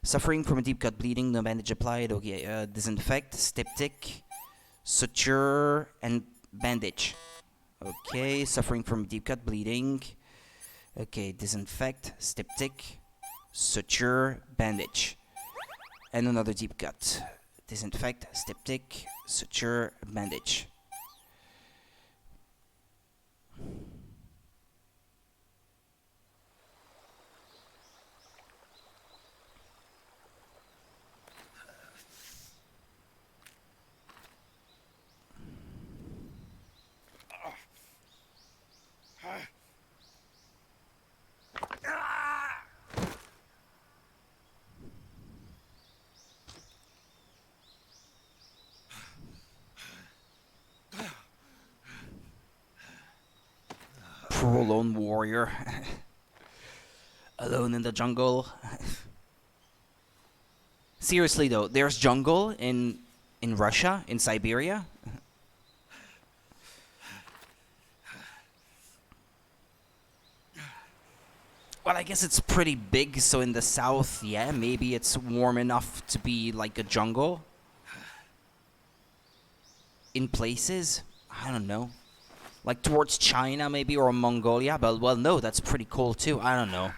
[SPEAKER 1] Suffering from a deep cut bleeding, no bandage applied. Okay, disinfect, styptic, suture, and bandage. Okay, suffering from deep cut bleeding. Okay, disinfect, styptic, suture, bandage. And another deep cut. Disinfect, styptic, suture, bandage. Poor lone warrior. Alone in the jungle. Seriously though, there's jungle in Russia, in Siberia? Well, I guess it's pretty big, so in the south, yeah, maybe it's warm enough to be like a jungle. In places, I don't know. Like towards China, maybe, or Mongolia. But, well, no, that's pretty cool, too. I don't know.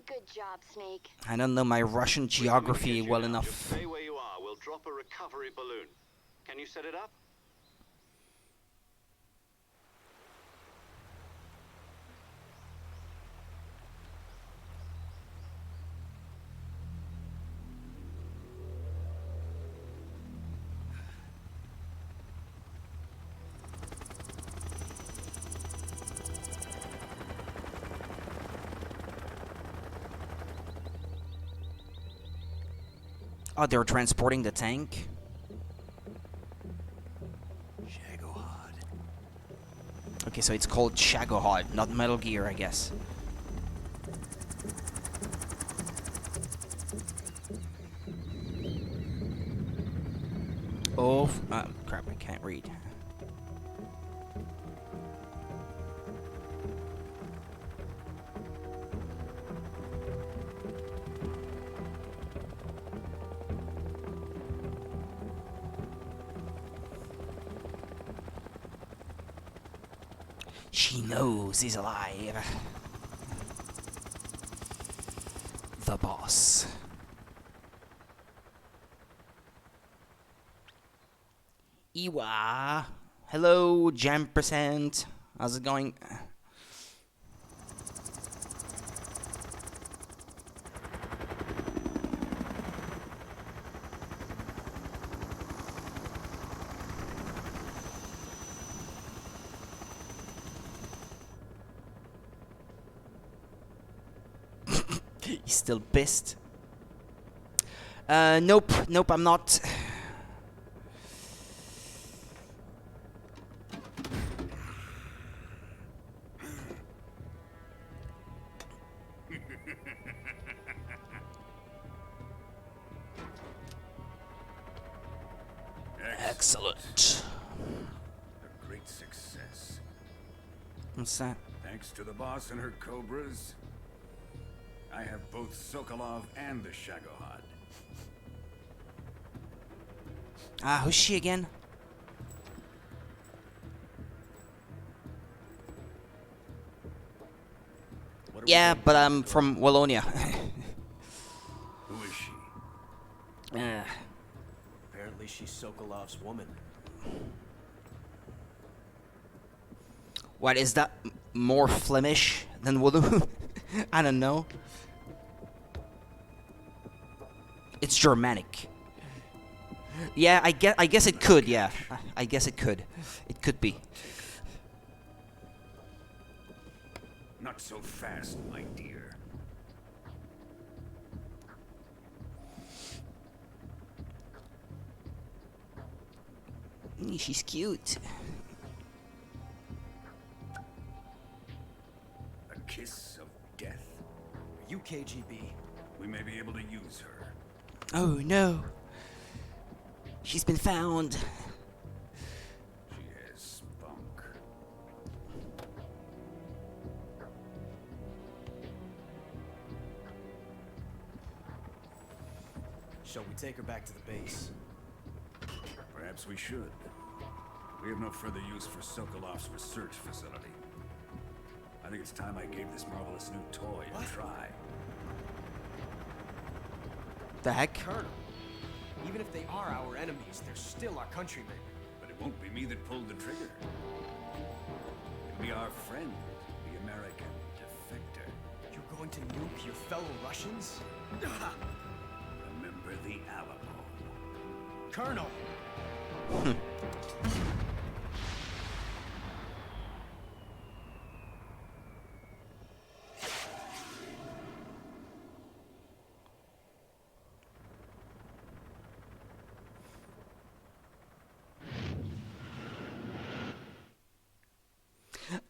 [SPEAKER 6] Good job, Snake.
[SPEAKER 1] I don't know my Russian geography well enough.
[SPEAKER 3] Just stay where you are. We'll drop a recovery balloon. Can you set it up?
[SPEAKER 1] Oh, they're transporting the tank?
[SPEAKER 2] Shagohod.
[SPEAKER 1] Okay, so it's called Shagohod, not Metal Gear, I guess. Oh, crap, I can't read. She knows he's alive. The boss. Iwa. Hello, Jam%. How's it going? He's still pissed. Nope, I'm not. Excellent.
[SPEAKER 8] A great success.
[SPEAKER 1] What's that?
[SPEAKER 8] Thanks to the boss and her cobras, I have both Sokolov and the Shagohod.
[SPEAKER 1] Who's she again? Yeah, but I'm from Wallonia.
[SPEAKER 8] Who is she?
[SPEAKER 5] Apparently she's Sokolov's woman.
[SPEAKER 1] What, is that more Flemish than Walloon? I don't know. It's Germanic. Yeah, I guess it could, yeah. I guess it could. It could be.
[SPEAKER 8] Not so fast, my dear.
[SPEAKER 1] She's cute.
[SPEAKER 8] A kiss of death.
[SPEAKER 5] Are you KGB?
[SPEAKER 8] We may be able to use her.
[SPEAKER 1] Oh no. She's been found.
[SPEAKER 8] She has spunk.
[SPEAKER 10] Shall we take her back to the base?
[SPEAKER 12] Perhaps we should. We have no further use for Sokolov's research facility. I think it's time I gave this marvelous new toy a try.
[SPEAKER 1] The heck?
[SPEAKER 10] Colonel, even if they are our enemies, they're still our countrymen.
[SPEAKER 12] But it won't be me that pulled the trigger. It'll be our friend, the American defector.
[SPEAKER 10] You're going to nuke your fellow Russians?
[SPEAKER 12] Remember the Alamo.
[SPEAKER 10] Colonel!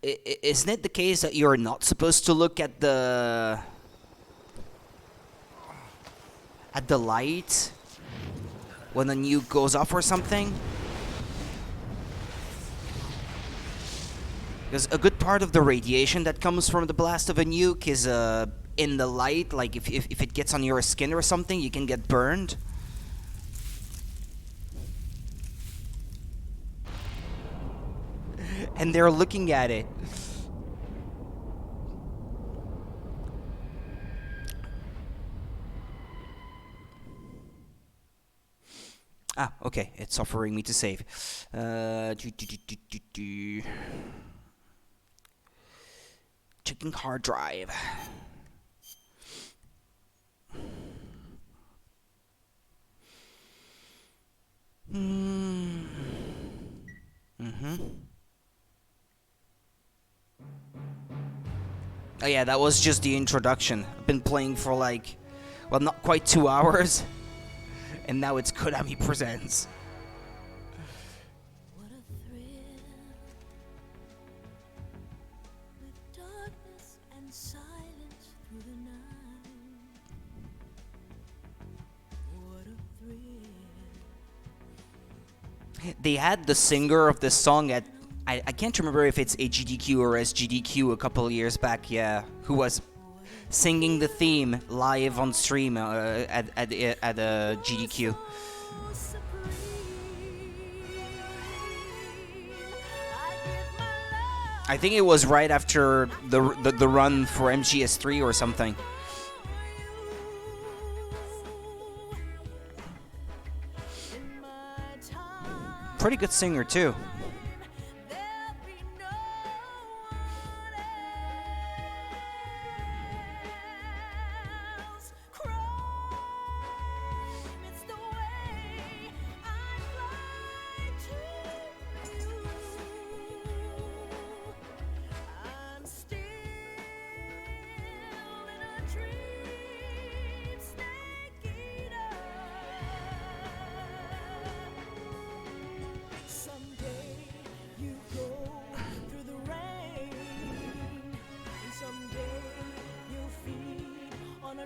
[SPEAKER 1] Isn't it the case that you're not supposed to look at the light when a nuke goes off or something? Because a good part of the radiation that comes from the blast of a nuke is in the light. Like if it gets on your skin or something, you can get burned. And they're looking at it. Ah, okay. It's offering me to save. Checking hard drive. Oh yeah, that was just the introduction. I've been playing for like, well, not quite 2 hours. And now it's Konami Presents.
[SPEAKER 13] What a thrill, with darkness and silence through the night. What a thrill.
[SPEAKER 1] They had the singer of this song at, I can't remember if it's HGDQ or SGDQ a couple of years back, yeah, who was singing the theme live on stream at GDQ. I think it was right after the run for MGS3 or something. Pretty good singer too.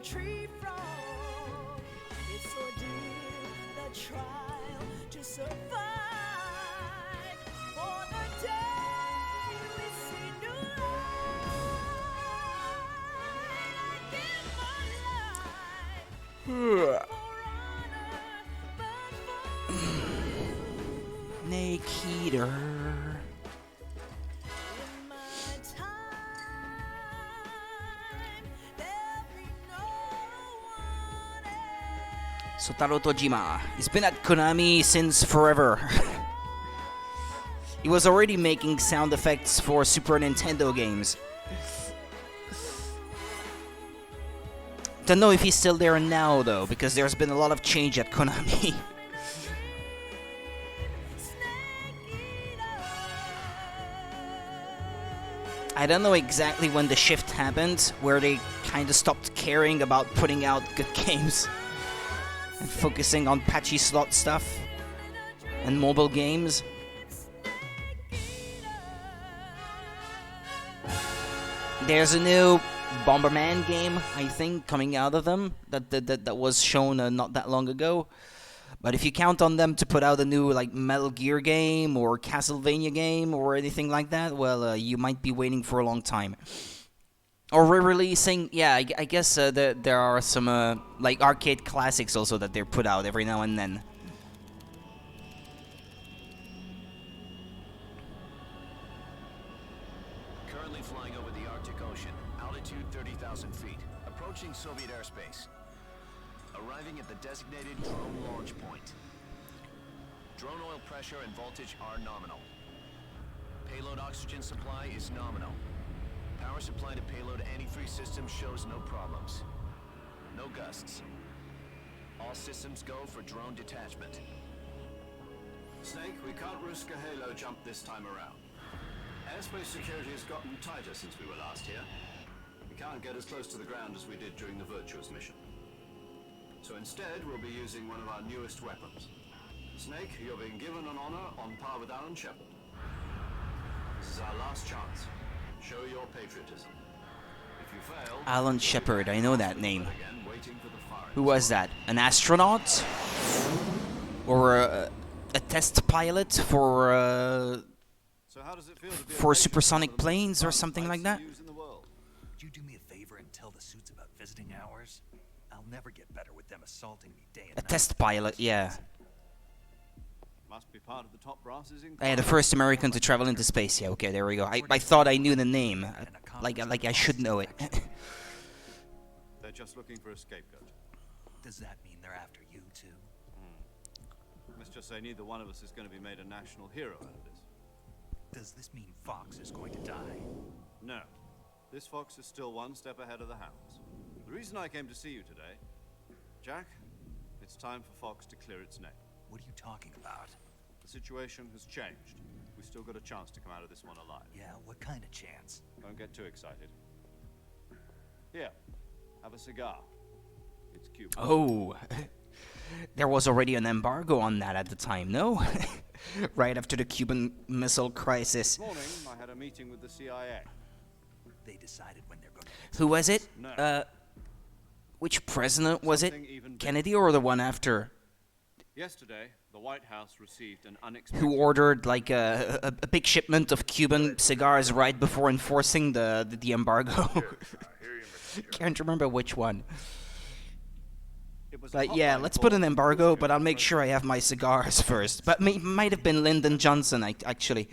[SPEAKER 13] Tree frog, it's ordeal, the trial to survive. For the day we see new light, I give my life for honor, but for
[SPEAKER 1] Nakeater. Sotaro Tojima. He's been at Konami since forever. He was already making sound effects for Super Nintendo games. Don't know if he's still there now though, because there's been a lot of change at Konami. I don't know exactly when the shift happened, where they kind of stopped caring about putting out good games and focusing on patchy slot stuff and mobile games. There's a new Bomberman game, I think, coming out of them that was shown not that long ago. But if you count on them to put out a new like Metal Gear game or Castlevania game or anything like that, well, you might be waiting for a long time. Or re-releasing, yeah, I guess there are some like arcade classics also that they put out every now and then.
[SPEAKER 14] Currently flying over the Arctic Ocean, altitude 30,000 feet, approaching Soviet airspace. Arriving at the designated drone launch point. Drone oil pressure and voltage are nominal. Payload oxygen supply is nominal. Power supply to payload anti-3 system shows no problems. No gusts. All systems go for drone detachment.
[SPEAKER 3] Snake, we can't risk a halo jump this time around. Airspace security has gotten tighter since we were last here. We can't get as close to the ground as we did during the Virtuous mission. So instead, we'll be using one of our newest weapons. Snake, you're being given an honor on par with Alan Shepard. This is our last chance. Show your patriotism. If you fail...
[SPEAKER 1] Alan Shepard, I know that name. Who was that? An astronaut? Or a test pilot for supersonic planes or something like that?
[SPEAKER 2] Would you do me a favor and tell the suits about visiting hours? I'll never get better with them assaulting me day and night.
[SPEAKER 1] A test pilot, yeah.
[SPEAKER 4] Must be part of the top brasses in
[SPEAKER 1] Yeah, the first American to travel into space. Yeah, okay, there we go. I thought I knew the name, like I should know it.
[SPEAKER 4] They're just looking for a scapegoat.
[SPEAKER 2] Does that mean they're after you too?
[SPEAKER 4] Let's just say neither one of us is going to be made a national hero out of this.
[SPEAKER 2] Does this mean Fox is going to die?
[SPEAKER 4] No. This fox is still one step ahead of the hounds. The reason I came to see you today, Jack, it's time for Fox to clear its name.
[SPEAKER 2] What are you talking about?
[SPEAKER 4] The situation has changed. We've still got a chance to come out of this one alive.
[SPEAKER 2] Yeah, what kind of chance?
[SPEAKER 4] Don't get too excited. Here, have a cigar. It's Cuban.
[SPEAKER 1] Oh, there was already an embargo on that at the time, no? Right after the Cuban Missile Crisis.
[SPEAKER 4] This morning, I had a meeting with the CIA.
[SPEAKER 2] They decided when they're going to...
[SPEAKER 1] Who was it?
[SPEAKER 4] No.
[SPEAKER 1] Which president was it? Kennedy or the one after?
[SPEAKER 4] Yesterday, the White House received an unexpected...
[SPEAKER 1] Who ordered like a big shipment of Cuban cigars right before enforcing the embargo? Can't remember which one. Like, yeah, let's put an embargo, but I'll make sure I have my cigars first. But might have been Lyndon Johnson, actually.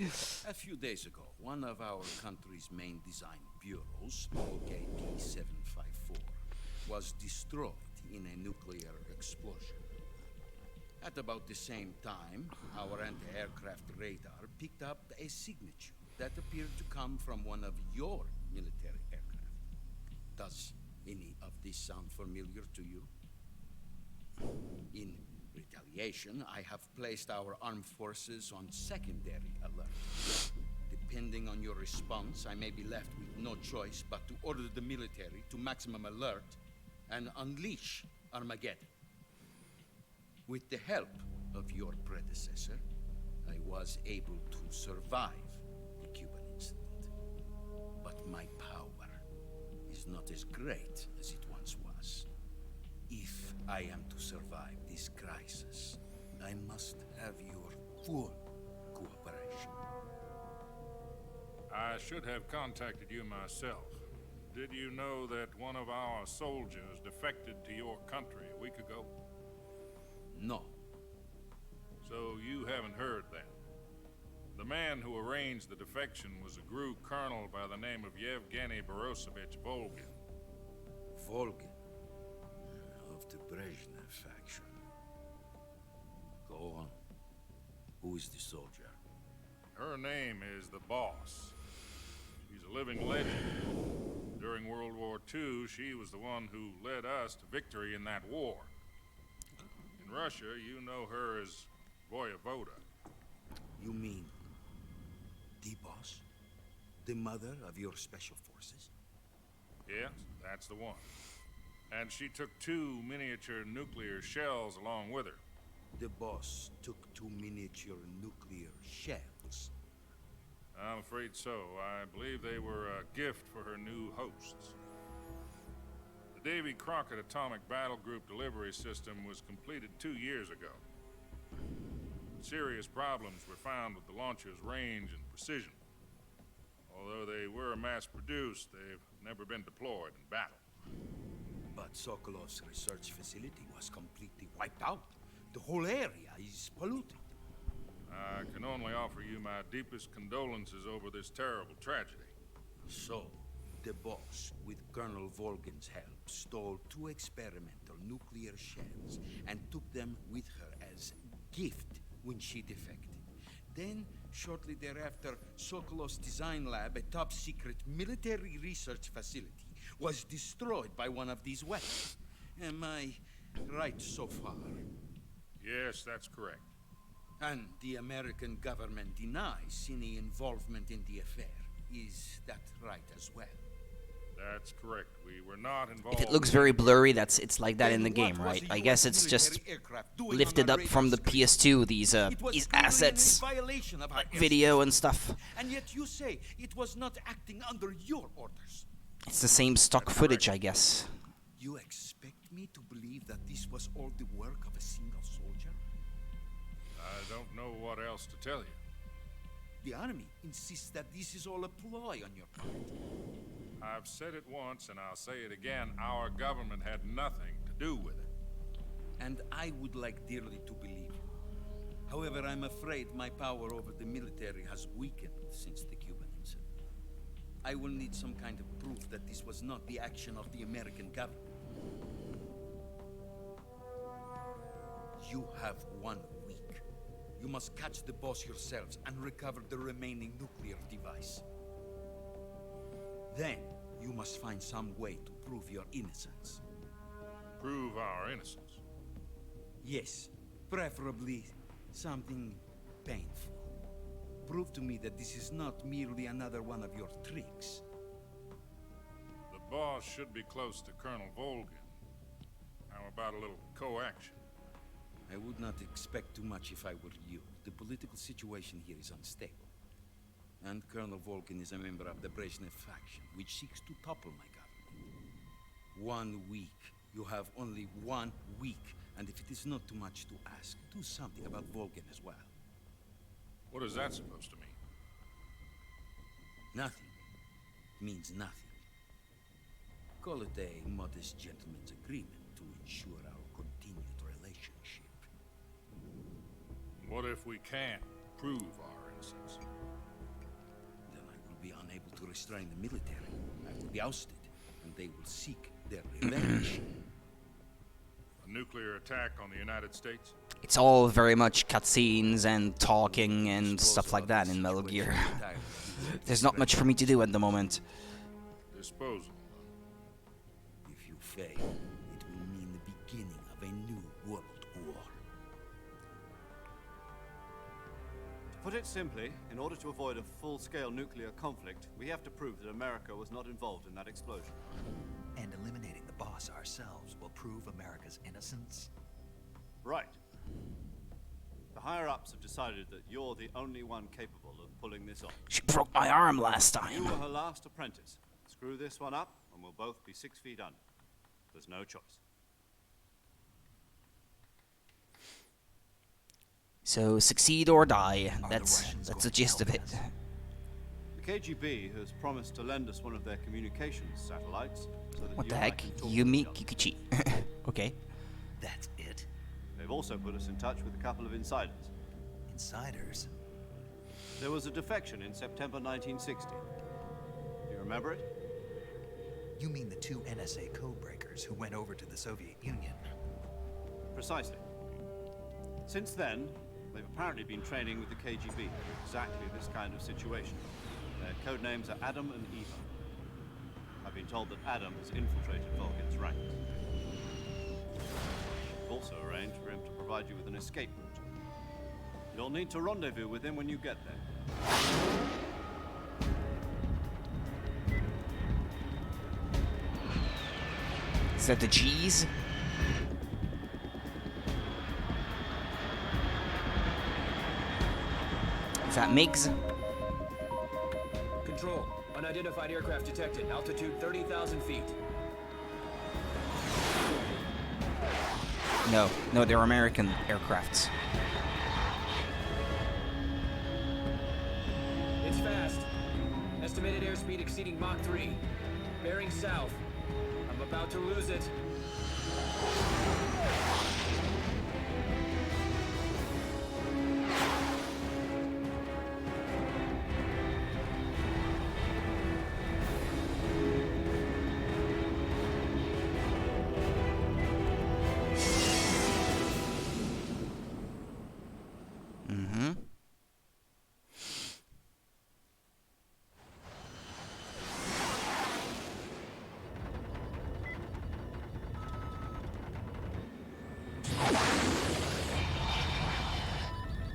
[SPEAKER 8] A few days ago, one of our country's main design bureaus, OKP-754, was destroyed in a nuclear explosion. At about the same time, our anti-aircraft radar picked up a signature that appeared to come from one of your military aircraft. Does any of this sound familiar to you? In retaliation, I have placed our armed forces on secondary alert. Depending on your response, I may be left with no choice but to order the military to maximum alert and unleash Armageddon. With the help of your predecessor, I was able to survive the Cuban incident. But my power is not as great as it once was. If I am to survive this crisis, I must have your full cooperation.
[SPEAKER 15] I should have contacted you myself. Did you know that one of our soldiers defected to your country a week ago?
[SPEAKER 8] No.
[SPEAKER 15] So you haven't heard then. The man who arranged the defection was a GRU colonel by the name of Yevgeny Borosovich Volgin.
[SPEAKER 8] Volgin? Of the Brezhnev faction. Go on. Who is the soldier?
[SPEAKER 15] Her name is the Boss. She's a living legend. During World War II, she was the one who led us to victory in that war. In Russia, you know her as Voyevoda.
[SPEAKER 8] You mean the Boss? The mother of your special forces?
[SPEAKER 15] Yes, that's the one. And she took 2 miniature nuclear shells along with her.
[SPEAKER 8] The Boss took 2 miniature nuclear shells?
[SPEAKER 15] I'm afraid so. I believe they were a gift for her new hosts. The Davy Crockett Atomic Battle Group delivery system was completed 2 years ago. Serious problems were found with the launcher's range and precision. Although they were mass-produced, they've never been deployed in battle.
[SPEAKER 8] But Sokolov's research facility was completely wiped out. The whole area is polluted.
[SPEAKER 15] I can only offer you my deepest condolences over this terrible tragedy.
[SPEAKER 8] So, the boss, with Colonel Volgin's help, stole 2 experimental nuclear shells and took them with her as gift when she defected. Then, shortly thereafter, Sokolov's design lab, a top-secret military research facility, was destroyed by one of these weapons. Am I right so far?
[SPEAKER 15] Yes, that's correct.
[SPEAKER 8] And the American government denies any involvement in the affair. Is that right as well?
[SPEAKER 15] That's correct. We were not involved.
[SPEAKER 1] If it looks very blurry, it's like that in the game, right? I guess it's just lifted up from the PS2, these assets, like video and stuff.
[SPEAKER 8] And yet you say it was not acting under your orders.
[SPEAKER 1] It's the same stock footage, I guess.
[SPEAKER 8] You expect me to believe that this was all the work of a single soldier?
[SPEAKER 15] I don't know what else to tell you.
[SPEAKER 8] The army insists that this is all a ploy on your part.
[SPEAKER 15] I've said it once and I'll say it again. Our government had nothing to do with it.
[SPEAKER 8] And I would like dearly to believe you. However, I'm afraid my power over the military has weakened since the Cuban incident. I will need some kind of proof that this was not the action of the American government. You have 1 week. You must catch the boss yourselves and recover the remaining nuclear device. Then, you must find some way to prove your innocence.
[SPEAKER 15] Prove our innocence?
[SPEAKER 8] Yes, preferably something painful. Prove to me that this is not merely another one of your tricks.
[SPEAKER 15] The boss should be close to Colonel Volgin. How about a little co-action?
[SPEAKER 8] I would not expect too much if I were you. The political situation here is unstable. And Colonel Volgin is a member of the Brezhnev faction, which seeks to topple my government. 1 week. You have only 1 week. And if it is not too much to ask, do something about Volgin as well.
[SPEAKER 15] What is that supposed to mean?
[SPEAKER 8] Nothing. Means nothing. Call it a modest gentleman's agreement to ensure our continued relationship.
[SPEAKER 15] What if we can't prove our innocence?
[SPEAKER 8] Then I will be unable to restrain the military. I will be ousted, and they will seek their revenge.
[SPEAKER 15] A nuclear attack on the United States?
[SPEAKER 1] It's all very much cutscenes and talking and stuff like that in Metal Gear. There's not much for me to do at the moment.
[SPEAKER 15] Disposal.
[SPEAKER 8] If you fail, it will mean the beginning of a new world war.
[SPEAKER 4] To put it simply, in order to avoid a full-scale nuclear conflict, we have to prove that America was not involved in that explosion.
[SPEAKER 2] And eliminating the boss ourselves will prove America's innocence?
[SPEAKER 4] Right. The higher-ups have decided that you're the only one capable of pulling this off.
[SPEAKER 1] She broke my arm last
[SPEAKER 4] You
[SPEAKER 1] time.
[SPEAKER 4] were her last apprentice. Screw this one up, and we'll both be 6 feet under. There's no choice.
[SPEAKER 1] So succeed or die. That's the gist of it.
[SPEAKER 4] The KGB has promised to lend us one of their communications satellites. So that
[SPEAKER 1] What
[SPEAKER 4] you
[SPEAKER 1] the
[SPEAKER 4] and I
[SPEAKER 1] heck?
[SPEAKER 4] can talk
[SPEAKER 1] Yumi
[SPEAKER 4] to each
[SPEAKER 1] Kikuchi. Okay.
[SPEAKER 2] That's it?
[SPEAKER 4] They've also put us in touch with a couple of insiders.
[SPEAKER 2] Insiders?
[SPEAKER 4] There was a defection in September 1960. Do you remember it?
[SPEAKER 2] You mean the 2 NSA codebreakers who went over to the Soviet Union?
[SPEAKER 4] Precisely. Since then, they've apparently been training with the KGB for exactly this kind of situation. Their code names are Adam and Eva. I've been told that Adam has infiltrated Volgin's ranks. We've also arranged for him to provide you with an escape route. You'll need to rendezvous with him when you get there.
[SPEAKER 1] Is that the G's? Is that MiGs?
[SPEAKER 5] Control. Unidentified aircraft detected. Altitude 30,000 feet.
[SPEAKER 1] No, they're American aircrafts.
[SPEAKER 5] It's fast. Estimated airspeed exceeding Mach 3. Bearing south. I'm about to lose it.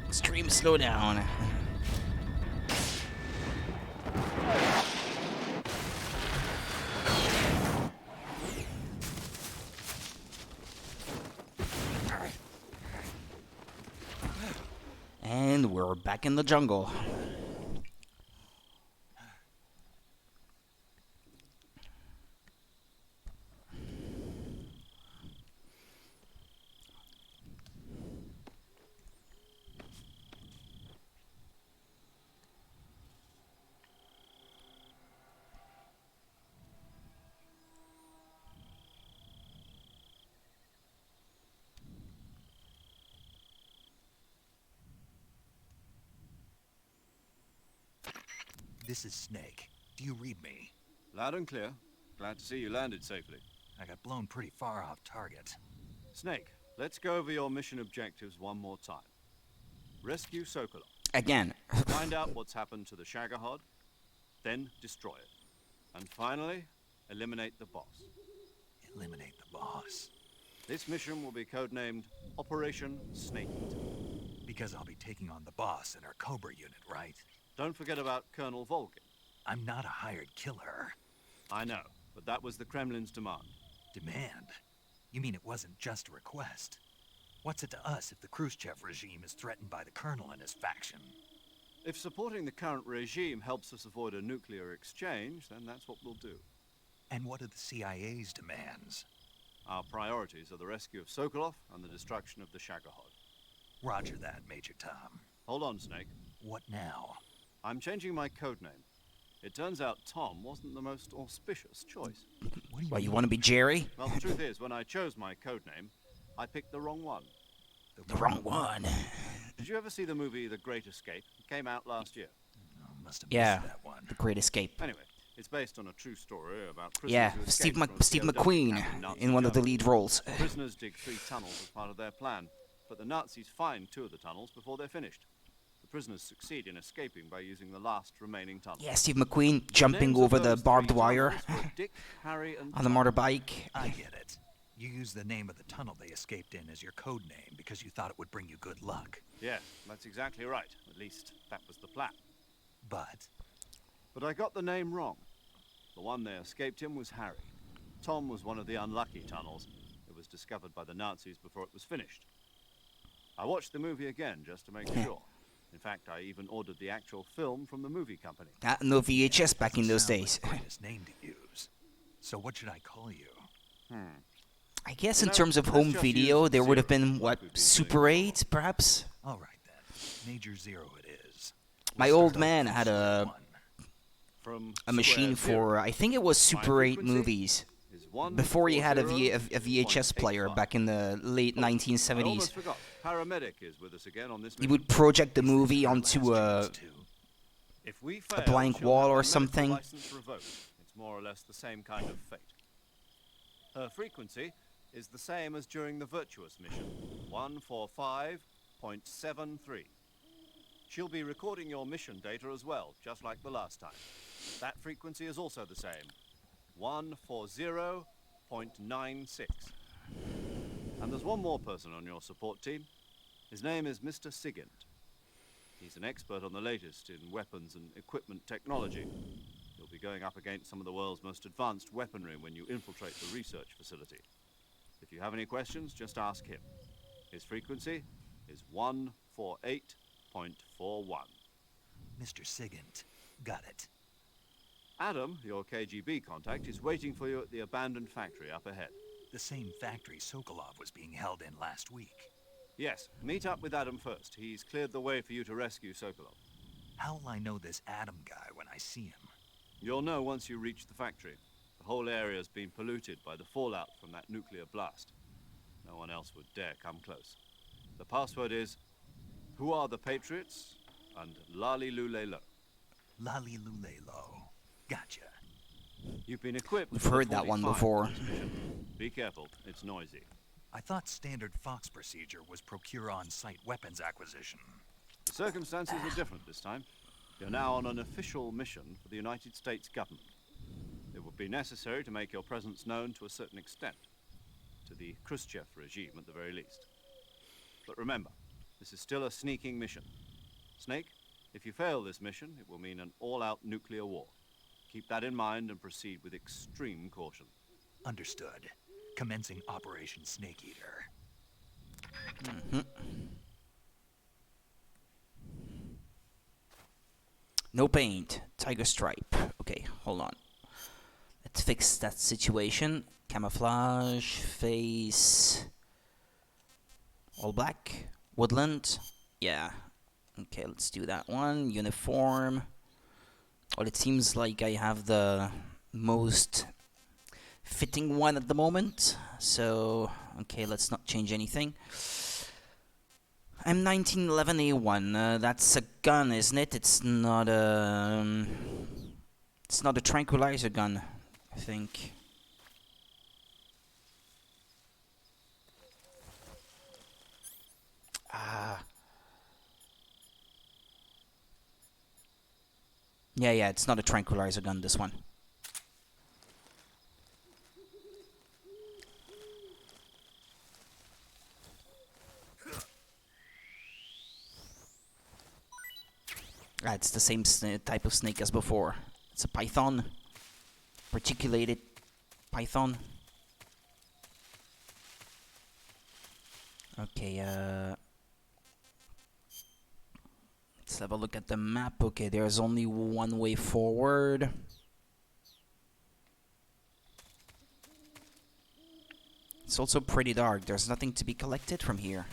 [SPEAKER 1] Extreme slowdown. And we're back in the jungle.
[SPEAKER 2] This is Snake. Do you read me?
[SPEAKER 4] Loud and clear. Glad to see you landed safely.
[SPEAKER 2] I got blown pretty far off target.
[SPEAKER 4] Snake, let's go over your mission objectives one more time. Rescue Sokolov.
[SPEAKER 1] Again.
[SPEAKER 4] Find out what's happened to the Shagohod, then destroy it. And finally, eliminate the boss.
[SPEAKER 2] Eliminate the boss.
[SPEAKER 4] This mission will be codenamed Operation Snake Eater.
[SPEAKER 2] Because I'll be taking on the boss in our Cobra unit, right?
[SPEAKER 4] Don't forget about Colonel Volgin.
[SPEAKER 2] I'm not a hired killer.
[SPEAKER 4] I know, but that was the Kremlin's demand.
[SPEAKER 2] Demand? You mean it wasn't just a request? What's it to us if the Khrushchev regime is threatened by the Colonel and his faction?
[SPEAKER 4] If supporting the current regime helps us avoid a nuclear exchange, then that's what we'll do.
[SPEAKER 2] And what are the CIA's demands?
[SPEAKER 4] Our priorities are the rescue of Sokolov and the destruction of the Shagohod.
[SPEAKER 2] Roger that, Major Tom.
[SPEAKER 4] Hold on, Snake.
[SPEAKER 2] What now?
[SPEAKER 4] I'm changing my codename. It turns out Tom wasn't the most auspicious choice.
[SPEAKER 1] What, you want to be Jerry?
[SPEAKER 4] Well, the truth is, when I chose my codename, I picked the wrong one.
[SPEAKER 1] The wrong one.
[SPEAKER 4] Did you ever see the movie The Great Escape? It came out last year.
[SPEAKER 2] Must have
[SPEAKER 1] Yeah,
[SPEAKER 2] missed that one.
[SPEAKER 1] The Great Escape.
[SPEAKER 4] Anyway, it's based on a true story about prisoners
[SPEAKER 1] Yeah,
[SPEAKER 4] who
[SPEAKER 1] Steve
[SPEAKER 4] escaped from a
[SPEAKER 1] Steve
[SPEAKER 4] POW
[SPEAKER 1] McQueen
[SPEAKER 4] camp in Nazi
[SPEAKER 1] in one of the
[SPEAKER 4] Germany.
[SPEAKER 1] lead roles.
[SPEAKER 4] Prisoners dig 3 tunnels as part of their plan, but the Nazis find 2 of the tunnels before they're finished. The prisoners succeed in escaping by using the last remaining tunnel.
[SPEAKER 1] Yeah, Steve McQueen jumping over the barbed wire
[SPEAKER 4] Dick, Harry, and
[SPEAKER 1] on the motorbike.
[SPEAKER 2] I get it. You used the name of the tunnel they escaped in as your code name because you thought it would bring you good luck.
[SPEAKER 4] Yeah, that's exactly right. At least, that was the plan.
[SPEAKER 2] But
[SPEAKER 4] I got the name wrong. The one they escaped in was Harry. Tom was one of the unlucky tunnels. It was discovered by the Nazis before it was finished. I watched the movie again just to make sure. In fact, I even ordered the actual film from the movie company.
[SPEAKER 1] No VHS back in those days.
[SPEAKER 2] Like the greatest name to use. So what should I call you?
[SPEAKER 1] I guess in
[SPEAKER 4] No,
[SPEAKER 1] terms of
[SPEAKER 4] let's
[SPEAKER 1] home
[SPEAKER 4] just
[SPEAKER 1] video,
[SPEAKER 4] use
[SPEAKER 1] there would have
[SPEAKER 4] Zero,
[SPEAKER 1] been, what,
[SPEAKER 4] like we've been
[SPEAKER 1] Super
[SPEAKER 4] doing
[SPEAKER 1] 8, perhaps?
[SPEAKER 2] All right then. Major Zero it is.
[SPEAKER 1] My
[SPEAKER 2] We'll
[SPEAKER 1] old
[SPEAKER 2] start
[SPEAKER 1] man
[SPEAKER 2] off
[SPEAKER 1] had
[SPEAKER 2] with
[SPEAKER 1] a
[SPEAKER 2] one.
[SPEAKER 4] From
[SPEAKER 1] machine
[SPEAKER 4] Square Zero.
[SPEAKER 1] for, I think it was Super 8
[SPEAKER 4] frequency
[SPEAKER 1] movies.
[SPEAKER 4] is 140.85.
[SPEAKER 1] Before he had a VHS player back in the late
[SPEAKER 4] I
[SPEAKER 1] 1970s.
[SPEAKER 4] almost forgot. Paramedic is with us again on this
[SPEAKER 1] He
[SPEAKER 4] mission.
[SPEAKER 1] would project the movie onto a
[SPEAKER 4] If we fail,
[SPEAKER 1] blank
[SPEAKER 4] she'll
[SPEAKER 1] wall
[SPEAKER 4] have her
[SPEAKER 1] or
[SPEAKER 4] medical
[SPEAKER 1] something.
[SPEAKER 4] license revoked. It's more or less the same kind of fate. Her frequency is the same as during the Virtuous mission, 145.73. She'll be recording your mission data as well, just like the last time. That frequency is also the same, 140.96. And there's one more person on your support team. His name is Mr. Sigint. He's an expert on the latest in weapons and equipment technology. You'll be going up against some of the world's most advanced weaponry when you infiltrate the research facility. If you have any questions, just ask him. His frequency is 148.41.
[SPEAKER 2] Mr. Sigint. Got it.
[SPEAKER 4] Adam, your KGB contact, is waiting for you at the abandoned factory up ahead.
[SPEAKER 2] The same factory Sokolov was being held in last week.
[SPEAKER 4] Yes, meet up with Adam first. He's cleared the way for you to rescue Sokolov.
[SPEAKER 2] How will I know this Adam guy when I see him?
[SPEAKER 4] You'll know once you reach the factory. The whole area's been polluted by the fallout from that nuclear blast. No one else would dare come close. The password is, "Who are the Patriots?" and "Lali Lule Lo."
[SPEAKER 2] Lali Lule Lo. Gotcha.
[SPEAKER 4] You've been equipped.
[SPEAKER 1] We've
[SPEAKER 4] with a
[SPEAKER 1] heard that one
[SPEAKER 4] 45
[SPEAKER 1] before.
[SPEAKER 4] for this mission. Be careful, it's noisy.
[SPEAKER 2] I thought standard Fox procedure was procure on-site weapons acquisition.
[SPEAKER 4] The circumstances are different this time. You're now on an official mission for the United States government. It would be necessary to make your presence known to a certain extent. To the Khrushchev regime, at the very least. But remember, this is still a sneaking mission. Snake, if you fail this mission, it will mean an all-out nuclear war. Keep that in mind and proceed with extreme caution.
[SPEAKER 2] Understood. Commencing Operation Snake Eater.
[SPEAKER 1] No paint. Tiger stripe. Okay, hold on. Let's fix that situation. Camouflage, face, all black, woodland. Yeah. Okay, let's do that one. Uniform. Well, it seems like I have the most fitting one at the moment. So, okay, let's not change anything. M1911A1. That's a gun, isn't it? It's not a tranquilizer gun, I think. Yeah, it's not a tranquilizer gun, this one. It's the same type of snake as before. It's a python. Reticulated python. Okay, let's have a look at the map. Okay, there's only one way forward. It's also pretty dark. There's nothing to be collected from here.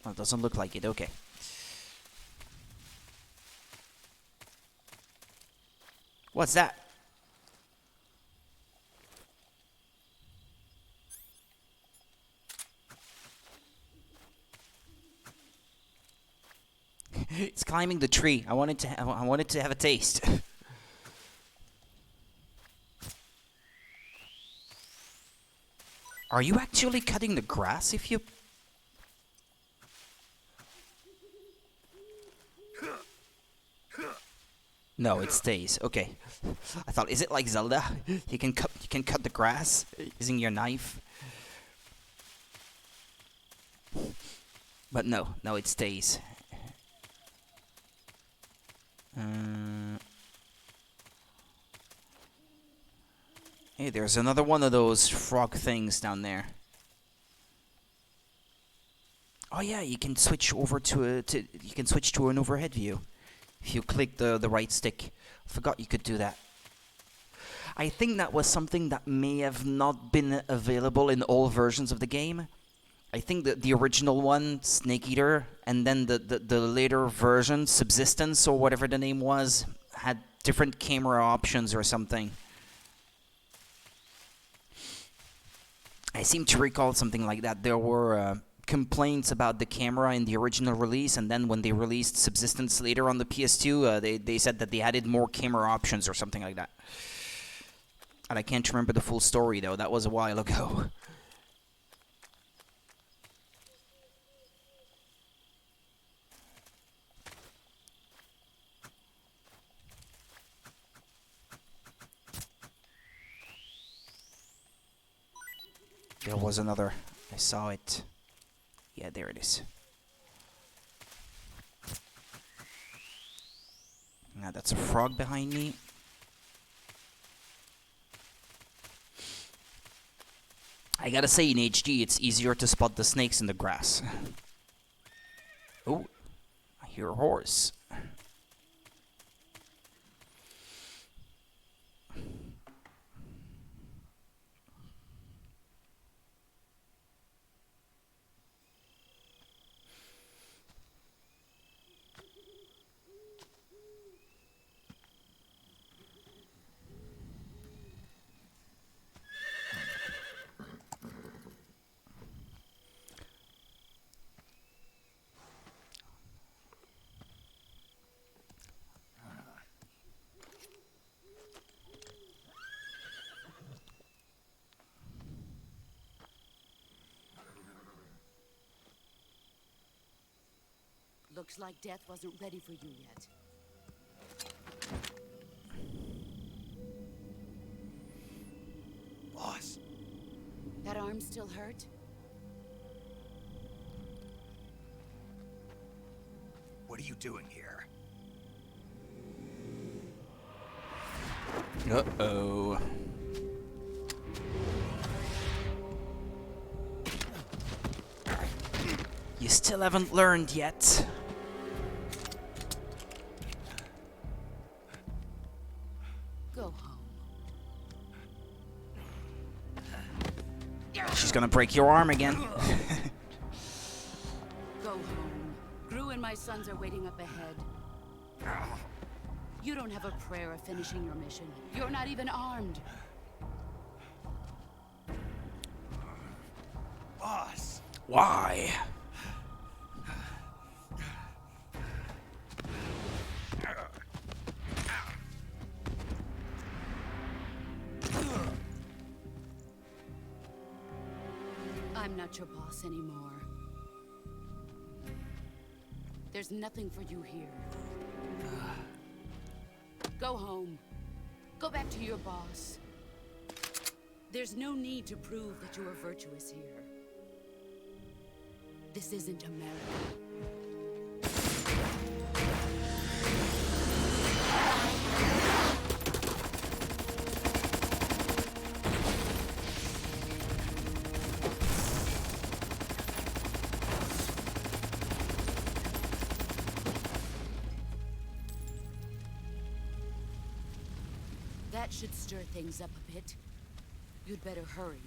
[SPEAKER 1] Well, it doesn't look like it. Okay. What's that? It's climbing the tree. I wanted to have a taste. Are you actually cutting the grass if you... No, it stays. Okay. I thought, is it like Zelda? You can cut the grass using your knife. But no, it stays. Hey, there's another one of those frog things down there. Oh yeah, you can switch over to an overhead view if you click the right stick. I forgot you could do that. I think that was something that may have not been available in all versions of the game. I think that the original one, Snake Eater, and then the later version, Subsistence or whatever the name was, had different camera options or something. I seem to recall something like that. There were complaints about the camera in the original release, and then when they released Subsistence later on the PS2, they said that they added more camera options or something like that. And I can't remember the full story, though. That was a while ago. There was another. I saw it. Yeah, there it is. Now that's a frog behind me. I gotta say, in HD, it's easier to spot the snakes in the grass. Oh, I hear a horse.
[SPEAKER 7] Looks like death wasn't ready for you yet.
[SPEAKER 2] Boss.
[SPEAKER 7] That arm still hurt?
[SPEAKER 2] What are you doing here?
[SPEAKER 1] Uh-oh. You still haven't learned yet.
[SPEAKER 7] Go home.
[SPEAKER 1] She's gonna break your arm again.
[SPEAKER 7] Go home. Gru and my sons are waiting up ahead. You don't have a prayer of finishing your mission. You're not even armed.
[SPEAKER 2] Boss.
[SPEAKER 1] Why?
[SPEAKER 7] I'm not your boss anymore. There's nothing for you here. Go home. Go back to your boss. There's no need to prove that you are virtuous here. This isn't America. That should stir things up a bit. You'd better hurry.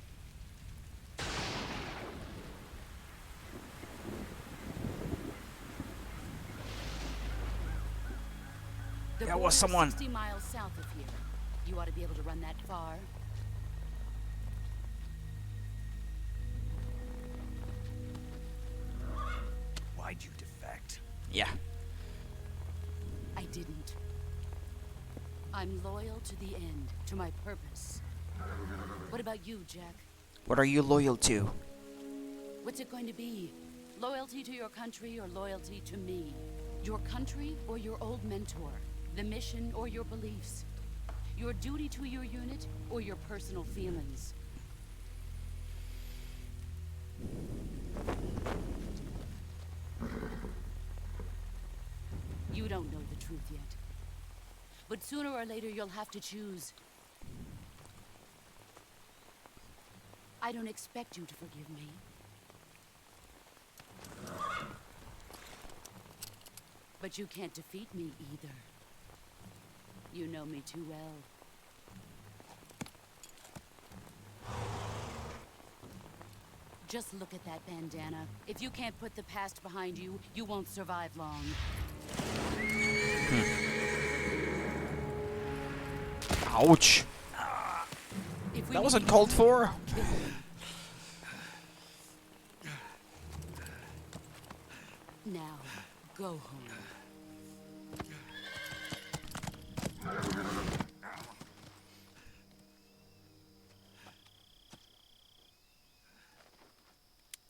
[SPEAKER 1] There was someone.
[SPEAKER 7] 60 miles south of here. You ought to be able to run that far.
[SPEAKER 2] Why'd you defect?
[SPEAKER 1] Yeah.
[SPEAKER 7] I didn't. I'm loyal to the end, to my purpose. What about you, Jack?
[SPEAKER 1] What are you loyal to?
[SPEAKER 7] What's it going to be? Loyalty to your country or loyalty to me? Your country or your old mentor? The mission or your beliefs? Your duty to your unit or your personal feelings? You don't know the truth yet. But sooner or later you'll have to choose. I don't expect you to forgive me. But you can't defeat me either. You know me too well. Just look at that bandana. If you can't put the past behind you, you won't survive long.
[SPEAKER 1] Ouch. That wasn't called for.
[SPEAKER 7] Now, go home.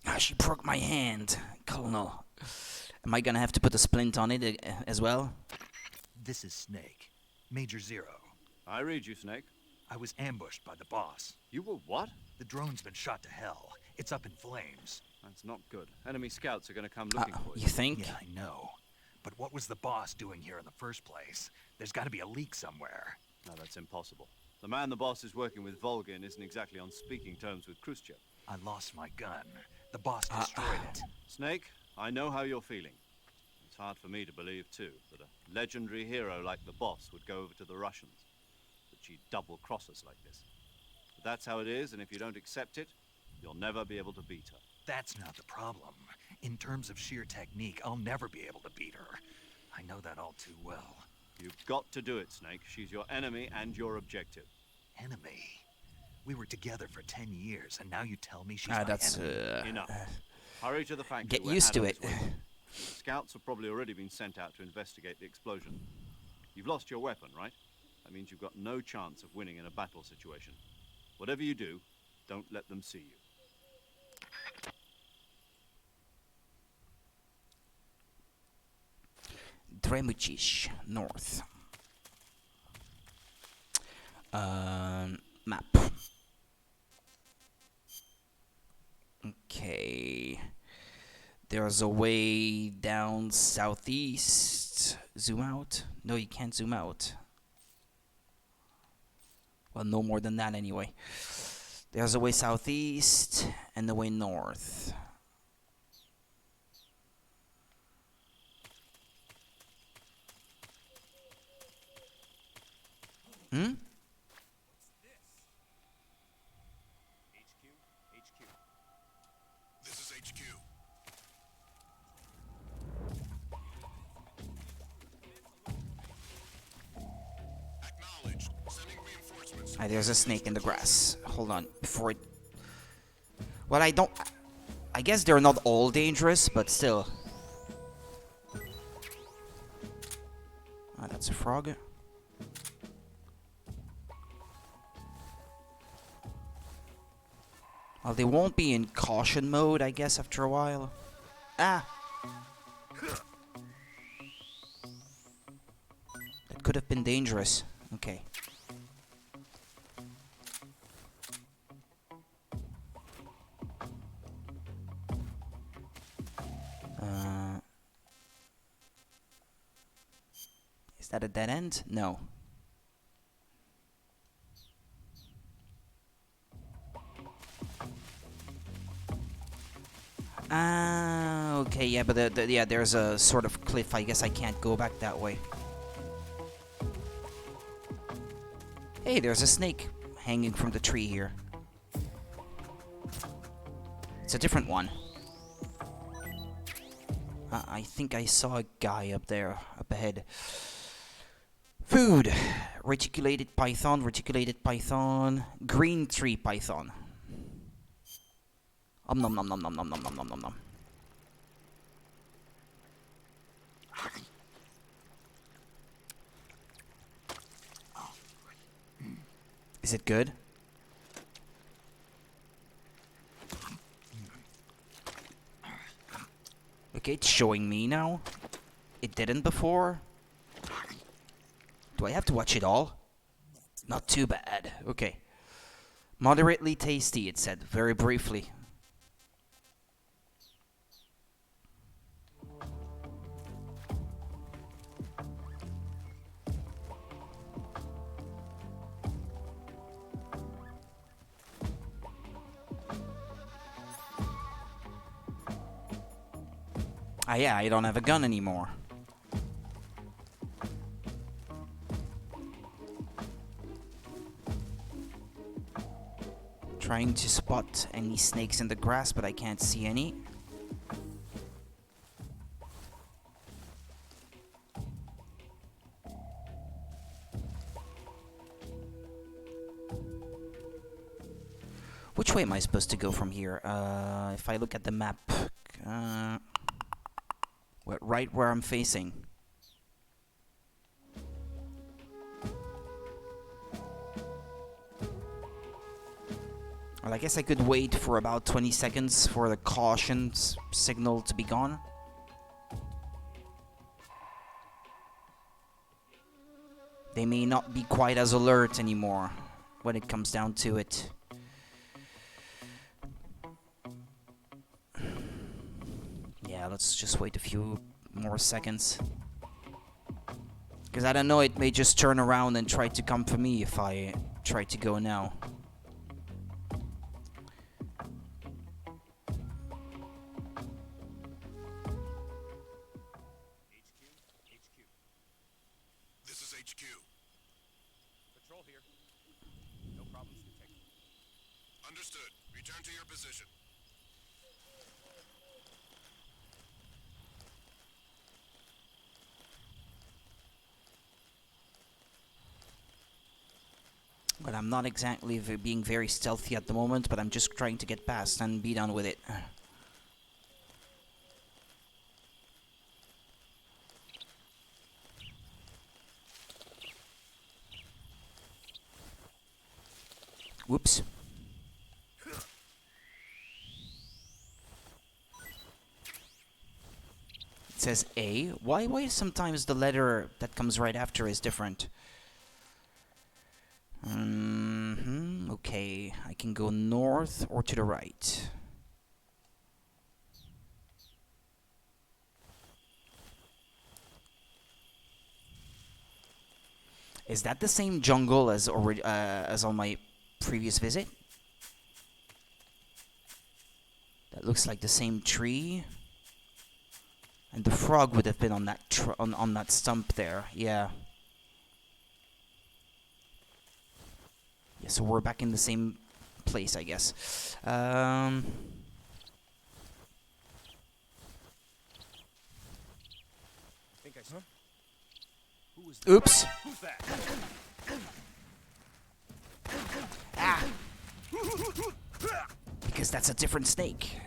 [SPEAKER 1] Ah, she broke my hand, Colonel. Am I gonna have to put a splint on it as well?
[SPEAKER 2] This is Snake. Major Zero.
[SPEAKER 4] I read you, Snake.
[SPEAKER 2] I was ambushed by the boss.
[SPEAKER 4] You were what?
[SPEAKER 2] The drone's been shot to hell. It's up in flames.
[SPEAKER 4] That's not good. Enemy scouts are going to come looking for you.
[SPEAKER 1] You think?
[SPEAKER 2] Yeah, I know. But what was the boss doing here in the first place? There's got to be a leak somewhere.
[SPEAKER 4] No, that's impossible. The man the boss is working with, Volgin, isn't exactly on speaking terms with Khrushchev.
[SPEAKER 2] I lost my gun. The boss destroyed it.
[SPEAKER 4] Snake, I know how you're feeling. It's hard for me to believe, too, that a legendary hero like the boss would go over to the Russians. That she'd double-cross us like this. But that's how it is, and if you don't accept it, you'll never be able to beat her.
[SPEAKER 2] That's not the problem. In terms of sheer technique, I'll never be able to beat her. I know that all too well.
[SPEAKER 4] You've got to do it, Snake. She's your enemy and your objective.
[SPEAKER 2] Enemy? We were together for 10 years, and now you tell me she's
[SPEAKER 1] that's
[SPEAKER 2] my enemy.
[SPEAKER 4] Enough. Hurry to the factory.
[SPEAKER 1] Get
[SPEAKER 4] where
[SPEAKER 1] used to
[SPEAKER 4] Adam
[SPEAKER 1] it.
[SPEAKER 4] is waiting. Scouts have probably already been sent out to investigate the explosion. You've lost your weapon, right? That means you've got no chance of winning in a battle situation. Whatever you do, don't let them see you.
[SPEAKER 1] Tremuchis, north. Map. Okay. There's a way down southeast. Zoom out? No, you can't zoom out. Well, no more than that anyway. There's a way southeast and a way north. Hmm?
[SPEAKER 8] This is HQ. Acknowledged. Sending reinforcements.
[SPEAKER 1] There's a snake in the grass. Hold on, before it... Well, I don't... I guess they're not all dangerous, but still. Ah, that's a frog. Well, they won't be in caution mode, I guess, after a while. Ah! That could have been dangerous. Okay. Is that a dead end? No. Ah, okay, yeah, but yeah, there's a sort of cliff. I guess I can't go back that way. Hey, there's a snake hanging from the tree here. It's a different one. I think I saw a guy up there, up ahead. Food. Reticulated python, green tree python. Nom nom nom nom nom nom nom nom nom nom nom. Is it good? Okay, it's showing me now. It didn't before. Do I have to watch it all? Not too bad. Okay. Moderately tasty, it said, very briefly. Ah, yeah, I don't have a gun anymore. Trying to spot any snakes in the grass, but I can't see any. Which way am I supposed to go from here? If I look at the map, right where I'm facing. Well, I guess I could wait for about 20 seconds for the caution signal to be gone. They may not be quite as alert anymore when it comes down to it. Yeah, let's just wait a few more seconds. Because I don't know, it may just turn around and try to come for me if I try to go now.
[SPEAKER 8] This is HQ.
[SPEAKER 9] Patrol here. No problems detected.
[SPEAKER 8] Understood. Return to your position.
[SPEAKER 1] But I'm not exactly being very stealthy at the moment, but I'm just trying to get past and be done with it. Whoops. says A. Why sometimes the letter that comes right after is different? Okay, I can go north or to the right. Is that the same jungle as on my previous visit? That looks like the same tree. And the frog would have been on that on that stump there. Yeah. Yeah, so we're back in the same place, I guess.
[SPEAKER 10] Think I saw. Who was that?
[SPEAKER 1] Oops.
[SPEAKER 10] Who's that?
[SPEAKER 1] Ah. Because that's a different snake.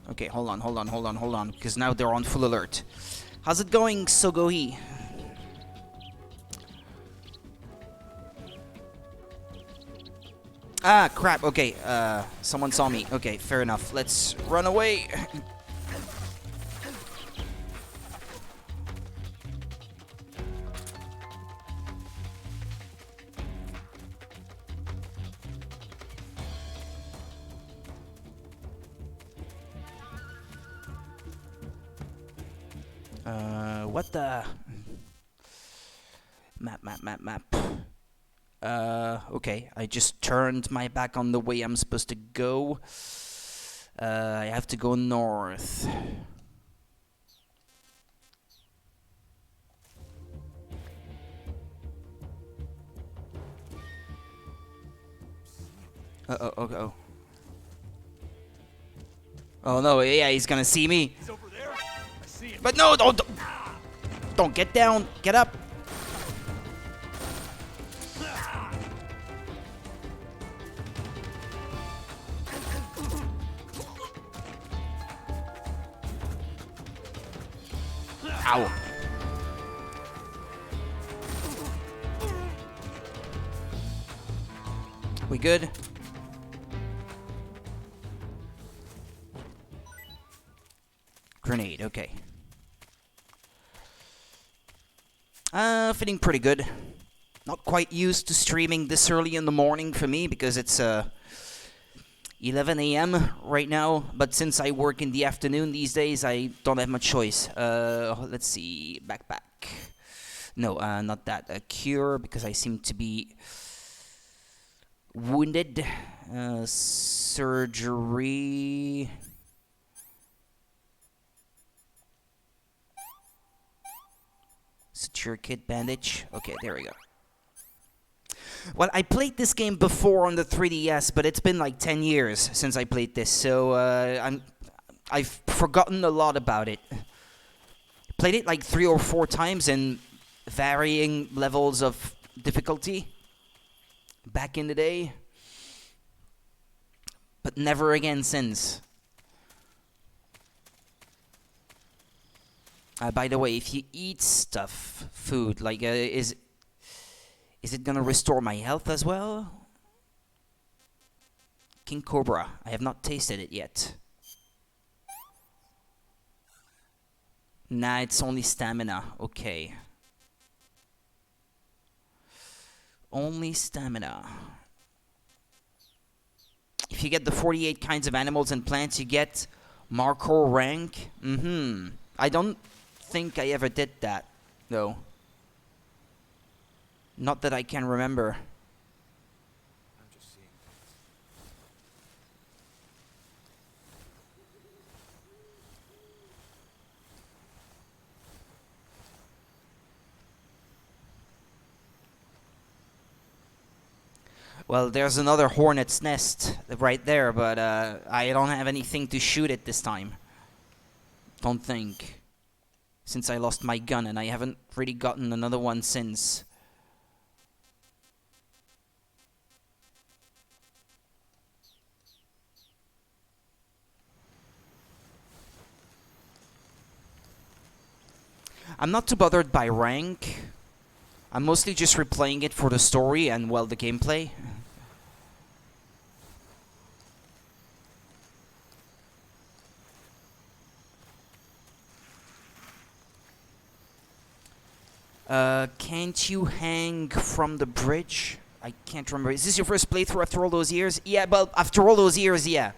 [SPEAKER 1] Okay, hold on, because now they're on full alert. How's it going, Sogohi? Ah, crap, okay, someone saw me. Okay, fair enough. Let's run away. What the? Map. Okay, I just turned my back on the way I'm supposed to go. I have to go north. Oh. Oh no, yeah, he's gonna see me.
[SPEAKER 10] He's over there. I see him.
[SPEAKER 1] But no, don't get down. Get up. Ow. We good? Grenade, okay. Feeling pretty good. Not quite used to streaming this early in the morning for me because it's 11 a.m. right now, but since I work in the afternoon these days, I don't have much choice. Let's see, backpack. No, not that. A cure, because I seem to be wounded. Surgery. Suture kit, bandage. Okay, there we go. Well, I played this game before on the 3DS, but it's been like 10 years since I played this, so I've forgotten a lot about it. Played it like 3 or 4 times in varying levels of difficulty back in the day, but never again since. By the way, if you eat food, like, is it gonna restore my health as well? King Cobra. I have not tasted it yet. Nah, it's only stamina. Okay. Only stamina. If you get the 48 kinds of animals and plants, you get Marco rank. I don't think I ever did that, though. Not that I can remember.
[SPEAKER 10] I'm just seeing things.
[SPEAKER 1] Well, there's another hornet's nest right there, but I don't have anything to shoot it this time. Don't think. Since I lost my gun, and I haven't really gotten another one since. I'm not too bothered by rank. I'm mostly just replaying it for the story and, well, the gameplay. Can't you hang from the bridge? I can't remember. Is this your first playthrough after all those years? Yeah, well, after all those years, yeah.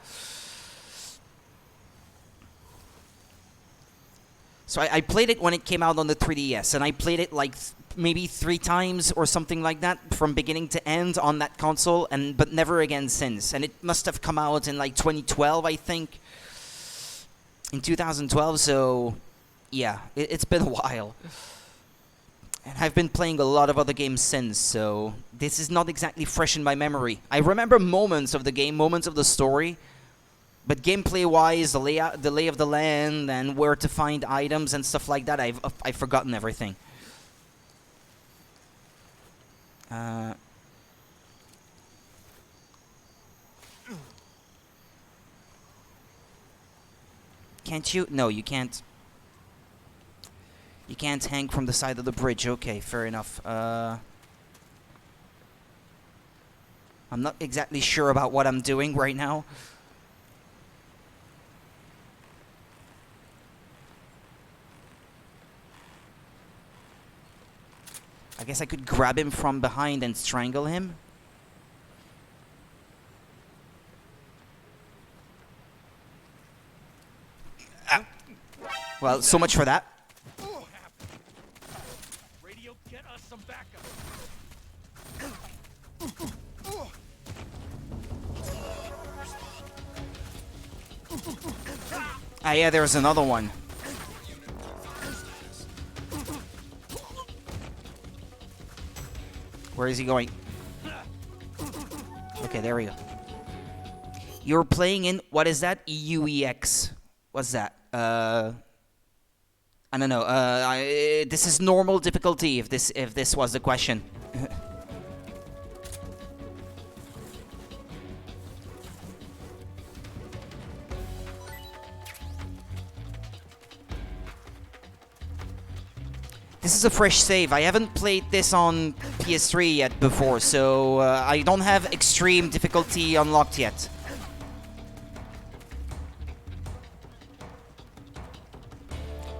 [SPEAKER 1] So I played it when it came out on the 3DS, and I played it like maybe 3 times or something like that from beginning to end on that console, but never again since. And it must have come out in like 2012, I think. In 2012, so yeah, it's been a while. And I've been playing a lot of other games since, so this is not exactly fresh in my memory. I remember moments of the game, moments of the story, but gameplay-wise, the lay of the land, and where to find items and stuff like that, I've forgotten everything. Can't you? No, you can't. You can't hang from the side of the bridge. Okay, fair enough. I'm not exactly sure about what I'm doing right now. I guess I could grab him from behind and strangle him. Ah. Well, so much for that.
[SPEAKER 10] Radio, get us some backup.
[SPEAKER 1] Ah, yeah, there's another one. Where is he going? Okay, there we go. You're playing in, what is that? EUEX. What's that? I don't know. This is normal difficulty if this was the question. This is a fresh save. I haven't played this on PS3 yet before, so I don't have extreme difficulty unlocked yet.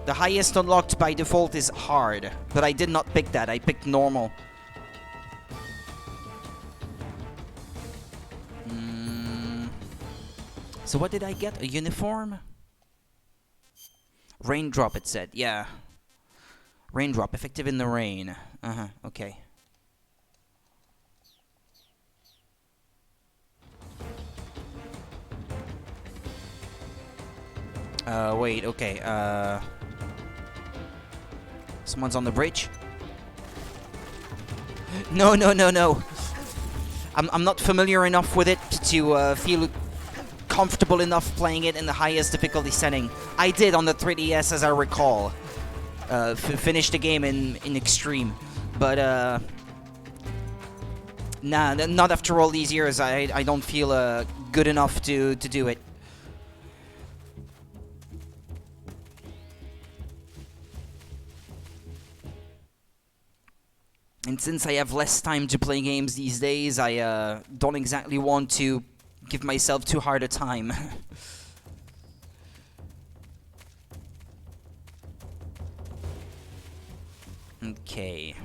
[SPEAKER 1] The highest unlocked by default is hard, but I did not pick that. I picked normal. So what did I get? A uniform? Raindrop, it said. Yeah. Raindrop, effective in the rain. Okay. Wait, okay, someone's on the bridge? No, no, no, no. I'm not familiar enough with it to feel comfortable enough playing it in the highest difficulty setting. I did on the 3DS, as I recall. Finish the game in extreme, but nah, not after all these years. I don't feel good enough to do it. And since I have less time to play games these days, I don't exactly want to give myself too hard a time. Okay.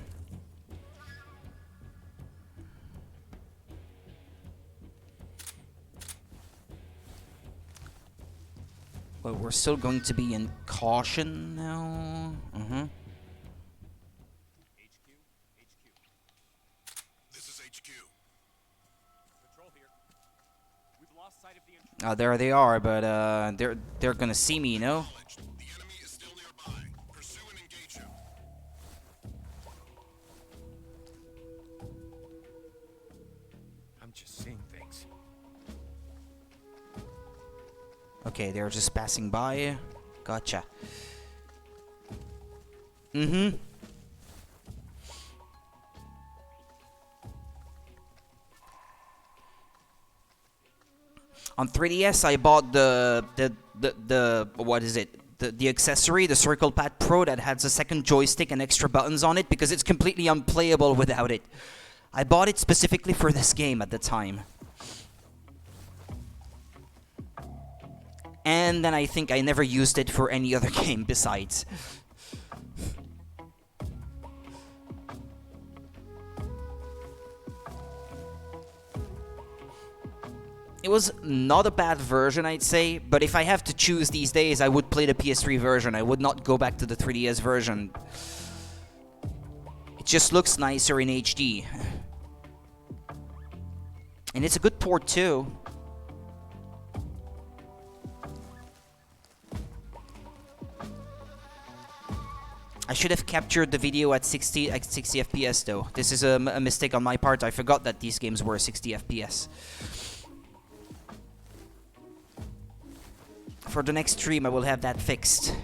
[SPEAKER 1] Well, we're still going to be in caution now.
[SPEAKER 10] This is HQ. Patrol here. We've lost sight of the intruder.
[SPEAKER 1] Oh, there they are, but they're gonna see me, you know?
[SPEAKER 10] The enemy is still nearby. Pursue and engage him. I'm just seeing things.
[SPEAKER 1] Okay, they're just passing by. Gotcha. On 3DS, I bought the what is it? the accessory, the Circle Pad Pro that has a second joystick and extra buttons on it, because it's completely unplayable without it. I bought it specifically for this game at the time. And then I think I never used it for any other game besides. It was not a bad version, I'd say, but if I have to choose these days, I would play the PS3 version. I would not go back to the 3DS version. It just looks nicer in HD. And it's a good port too. I should have captured the video at 60 FPS though. This is a mistake on my part. I forgot that these games were 60 FPS. For the next stream, I will have that fixed.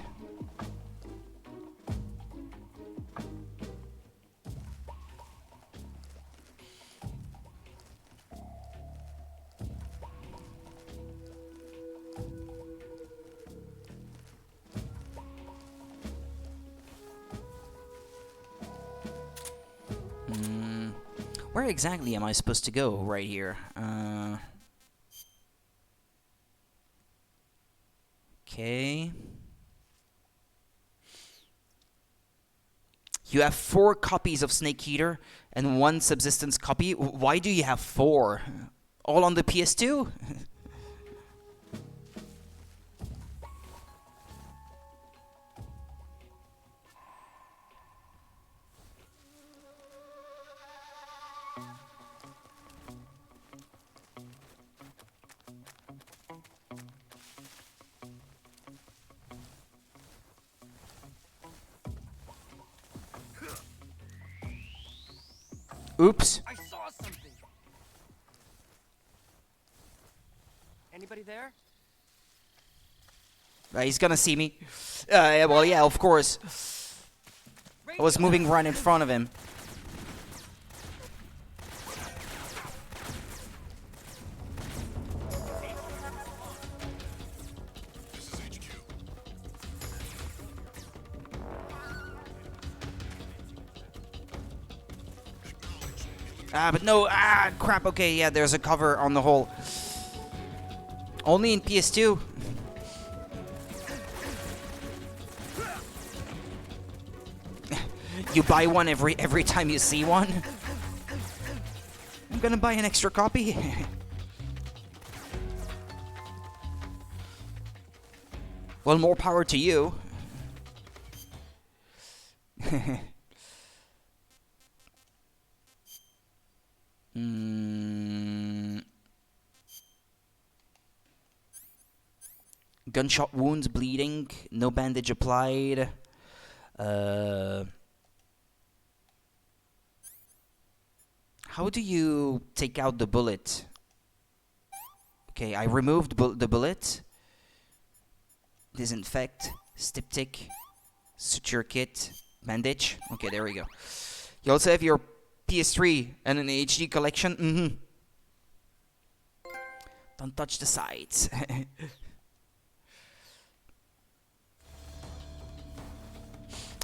[SPEAKER 1] Where exactly am I supposed to go? Right here. Okay. You have 4 copies of Snake Eater and 1 Subsistence copy. Why do you have 4? All on the PS2? Oops.
[SPEAKER 16] I saw something. Anybody there?
[SPEAKER 1] He's gonna see me. Yeah, well, yeah, of course. I was moving right in front of him. But no, crap, okay, yeah, there's a cover on the hole. Only in PS2. You buy one every time you see one? I'm gonna buy an extra copy. Well, more power to you. Gunshot wounds, bleeding, no bandage applied. How do you take out the bullet? Okay, I removed the bullet. Disinfect, styptic, suture kit, bandage. Okay, there we go. You also have your PS3 and an HD collection. Don't touch the sides.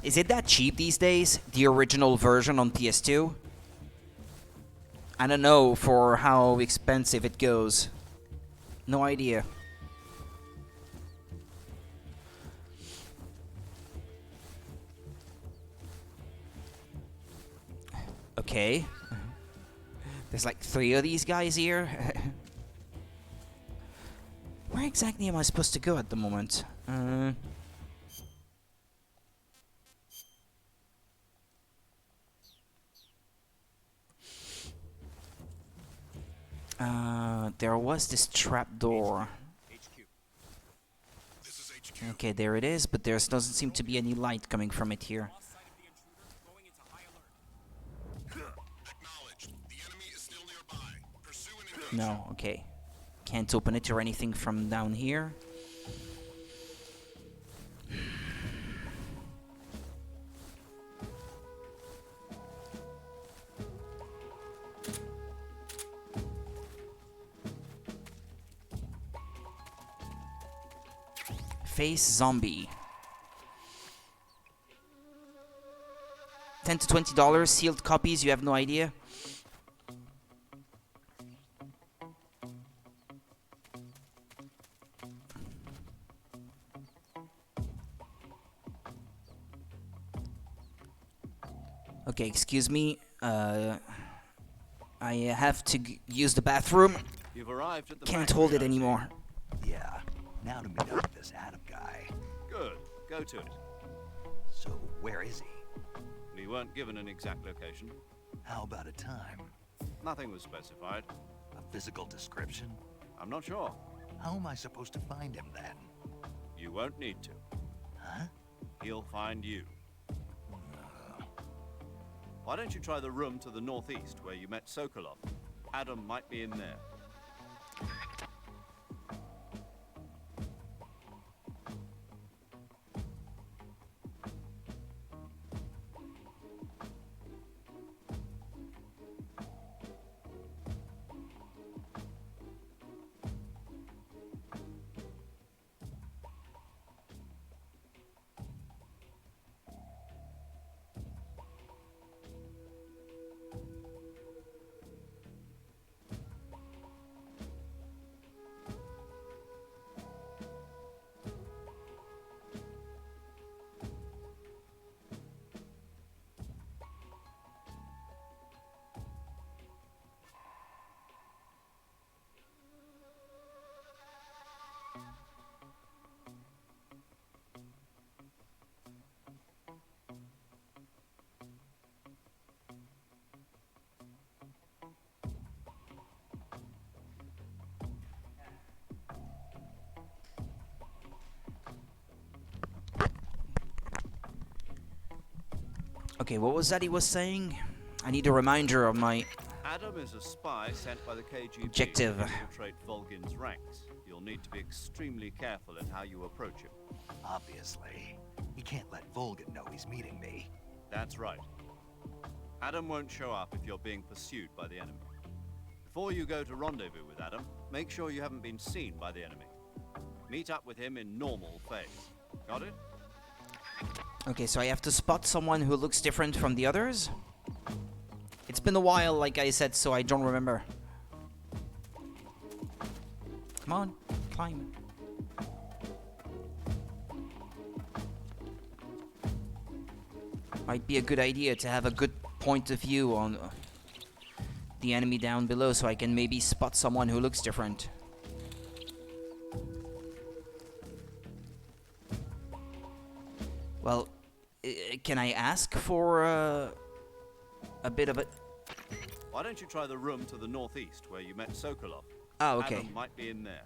[SPEAKER 1] Is it that cheap these days? The original version on PS2? I don't know for how expensive it goes. No idea. Okay. There's like 3 of these guys here. Where exactly am I supposed to go at the moment? There was this trap door. Okay, there it is, but there doesn't seem to be any light coming from it here. No, okay. Can't open it or anything from down here. Face zombie. $10 to $20 sealed copies. You have no idea. Okay, excuse me. I have to use the bathroom.
[SPEAKER 4] You've arrived at the
[SPEAKER 1] Can't
[SPEAKER 4] factory,
[SPEAKER 1] hold it
[SPEAKER 4] I see.
[SPEAKER 1] anymore.
[SPEAKER 2] Yeah, now to meet up with this Adam guy.
[SPEAKER 4] Good. Go to it.
[SPEAKER 2] So, where is he?
[SPEAKER 4] We weren't given an exact location.
[SPEAKER 2] How about a time?
[SPEAKER 4] Nothing was specified.
[SPEAKER 2] A physical description?
[SPEAKER 4] I'm not sure.
[SPEAKER 2] How am I supposed to find him then?
[SPEAKER 4] You won't need to.
[SPEAKER 2] Huh?
[SPEAKER 4] He'll find you. Why don't you try the room to the northeast where you met Sokolov? Adam might be in there.
[SPEAKER 1] Okay, what was that he was saying? I need a reminder of my
[SPEAKER 4] Adam is a spy sent by the KGB
[SPEAKER 1] objective.
[SPEAKER 4] to infiltrate Volgin's ranks. You'll need to be extremely careful in how you approach him.
[SPEAKER 2] Obviously. He can't let Volgin know he's meeting me.
[SPEAKER 4] That's right. Adam won't show up if you're being pursued by the enemy. Before you go to rendezvous with Adam, make sure you haven't been seen by the enemy. Meet up with him in normal phase. Got it?
[SPEAKER 1] Okay, so I have to spot someone who looks different from the others? It's been a while, like I said, so I don't remember. Come on, climb. Might be a good idea to have a good point of view on the enemy down below so I can maybe spot someone who looks different. Well, can I ask for a bit of it?
[SPEAKER 4] Why don't you try the room to the northeast where you met Sokolov?
[SPEAKER 1] Oh, okay.
[SPEAKER 4] Adam might be in there.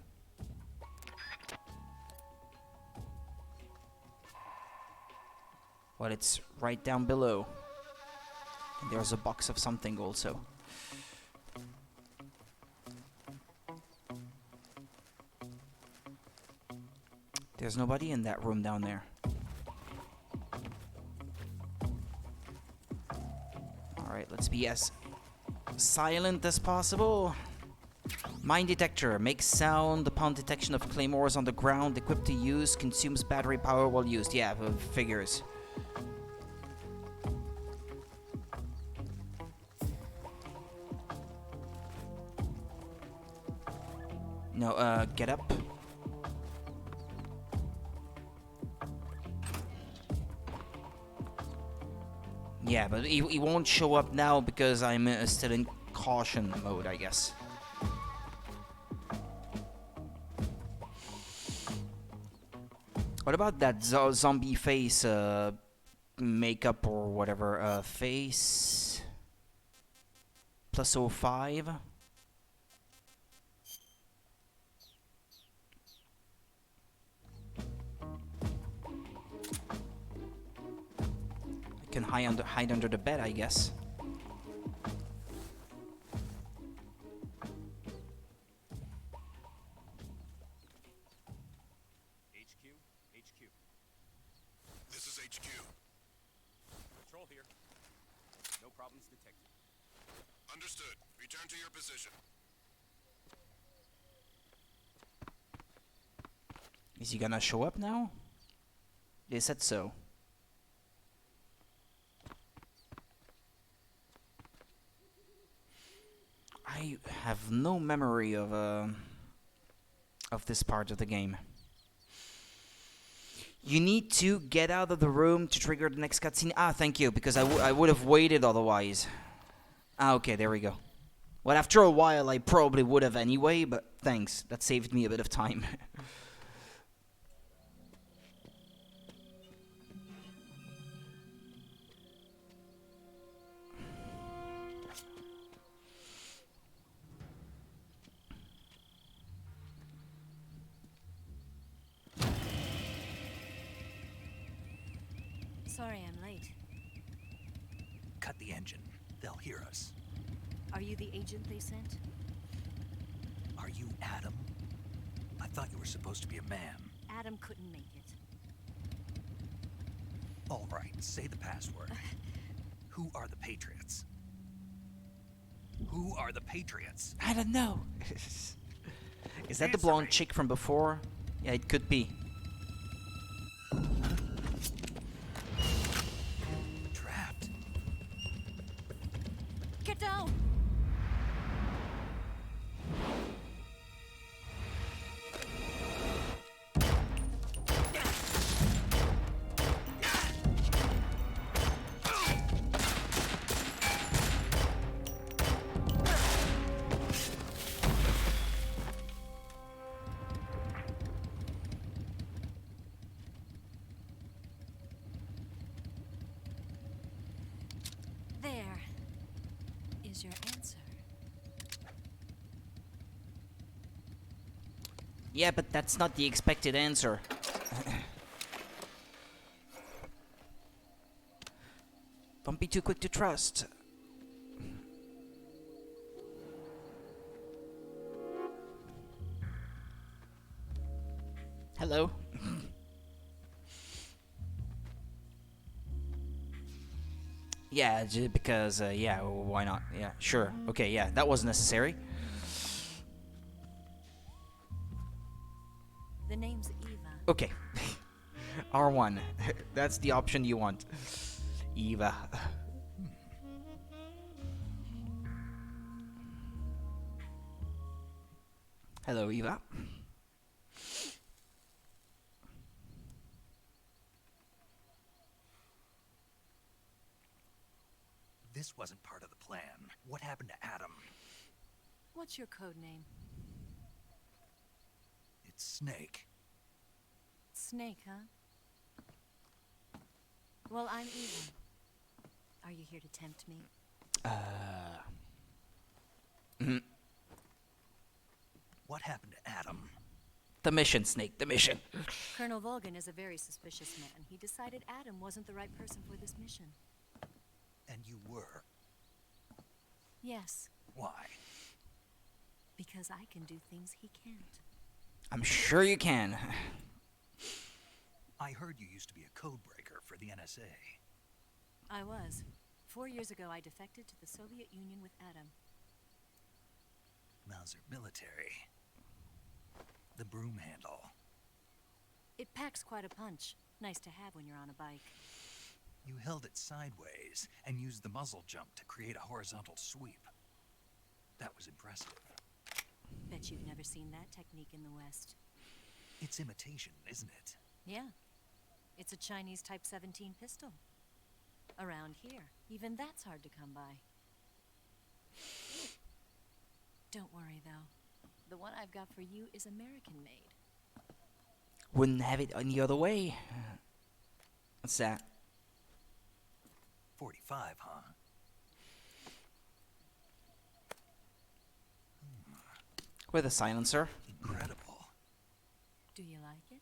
[SPEAKER 1] Well, it's right down below. And there's a box of something also. There's nobody in that room down there. Alright, let's be as silent as possible. Mine detector makes sound upon detection of claymores on the ground. Equipped to use, consumes battery power while used. Yeah, figures. No, get up. Yeah, but he won't show up now because I'm still in caution mode, I guess. What about that zombie face makeup or whatever? Face plus 05. Can hide under the bed, I guess.
[SPEAKER 10] HQ. This is HQ. Patrol here. No problems detected. Understood. Return to your position.
[SPEAKER 1] Is he gonna show up now? They said so. I have no memory of this part of the game. You need to get out of the room to trigger the next cutscene. Ah, thank you, because I would have waited otherwise. Ah, okay, there we go. Well, after a while, I probably would have anyway, but thanks. That saved me a bit of time.
[SPEAKER 17] Sorry I'm late.
[SPEAKER 2] Cut the engine. They'll hear us.
[SPEAKER 17] Are you the agent they sent?
[SPEAKER 2] Are you Adam? I thought you were supposed to be a man.
[SPEAKER 17] Adam couldn't make it.
[SPEAKER 2] All right, say the password. Who are the Patriots? Who are the Patriots?
[SPEAKER 1] I don't know. Is that the blonde chick from before? Yeah, it could be.
[SPEAKER 2] Trapped.
[SPEAKER 17] Get down! There is your answer.
[SPEAKER 1] Yeah, but that's not the expected answer. Don't be too quick to trust. Hello. Yeah, because, yeah, why not? Yeah, sure. Okay, yeah, that was necessary.
[SPEAKER 17] The name's Eva.
[SPEAKER 1] Okay. R1. That's the option you want. Eva. Hello, Eva.
[SPEAKER 2] This wasn't part of the plan. What happened to Adam?
[SPEAKER 17] What's your code name?
[SPEAKER 2] It's Snake.
[SPEAKER 17] Snake, huh? Well, I'm Eva. Are you here to tempt me?
[SPEAKER 2] What happened to Adam?
[SPEAKER 1] The mission, Snake, the mission.
[SPEAKER 17] Colonel Volgan is a very suspicious man. He decided Adam wasn't the right person for this mission.
[SPEAKER 2] And you were.
[SPEAKER 17] Yes,
[SPEAKER 2] Why?
[SPEAKER 17] because I can do things he can't.
[SPEAKER 1] I'm sure you can.
[SPEAKER 2] I heard you used to be a code breaker for the NSA.
[SPEAKER 17] I was. 4 years ago, I defected to the Soviet Union with Adam.
[SPEAKER 2] Mauser military. The broom handle.
[SPEAKER 17] It packs quite a punch. Nice to have when you're on a bike.
[SPEAKER 2] You held it sideways and used the muzzle jump to create a horizontal sweep. That was impressive.
[SPEAKER 17] Bet you've never seen that technique in the West.
[SPEAKER 2] It's imitation, isn't it?
[SPEAKER 17] Yeah. It's a Chinese Type 17 pistol. Around here, even that's hard to come by. Don't worry, though. The one I've got for you is American-made.
[SPEAKER 1] Wouldn't have it any other way. What's that?
[SPEAKER 2] 45, huh?
[SPEAKER 1] With a silencer.
[SPEAKER 2] Incredible.
[SPEAKER 17] Do you like it?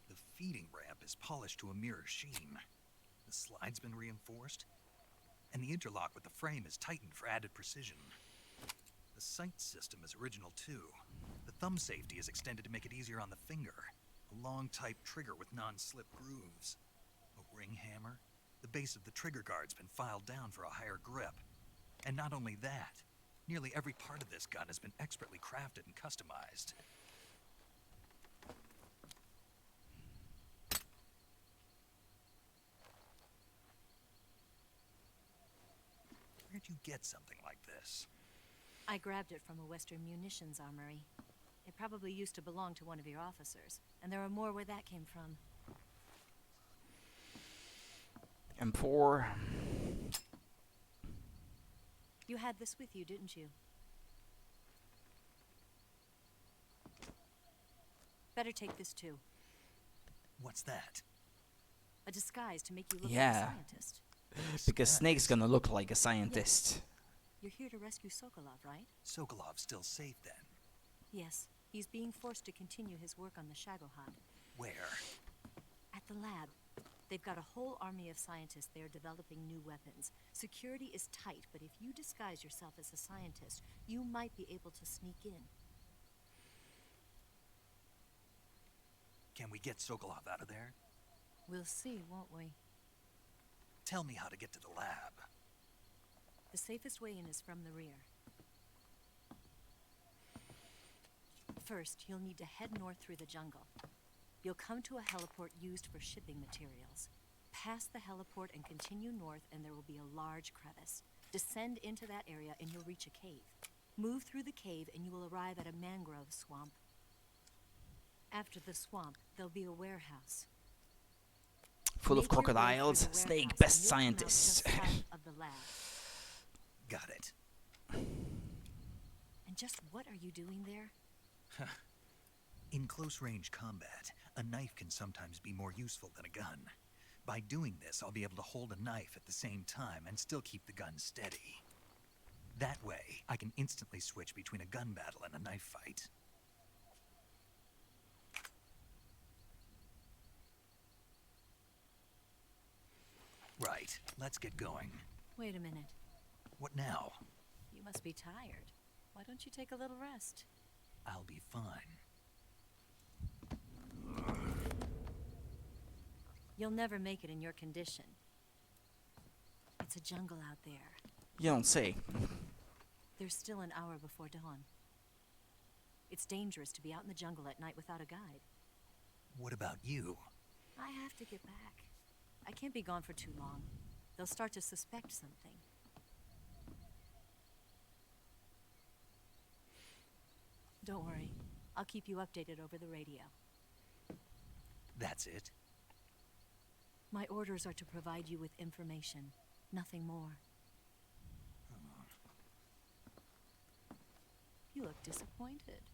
[SPEAKER 2] The feeding ramp is polished to a mirror sheen. The slide's been reinforced, and the interlock with the frame is tightened for added precision. The sight system is original too. The thumb safety is extended to make it easier on the finger. A long type trigger with non-slip grooves. A ring hammer. The base of the trigger guard's been filed down for a higher grip. And not only that, nearly every part of this gun has been expertly crafted and customized. Where'd you get something like this?
[SPEAKER 17] I grabbed it from a Western munitions armory. It probably used to belong to one of your officers, and there are more where that came from.
[SPEAKER 1] M4.
[SPEAKER 17] You had this with you, didn't you? Better take this too.
[SPEAKER 2] What's that?
[SPEAKER 17] A disguise to make you look like a
[SPEAKER 1] Yeah.
[SPEAKER 17] scientist.
[SPEAKER 1] Because Snake's gonna look like a scientist.
[SPEAKER 17] You're here to rescue Sokolov, right?
[SPEAKER 2] Sokolov's still safe then.
[SPEAKER 17] Yes. He's being forced to continue his work on the Shagohod.
[SPEAKER 2] Where?
[SPEAKER 17] At the lab. They've got a whole army of scientists there developing new weapons. Security is tight, but if you disguise yourself as a scientist, you might be able to sneak in.
[SPEAKER 2] Can we get Sokolov out of there?
[SPEAKER 17] We'll see, won't we?
[SPEAKER 2] Tell me how to get to the lab.
[SPEAKER 17] The safest way in is from the rear. First, you'll need to head north through the jungle. You'll come to a heliport used for shipping materials. Pass the heliport and continue north, and there will be a large crevice. Descend into that area and you'll reach a cave. Move through the cave and you will arrive at a mangrove swamp. After the swamp, there'll be a warehouse.
[SPEAKER 1] Full of
[SPEAKER 17] Make your way through
[SPEAKER 1] crocodiles.
[SPEAKER 17] the
[SPEAKER 1] Snake,
[SPEAKER 17] warehouse
[SPEAKER 1] best
[SPEAKER 17] and you'll come out
[SPEAKER 1] scientist.
[SPEAKER 17] just south of the lab.
[SPEAKER 2] Got it.
[SPEAKER 17] And just what are you doing there?
[SPEAKER 2] In close-range combat, a knife can sometimes be more useful than a gun. By doing this, I'll be able to hold a knife at the same time and still keep the gun steady. That way, I can instantly switch between a gun battle and a knife fight. Right, let's get going.
[SPEAKER 17] Wait a minute.
[SPEAKER 2] What now?
[SPEAKER 17] You must be tired. Why don't you take a little rest?
[SPEAKER 2] I'll be fine.
[SPEAKER 17] You'll never make it in your condition. It's a jungle out there.
[SPEAKER 1] You don't say.
[SPEAKER 17] There's still an hour before dawn. It's dangerous to be out in the jungle at night without a guide.
[SPEAKER 2] What about you?
[SPEAKER 17] I have to get back. I can't be gone for too long. They'll start to suspect something. Don't worry. I'll keep you updated over the radio.
[SPEAKER 2] That's it?
[SPEAKER 17] My orders are to provide you with information, nothing more. You look disappointed.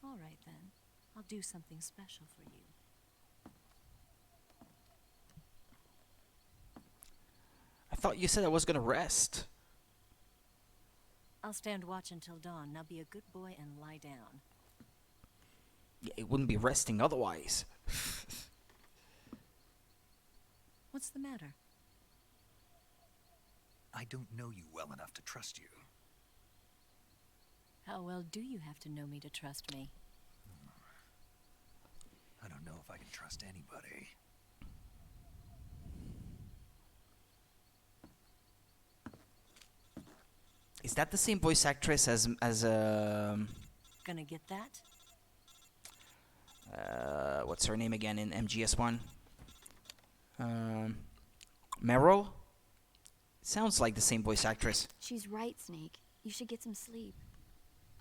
[SPEAKER 17] All right then. I'll do something special for you.
[SPEAKER 1] I thought you said I was gonna rest.
[SPEAKER 17] I'll stand watch until dawn. Now be a good boy and lie down.
[SPEAKER 1] Yeah, it wouldn't be resting otherwise.
[SPEAKER 17] What's the matter?
[SPEAKER 2] I don't know you well enough to trust you.
[SPEAKER 17] How well do you have to know me to trust me?
[SPEAKER 2] I don't know if I can trust anybody.
[SPEAKER 1] Is that the same voice actress as
[SPEAKER 17] Gonna get that?
[SPEAKER 1] what's her name again in MGS1? Meryl? Sounds like the same voice actress.
[SPEAKER 6] She's right, Snake. You should get some sleep.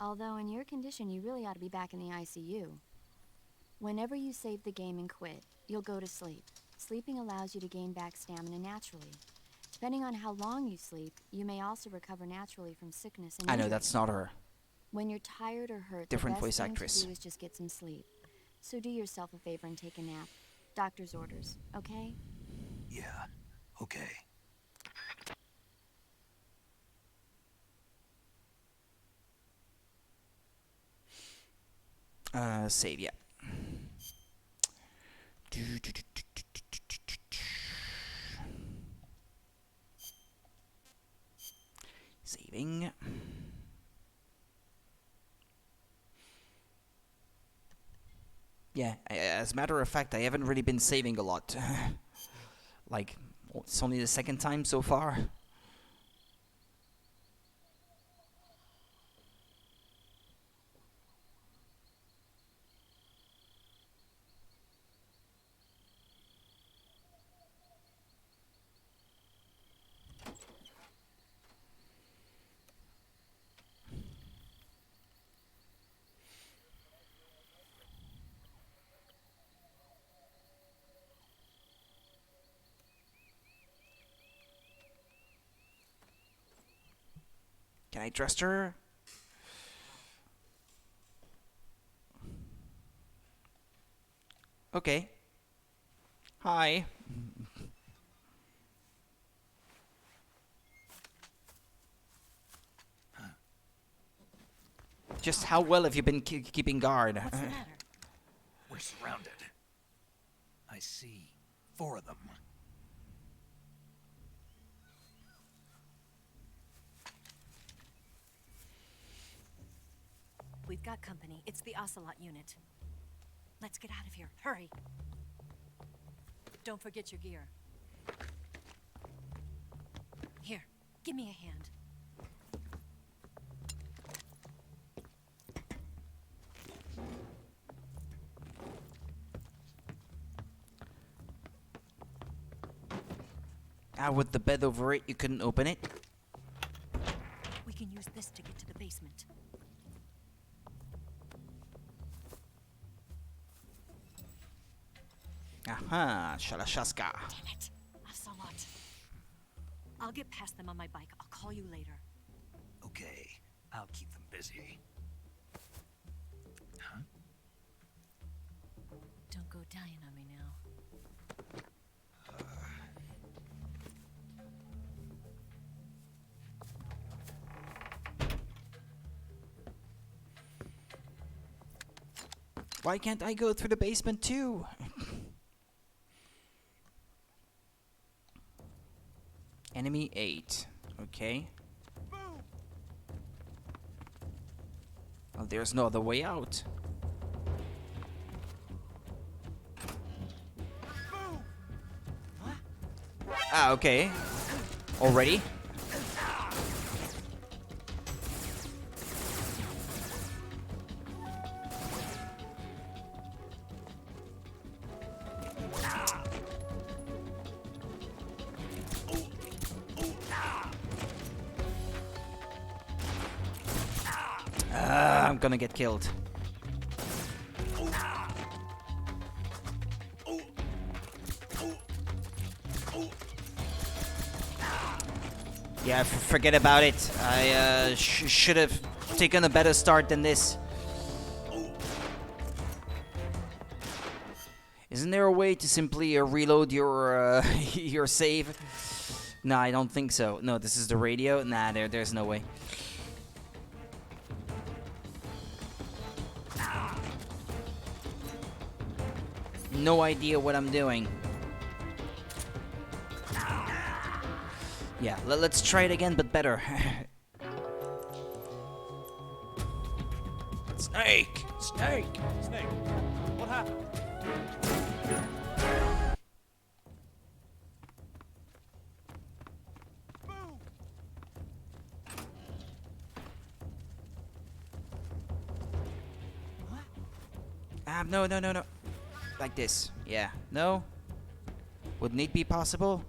[SPEAKER 6] Although in your condition, you really ought to be back in the ICU. Whenever you save the game and quit, you'll go to sleep. Sleeping allows you to gain back stamina naturally. Depending on how long you sleep, you may also recover naturally from sickness and
[SPEAKER 1] I know
[SPEAKER 6] injury.
[SPEAKER 1] that's not her.
[SPEAKER 6] When you're tired or hurt,
[SPEAKER 1] Different
[SPEAKER 6] the
[SPEAKER 1] voice
[SPEAKER 6] best thing
[SPEAKER 1] actress.
[SPEAKER 6] to do is just get some sleep. So do yourself a favor and take a nap. Doctor's orders, okay?
[SPEAKER 2] Yeah, okay.
[SPEAKER 1] Save, yeah. Saving. Yeah, as a matter of fact, I haven't really been saving a lot. Like, it's only the second time so far. Can I trust her? Okay. Hi. Just how well have you been keeping guard?
[SPEAKER 17] What's the matter?
[SPEAKER 2] We're surrounded. I see 4 of them.
[SPEAKER 17] We've got company. It's the Ocelot unit. Let's get out of here. Hurry. Don't forget your gear. Here, give me a hand.
[SPEAKER 1] With the bed over it, you couldn't open it?
[SPEAKER 17] We can use this to get to the basement.
[SPEAKER 1] Aha, Shalashaska.
[SPEAKER 17] Damn it, Ocelot. I'll get past them on my bike. I'll call you later.
[SPEAKER 2] Okay, I'll keep them busy. Huh?
[SPEAKER 17] Don't go dying on me now.
[SPEAKER 1] Why can't I go through the basement too? Enemy 8. Okay. Well, there's no other way out. Ah, okay. Already? I'm gonna get killed. Yeah, forget about it. I should have taken a better start than this. Isn't there a way to simply reload your your save? No, I don't think so. No, this is the radio. Nah, there's no way. No idea what I'm doing. Yeah, let's try it again, but better. Snake! Snake!
[SPEAKER 9] Snake, what happened?
[SPEAKER 1] No. Like this. Yeah. No? Wouldn't it be possible?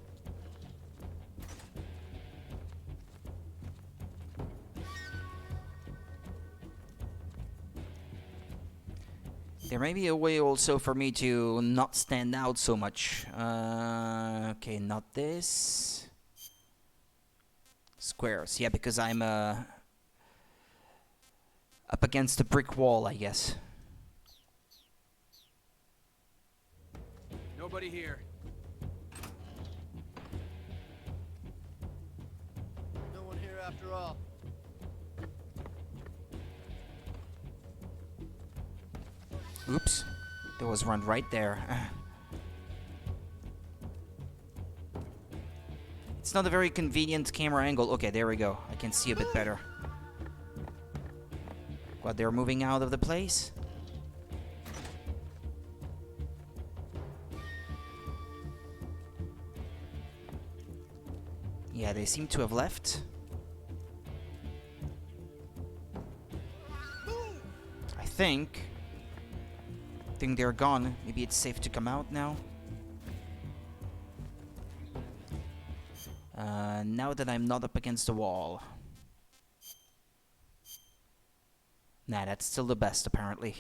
[SPEAKER 1] There may be a way also for me to not stand out so much. Okay, not this. Squares. Yeah, because I'm up against a brick wall, I guess.
[SPEAKER 16] Nobody here.
[SPEAKER 18] No one here after all.
[SPEAKER 1] Oops. There was one right there. It's not a very convenient camera angle. Okay, there we go. I can see a bit better. What, they're moving out of the place? Yeah, they seem to have left. I think they're gone. Maybe it's safe to come out now. Now that I'm not up against the wall. Nah, that's still the best, apparently.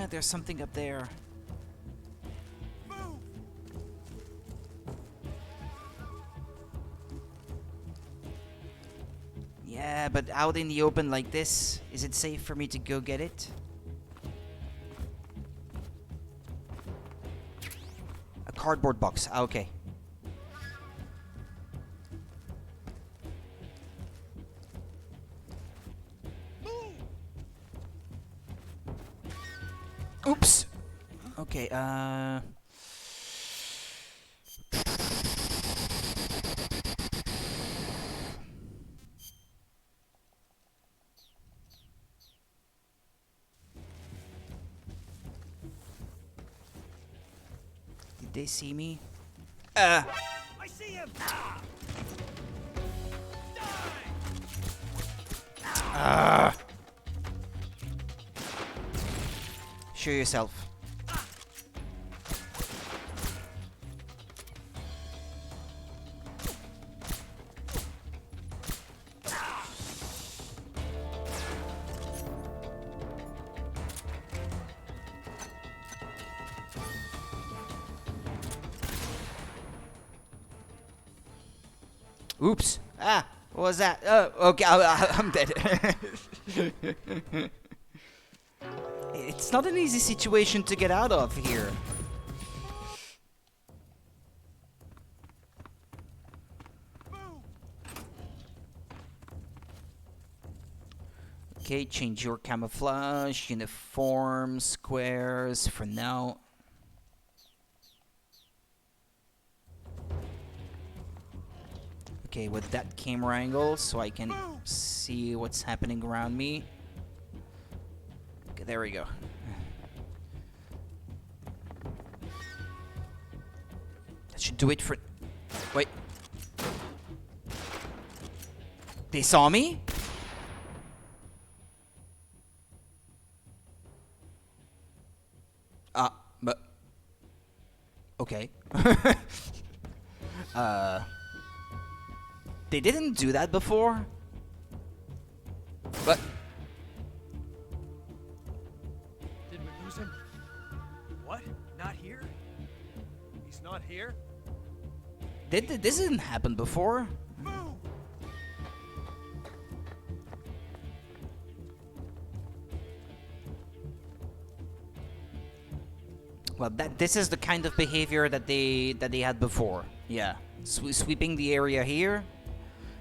[SPEAKER 1] There's something up there. Yeah, but out in the open like this, is it safe for me to go get it? A cardboard box. Ah, okay. Oops. Okay, did they see me?
[SPEAKER 13] I see him.
[SPEAKER 1] Show yourself. Oops. Ah, what was that? Oh, okay, I'm dead. It's not an easy situation to get out of here. Okay, change your camouflage, uniform, squares for now. Okay, with that camera angle, so I can see what's happening around me. Okay, there we go. That should do it for... Wait. They saw me? But... Okay. They didn't do that before? But...
[SPEAKER 9] Did we lose him? What? Not here? He's not here?
[SPEAKER 1] This didn't happen before. Well, this is the kind of behavior that they had before. Yeah, sweeping the area here,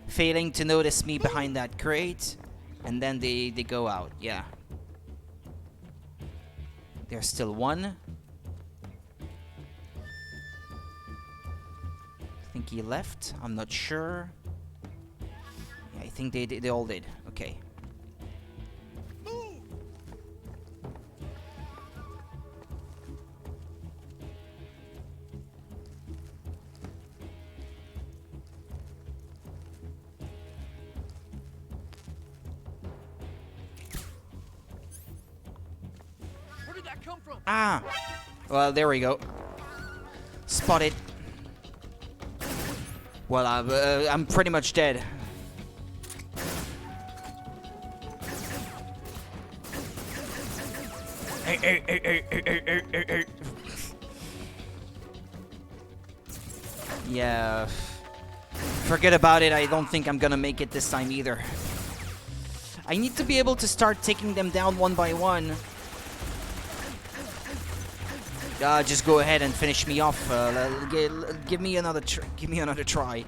[SPEAKER 1] failing to notice me behind that crate, and then they go out. Yeah. There's still one. I think he left. I'm not sure. Yeah, I think they all did. Okay.
[SPEAKER 9] Where did that come from?
[SPEAKER 1] Ah! Well, there we go. Spotted. Well, I'm pretty much dead. Yeah. Forget about it. I don't think I'm gonna make it this time either. I need to be able to start taking them down one by one. Just go ahead and finish me off. Give me another try.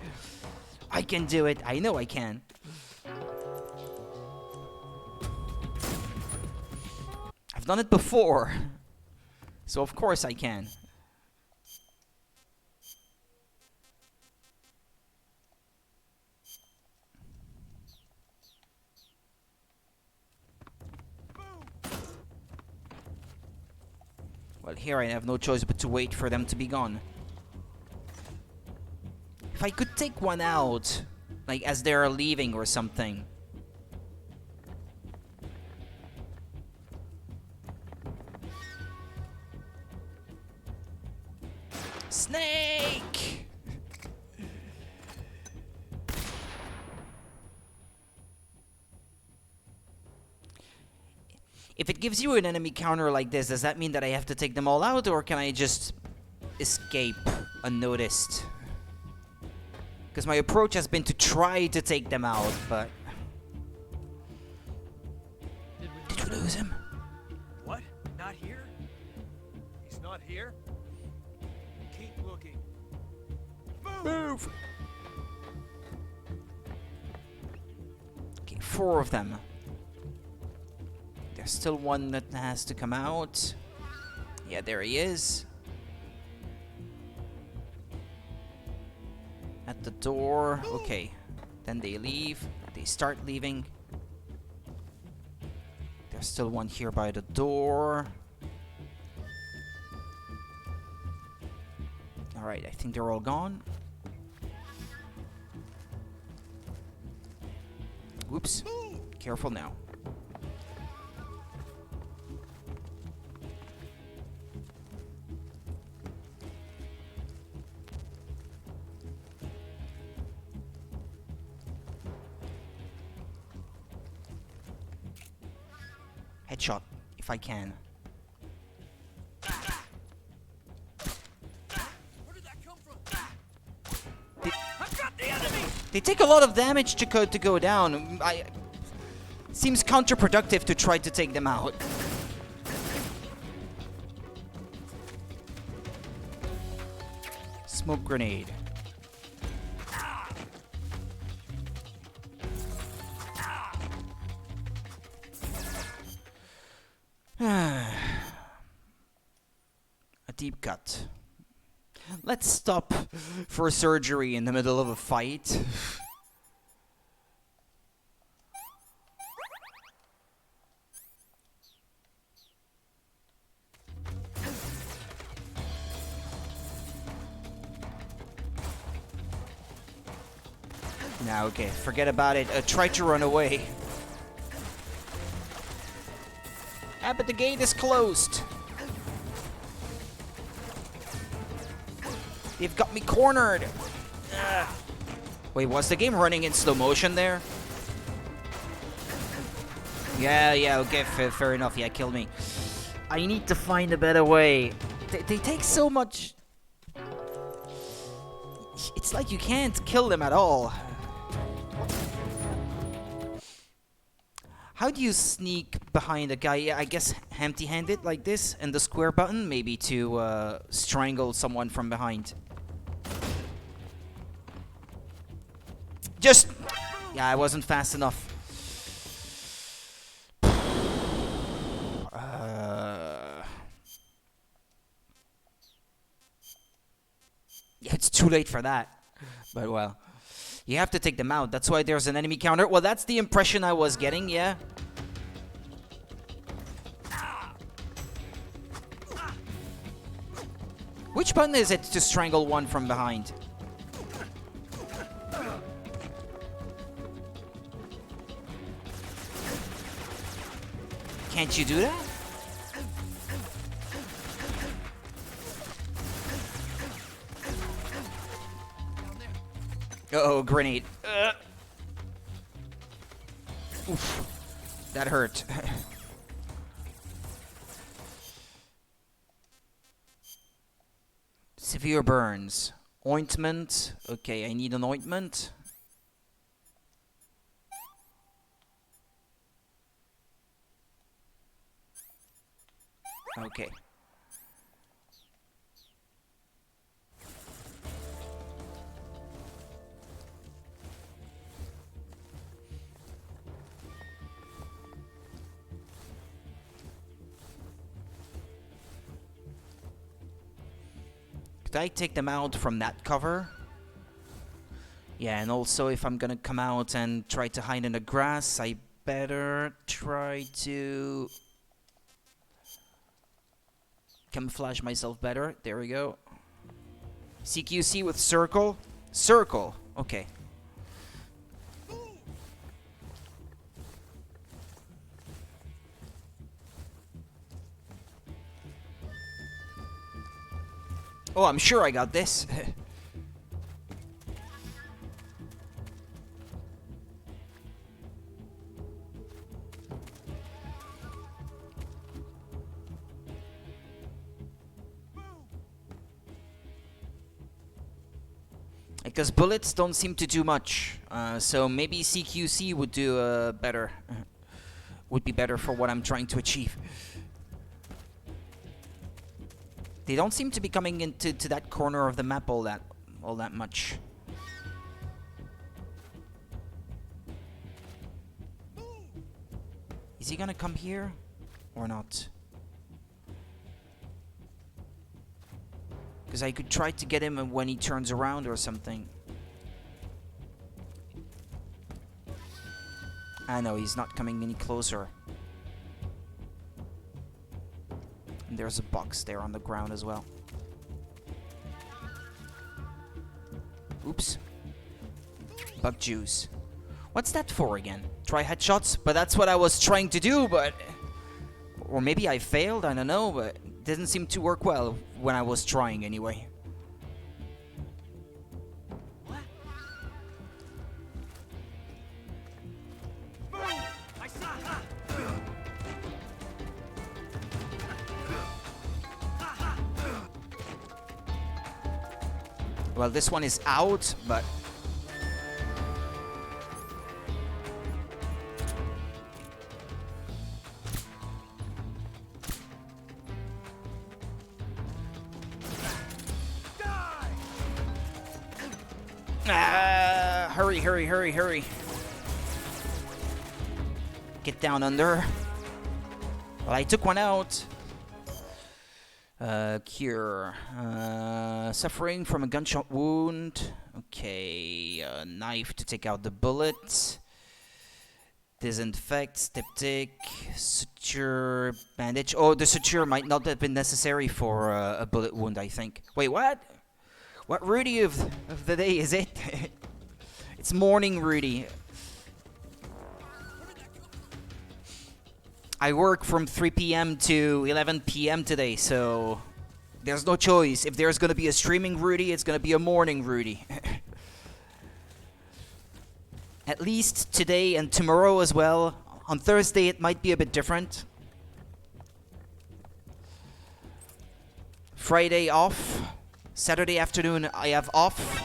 [SPEAKER 1] I can do it. I know I can. I've done it before, so of course I can. Well, here I have no choice but to wait for them to be gone. If I could take one out, like as they're leaving or something. Snake! If it gives you an enemy counter like this, does that mean that I have to take them all out, or can I just escape unnoticed? Because my approach has been to try to take them out, but... Did we lose him?
[SPEAKER 9] What? Not here? He's not here? Keep looking.
[SPEAKER 1] Move! Okay, 4 of them. There's still one that has to come out. Yeah, there he is. At the door. Okay. Then they leave. They start leaving. There's still one here by the door. Alright, I think they're all gone. Whoops. Careful now. Headshot, if I can.
[SPEAKER 9] Where did that come from? I've got the enemy!
[SPEAKER 1] They take a lot of damage to go down. Seems counterproductive to try to take them out. Smoke grenade. A deep cut. Let's stop for surgery in the middle of a fight. Now, okay, forget about it. Try to run away. Ah, but the gate is closed. They've got me cornered. Wait, was the game running in slow motion there? Yeah, okay, fair enough. Yeah, kill me. I need to find a better way. They take so much... It's like you can't kill them at all. How do you sneak behind a guy? I guess empty-handed like this, and the square button maybe to strangle someone from behind. Just... Yeah, I wasn't fast enough. Yeah, it's too late for that. But well, you have to take them out. That's why there's an enemy counter. Well, that's the impression I was getting, yeah. Which button is it to strangle one from behind? Can't you do that? Uh-oh, grenade. Oof. That hurt. Severe burns. Ointment. Okay, I need an ointment. Okay. Could I take them out from that cover? Yeah, and also if I'm gonna come out and try to hide in the grass, I better try to camouflage myself better. There we go. CQC with circle. Circle. Okay. Oh, I'm sure I got this. Because bullets don't seem to do much. So maybe CQC would do better. Would be better for what I'm trying to achieve. They don't seem to be coming into that corner of the map all that much. Is he gonna come here or not? Because I could try to get him when he turns around or something. I know he's not coming any closer. And there's a box there on the ground as well. Oops. Bug juice. What's that for again? Try headshots? But that's what I was trying to do, but... Or maybe I failed, I don't know, but it didn't seem to work well when I was trying anyway. Well, this one is out, but... Hurry, hurry, hurry, hurry. Get down under. Well, I took one out. Cure. Suffering from a gunshot wound. Okay. Knife to take out the bullet. Disinfect, styptic, suture, bandage. Oh, the suture might not have been necessary for a bullet wound, I think. Wait, what? What Rudy of the day is it? It's morning Rudy. I work from 3 p.m. to 11 p.m. today, so there's no choice. If there's gonna be a streaming Rudy, it's gonna be a morning Rudy. At least today and tomorrow as well. On Thursday it might be a bit different. Friday off. Saturday afternoon I have off.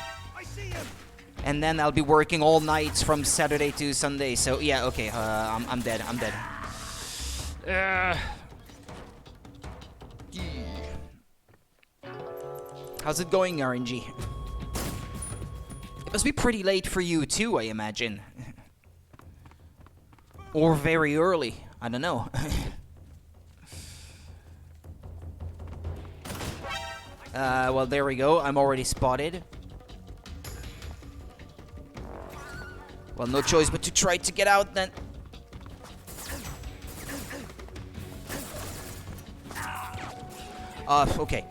[SPEAKER 1] And then I'll be working all nights from Saturday to Sunday. So yeah, okay, I'm dead. I'm dead. How's it going, RNG? It must be pretty late for you too, I imagine. Or very early. I don't know. Well, there we go. I'm already spotted. Well, no choice but to try to get out then. Okay.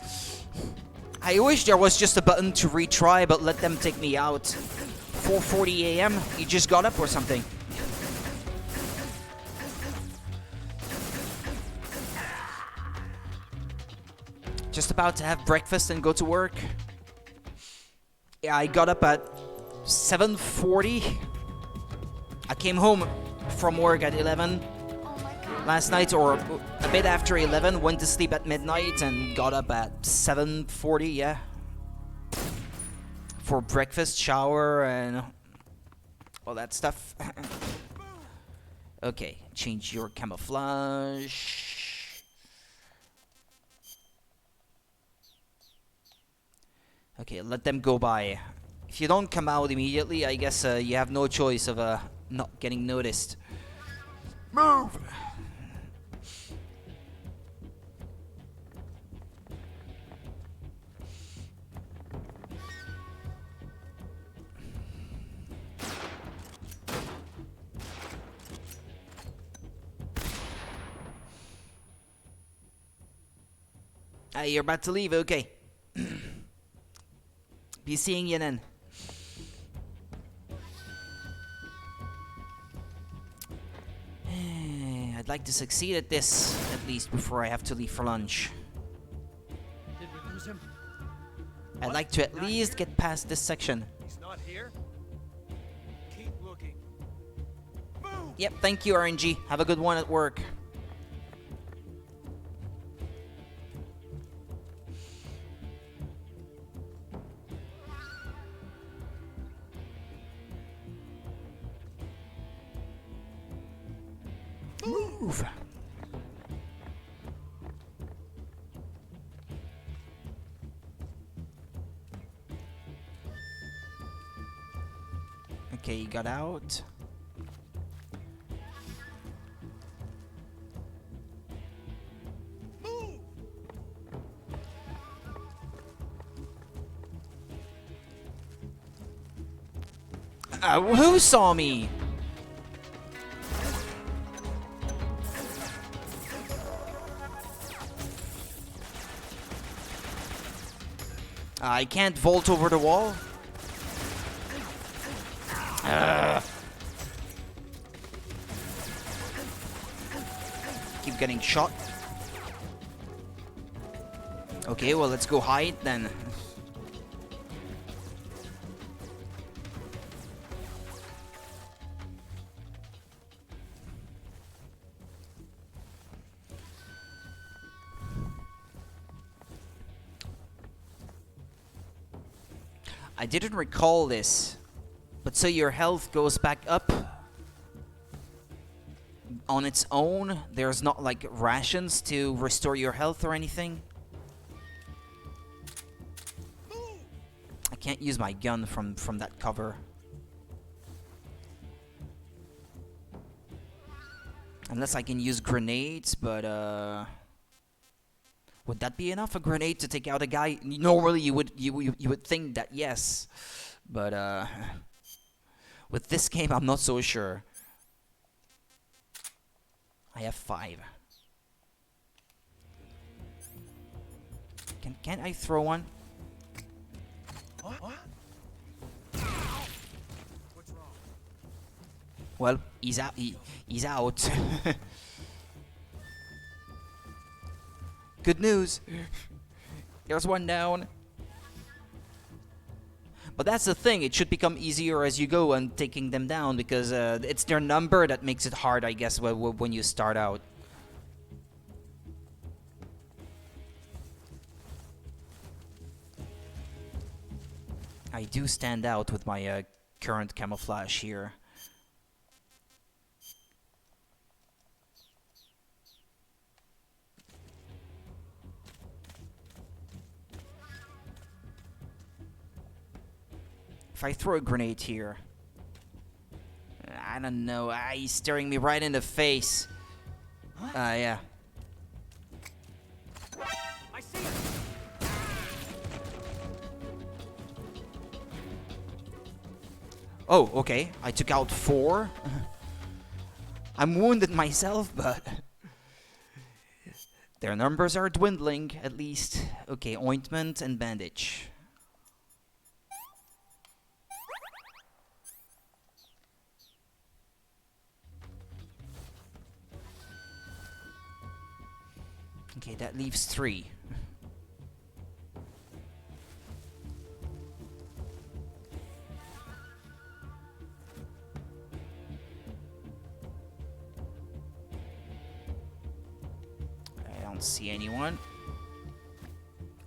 [SPEAKER 1] I wish there was just a button to retry, but let them take me out. 4:40 a.m. You just got up or something? Just about to have breakfast and go to work. Yeah, I got up at 7:40. I came home from work at 11 last night, or a bit after 11, went to sleep at midnight and got up at 7:40, yeah. For breakfast, shower, and all that stuff. Okay, change your camouflage. Okay, let them go by. If you don't come out immediately, I guess you have no choice of not getting noticed. Move! You're about to leave, okay. Be seeing you then. I'd like to succeed at this, at least before I have to leave for lunch.
[SPEAKER 9] Did we lose him?
[SPEAKER 1] I'd like to at least get past this section.
[SPEAKER 9] He's not here? Keep looking.
[SPEAKER 1] Yep, thank you, RNG. Have a good one at work. Move. Okay, he got out. Who saw me? I can't vault over the wall. Keep getting shot. Okay, well, let's go hide then. I didn't recall this, but so your health goes back up on its own? There's not like rations to restore your health or anything? I can't use my gun from that cover. Unless I can use grenades, but would that be enough? A grenade to take out a guy? Normally you would think that yes, but with this game I'm not so sure. I have 5. Can't I throw one?
[SPEAKER 2] What?
[SPEAKER 1] Well, he's out. He's out. Good news. There's one down. But that's the thing. It should become easier as you go and taking them down because it's their number that makes it hard, I guess, when you start out. I do stand out with my current camouflage here. If I throw a grenade here, I don't know. He's staring me right in the face. Yeah.
[SPEAKER 16] I see it.
[SPEAKER 1] Oh, okay. I took out 4. I'm wounded myself, but their numbers are dwindling, at least. Okay, ointment and bandage. Okay, that leaves 3. I don't see anyone.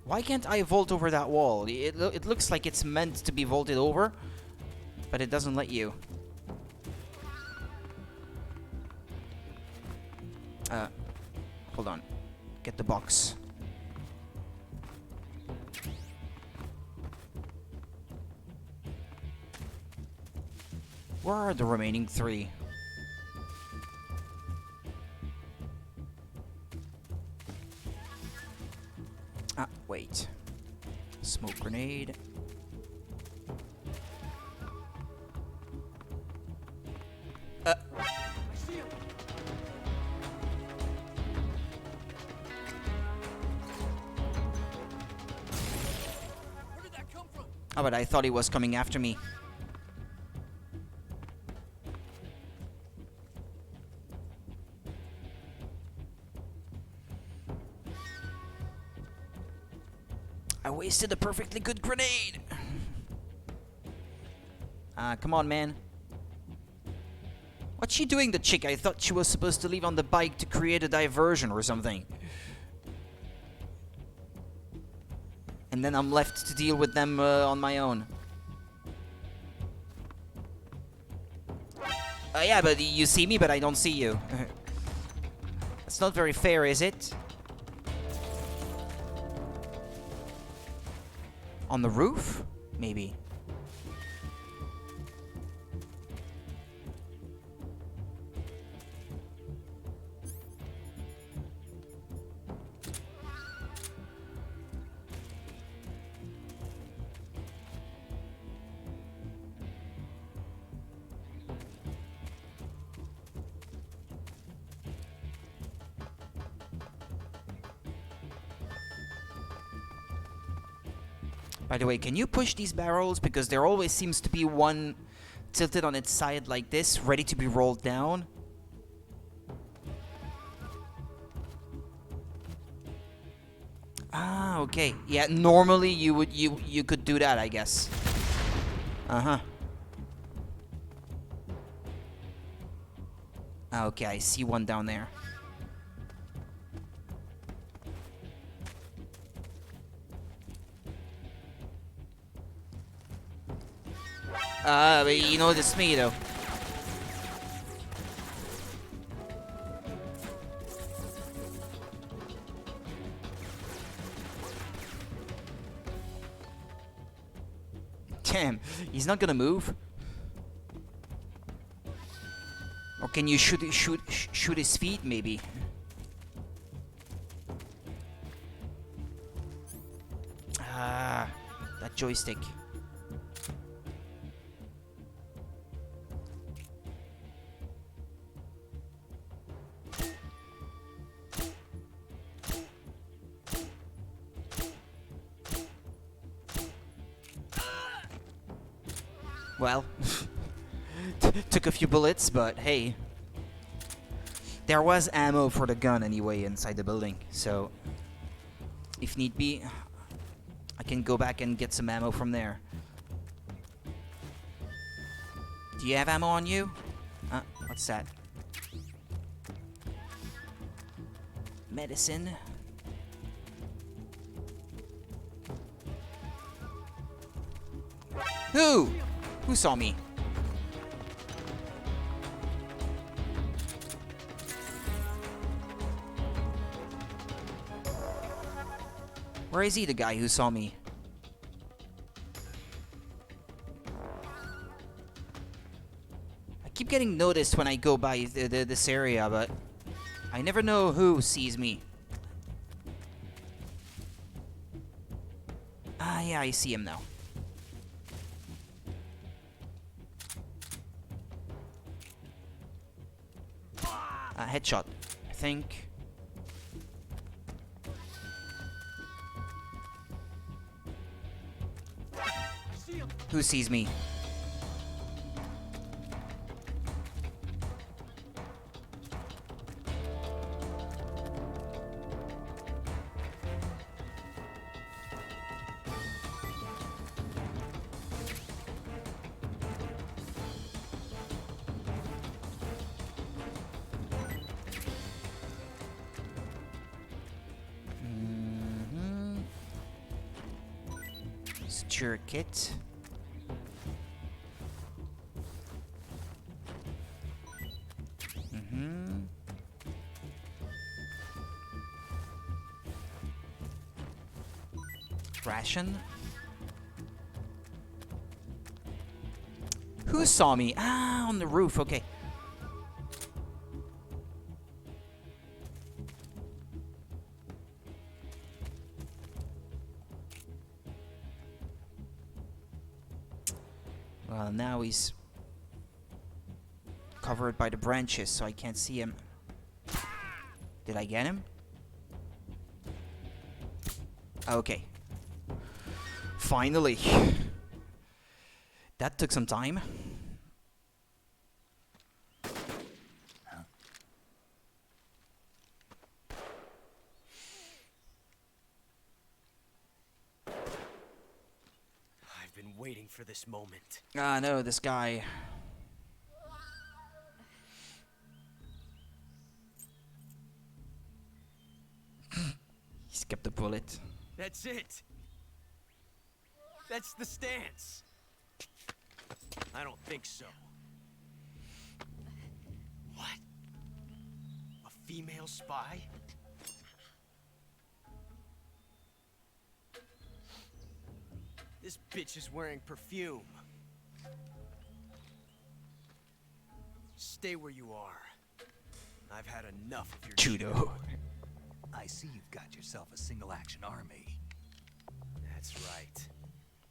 [SPEAKER 1] Why can't I vault over that wall? It looks like it's meant to be vaulted over, but it doesn't let you. Hold on. Get the box. Where are the remaining 3? Wait. Smoke grenade. Oh, but I thought he was coming after me. I wasted a perfectly good grenade. Come on, man. What's she doing, the chick? I thought she was supposed to leave on the bike to create a diversion or something. And then I'm left to deal with them on my own. Yeah, but you see me, but I don't see you. That's not very fair, is it? On the roof? Maybe. By the way, can you push these barrels? Because there always seems to be one tilted on its side like this, ready to be rolled down. Ah, okay. Yeah, normally you could do that, I guess. Uh-huh. Okay, I see one down there. But you know it's me though. Damn, he's not gonna move. Or can you shoot his feet maybe? Ah, that joystick. Well, took a few bullets, but hey. There was ammo for the gun anyway inside the building, so if need be, I can go back and get some ammo from there. Do you have ammo on you? What's that? Medicine. Who? Who saw me? Where is he, the guy who saw me? I keep getting noticed when I go by this area, but I never know who sees me. Ah, yeah, I see him now. Headshot, I think. Who sees me? Secure kit. Ration. Who saw me? Ah, on the roof. Okay. Well, now he's covered by the branches, so I can't see him. Did I get him? Okay. Finally. That took some time.
[SPEAKER 16] I've been waiting for this moment.
[SPEAKER 1] Ah, no, this guy. He skipped a bullet.
[SPEAKER 16] That's it. That's the stance. I don't think so. What? A female female spy? This bitch is wearing perfume. Stay where you are. I've had enough of your
[SPEAKER 1] Judo.
[SPEAKER 2] I see you've got yourself a single-action army.
[SPEAKER 16] That's right.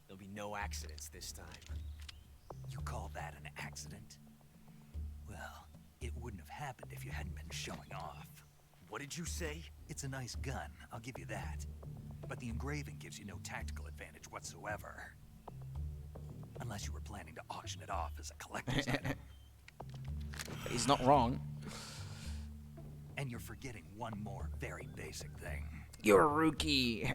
[SPEAKER 16] There'll be no accidents this time.
[SPEAKER 2] You call that an accident? Well, it wouldn't have happened if you hadn't been showing off.
[SPEAKER 16] What did you say?
[SPEAKER 2] It's a nice gun, I'll give you that. But the engraving gives you no tactical advantage whatsoever. Unless you were planning to auction it off as a collector's item.
[SPEAKER 1] He's not wrong.
[SPEAKER 2] And you're forgetting one more very basic thing.
[SPEAKER 1] You're a rookie.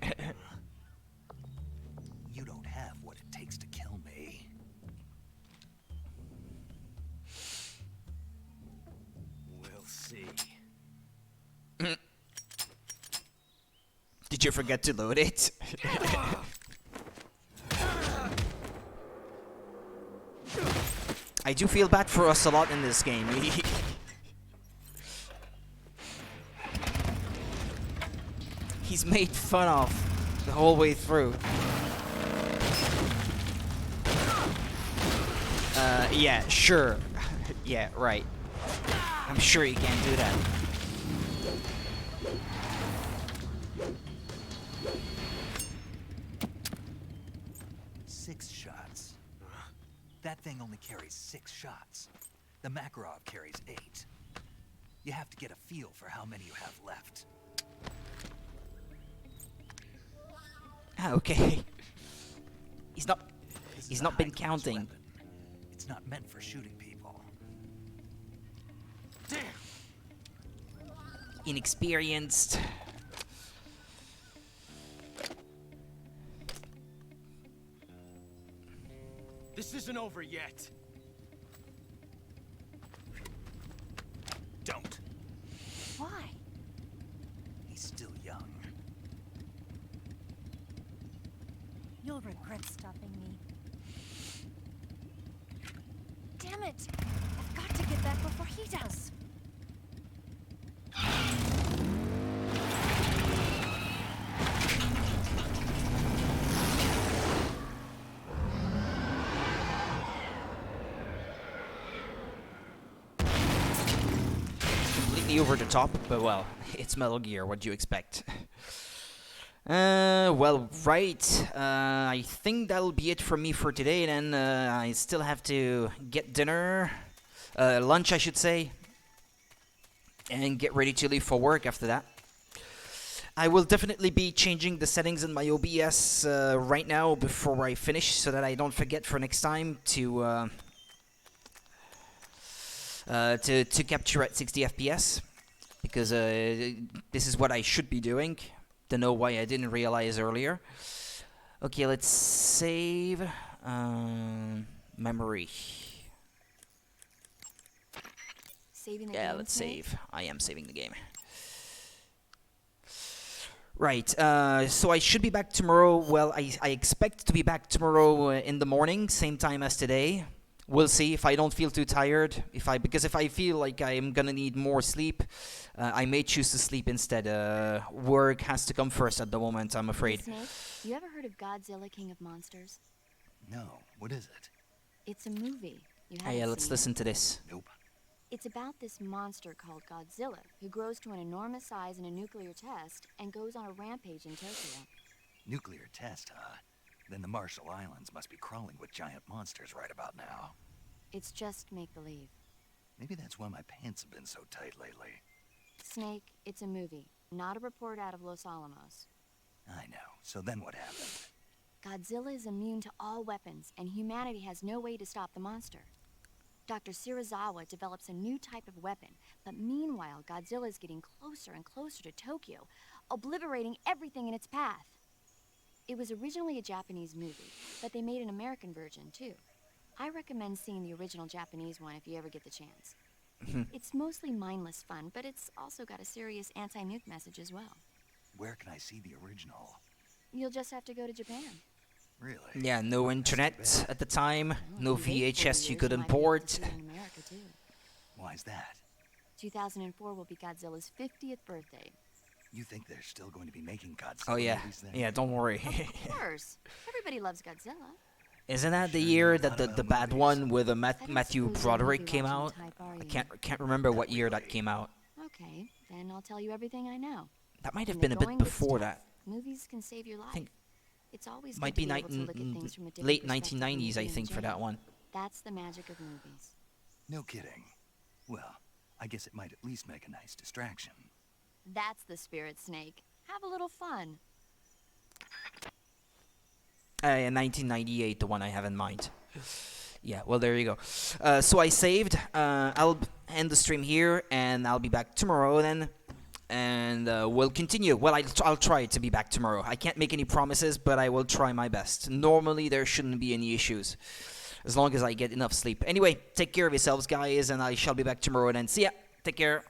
[SPEAKER 2] You don't have what it takes to kill me.
[SPEAKER 16] We'll see.
[SPEAKER 1] Did you forget to load it? I do feel bad for us a lot in this game. He's made fun of the whole way through. Yeah, sure. Yeah, right. I'm sure you can't do that.
[SPEAKER 2] Six shots. That thing only carries 6 shots. The Makarov carries 8. You have to get a feel for how many you have left.
[SPEAKER 1] Okay. He's not been counting.
[SPEAKER 2] Weapon. It's not meant for shooting people.
[SPEAKER 16] Damn.
[SPEAKER 1] Inexperienced.
[SPEAKER 16] This isn't over yet.
[SPEAKER 2] Don't.
[SPEAKER 6] Why?
[SPEAKER 2] He's still young.
[SPEAKER 6] You'll regret stopping me. Damn it! I've got to get back before he does.
[SPEAKER 1] Completely over the top, but well, it's Metal Gear. What do you expect? Well, right. I think that'll be it from me for today. Then I still have to get dinner, lunch, I should say, and get ready to leave for work after that. I will definitely be changing the settings in my OBS right now before I finish, so that I don't forget for next time to capture at 60 FPS, because this is what I should be doing. Don't know why I didn't realize earlier. Okay, let's save memory.
[SPEAKER 6] Saving the
[SPEAKER 1] Yeah,
[SPEAKER 6] game,
[SPEAKER 1] let's
[SPEAKER 6] Snake?
[SPEAKER 1] save. I am saving the game. Right, so I should be back tomorrow. Well, I expect to be back tomorrow in the morning, same time as today. We'll see if I don't feel too tired. Because if I feel like I'm gonna need more sleep, I may choose to sleep instead. Work has to come first at the moment, I'm afraid.
[SPEAKER 6] Snake, you ever heard of Godzilla, King of Monsters?
[SPEAKER 2] No, what is it?
[SPEAKER 6] It's a movie. You
[SPEAKER 1] Hey,
[SPEAKER 6] haven't
[SPEAKER 1] let's
[SPEAKER 6] seen
[SPEAKER 1] listen
[SPEAKER 6] it?
[SPEAKER 1] to this.
[SPEAKER 2] Nope.
[SPEAKER 6] It's about this monster called Godzilla, who grows to an enormous size in a nuclear test and goes on a rampage in Tokyo.
[SPEAKER 2] Nuclear test, huh? Then the Marshall Islands must be crawling with giant monsters right about now.
[SPEAKER 6] It's just make-believe.
[SPEAKER 2] Maybe that's why my pants have been so tight lately.
[SPEAKER 6] Snake, it's a movie, not a report out of Los Alamos.
[SPEAKER 2] I know. So then what happened?
[SPEAKER 6] Godzilla is immune to all weapons, and humanity has no way to stop the monster. Dr. Shirazawa develops a new type of weapon, but meanwhile, Godzilla is getting closer and closer to Tokyo, obliterating everything in its path. It was originally a Japanese movie, but they made an American version, too. I recommend seeing the original Japanese one if you ever get the chance. It's mostly mindless fun, but it's also got a serious anti-nuke message as well.
[SPEAKER 2] Where can I see the original?
[SPEAKER 6] You'll just have to go to Japan.
[SPEAKER 2] Really?
[SPEAKER 1] Yeah, no internet at the time, no
[SPEAKER 6] Well, in 40
[SPEAKER 1] VHS you
[SPEAKER 6] years,
[SPEAKER 1] could
[SPEAKER 6] might be able to
[SPEAKER 1] import.
[SPEAKER 6] see it in America, too.
[SPEAKER 2] Why's that?
[SPEAKER 6] 2004 will be Godzilla's 50th birthday.
[SPEAKER 2] You think they're still going to be making Godzilla
[SPEAKER 1] Oh yeah,
[SPEAKER 2] movies then?
[SPEAKER 1] yeah. Don't worry.
[SPEAKER 6] Of course. Everybody loves Godzilla.
[SPEAKER 1] Isn't that the year that the bad one with Matthew Broderick came out? I can't remember what year that came out.
[SPEAKER 6] Okay, then I'll tell you everything I know.
[SPEAKER 1] That might have
[SPEAKER 6] When
[SPEAKER 1] been
[SPEAKER 6] the
[SPEAKER 1] a bit
[SPEAKER 6] going gets
[SPEAKER 1] before
[SPEAKER 6] tough,
[SPEAKER 1] that.
[SPEAKER 6] Movies can save your life. It's always
[SPEAKER 1] Might
[SPEAKER 6] good
[SPEAKER 1] be
[SPEAKER 6] to be able to look at things from a different
[SPEAKER 1] late
[SPEAKER 6] perspective when
[SPEAKER 1] 1990s,
[SPEAKER 6] you're
[SPEAKER 1] I
[SPEAKER 6] in
[SPEAKER 1] think, for
[SPEAKER 6] jail.
[SPEAKER 1] that one.
[SPEAKER 6] That's the magic of movies.
[SPEAKER 2] No kidding. Well, I guess it might at least make a nice distraction.
[SPEAKER 6] That's the spirit, Snake. Have a little fun.
[SPEAKER 1] In 1998, the one I have in mind. Yeah, well, there you go. So I saved. I'll end the stream here, and I'll be back tomorrow then. And we'll continue. Well, I'll try to be back tomorrow. I can't make any promises, but I will try my best. Normally, there shouldn't be any issues, as long as I get enough sleep. Anyway, take care of yourselves, guys, and I shall be back tomorrow then. See ya. Take care.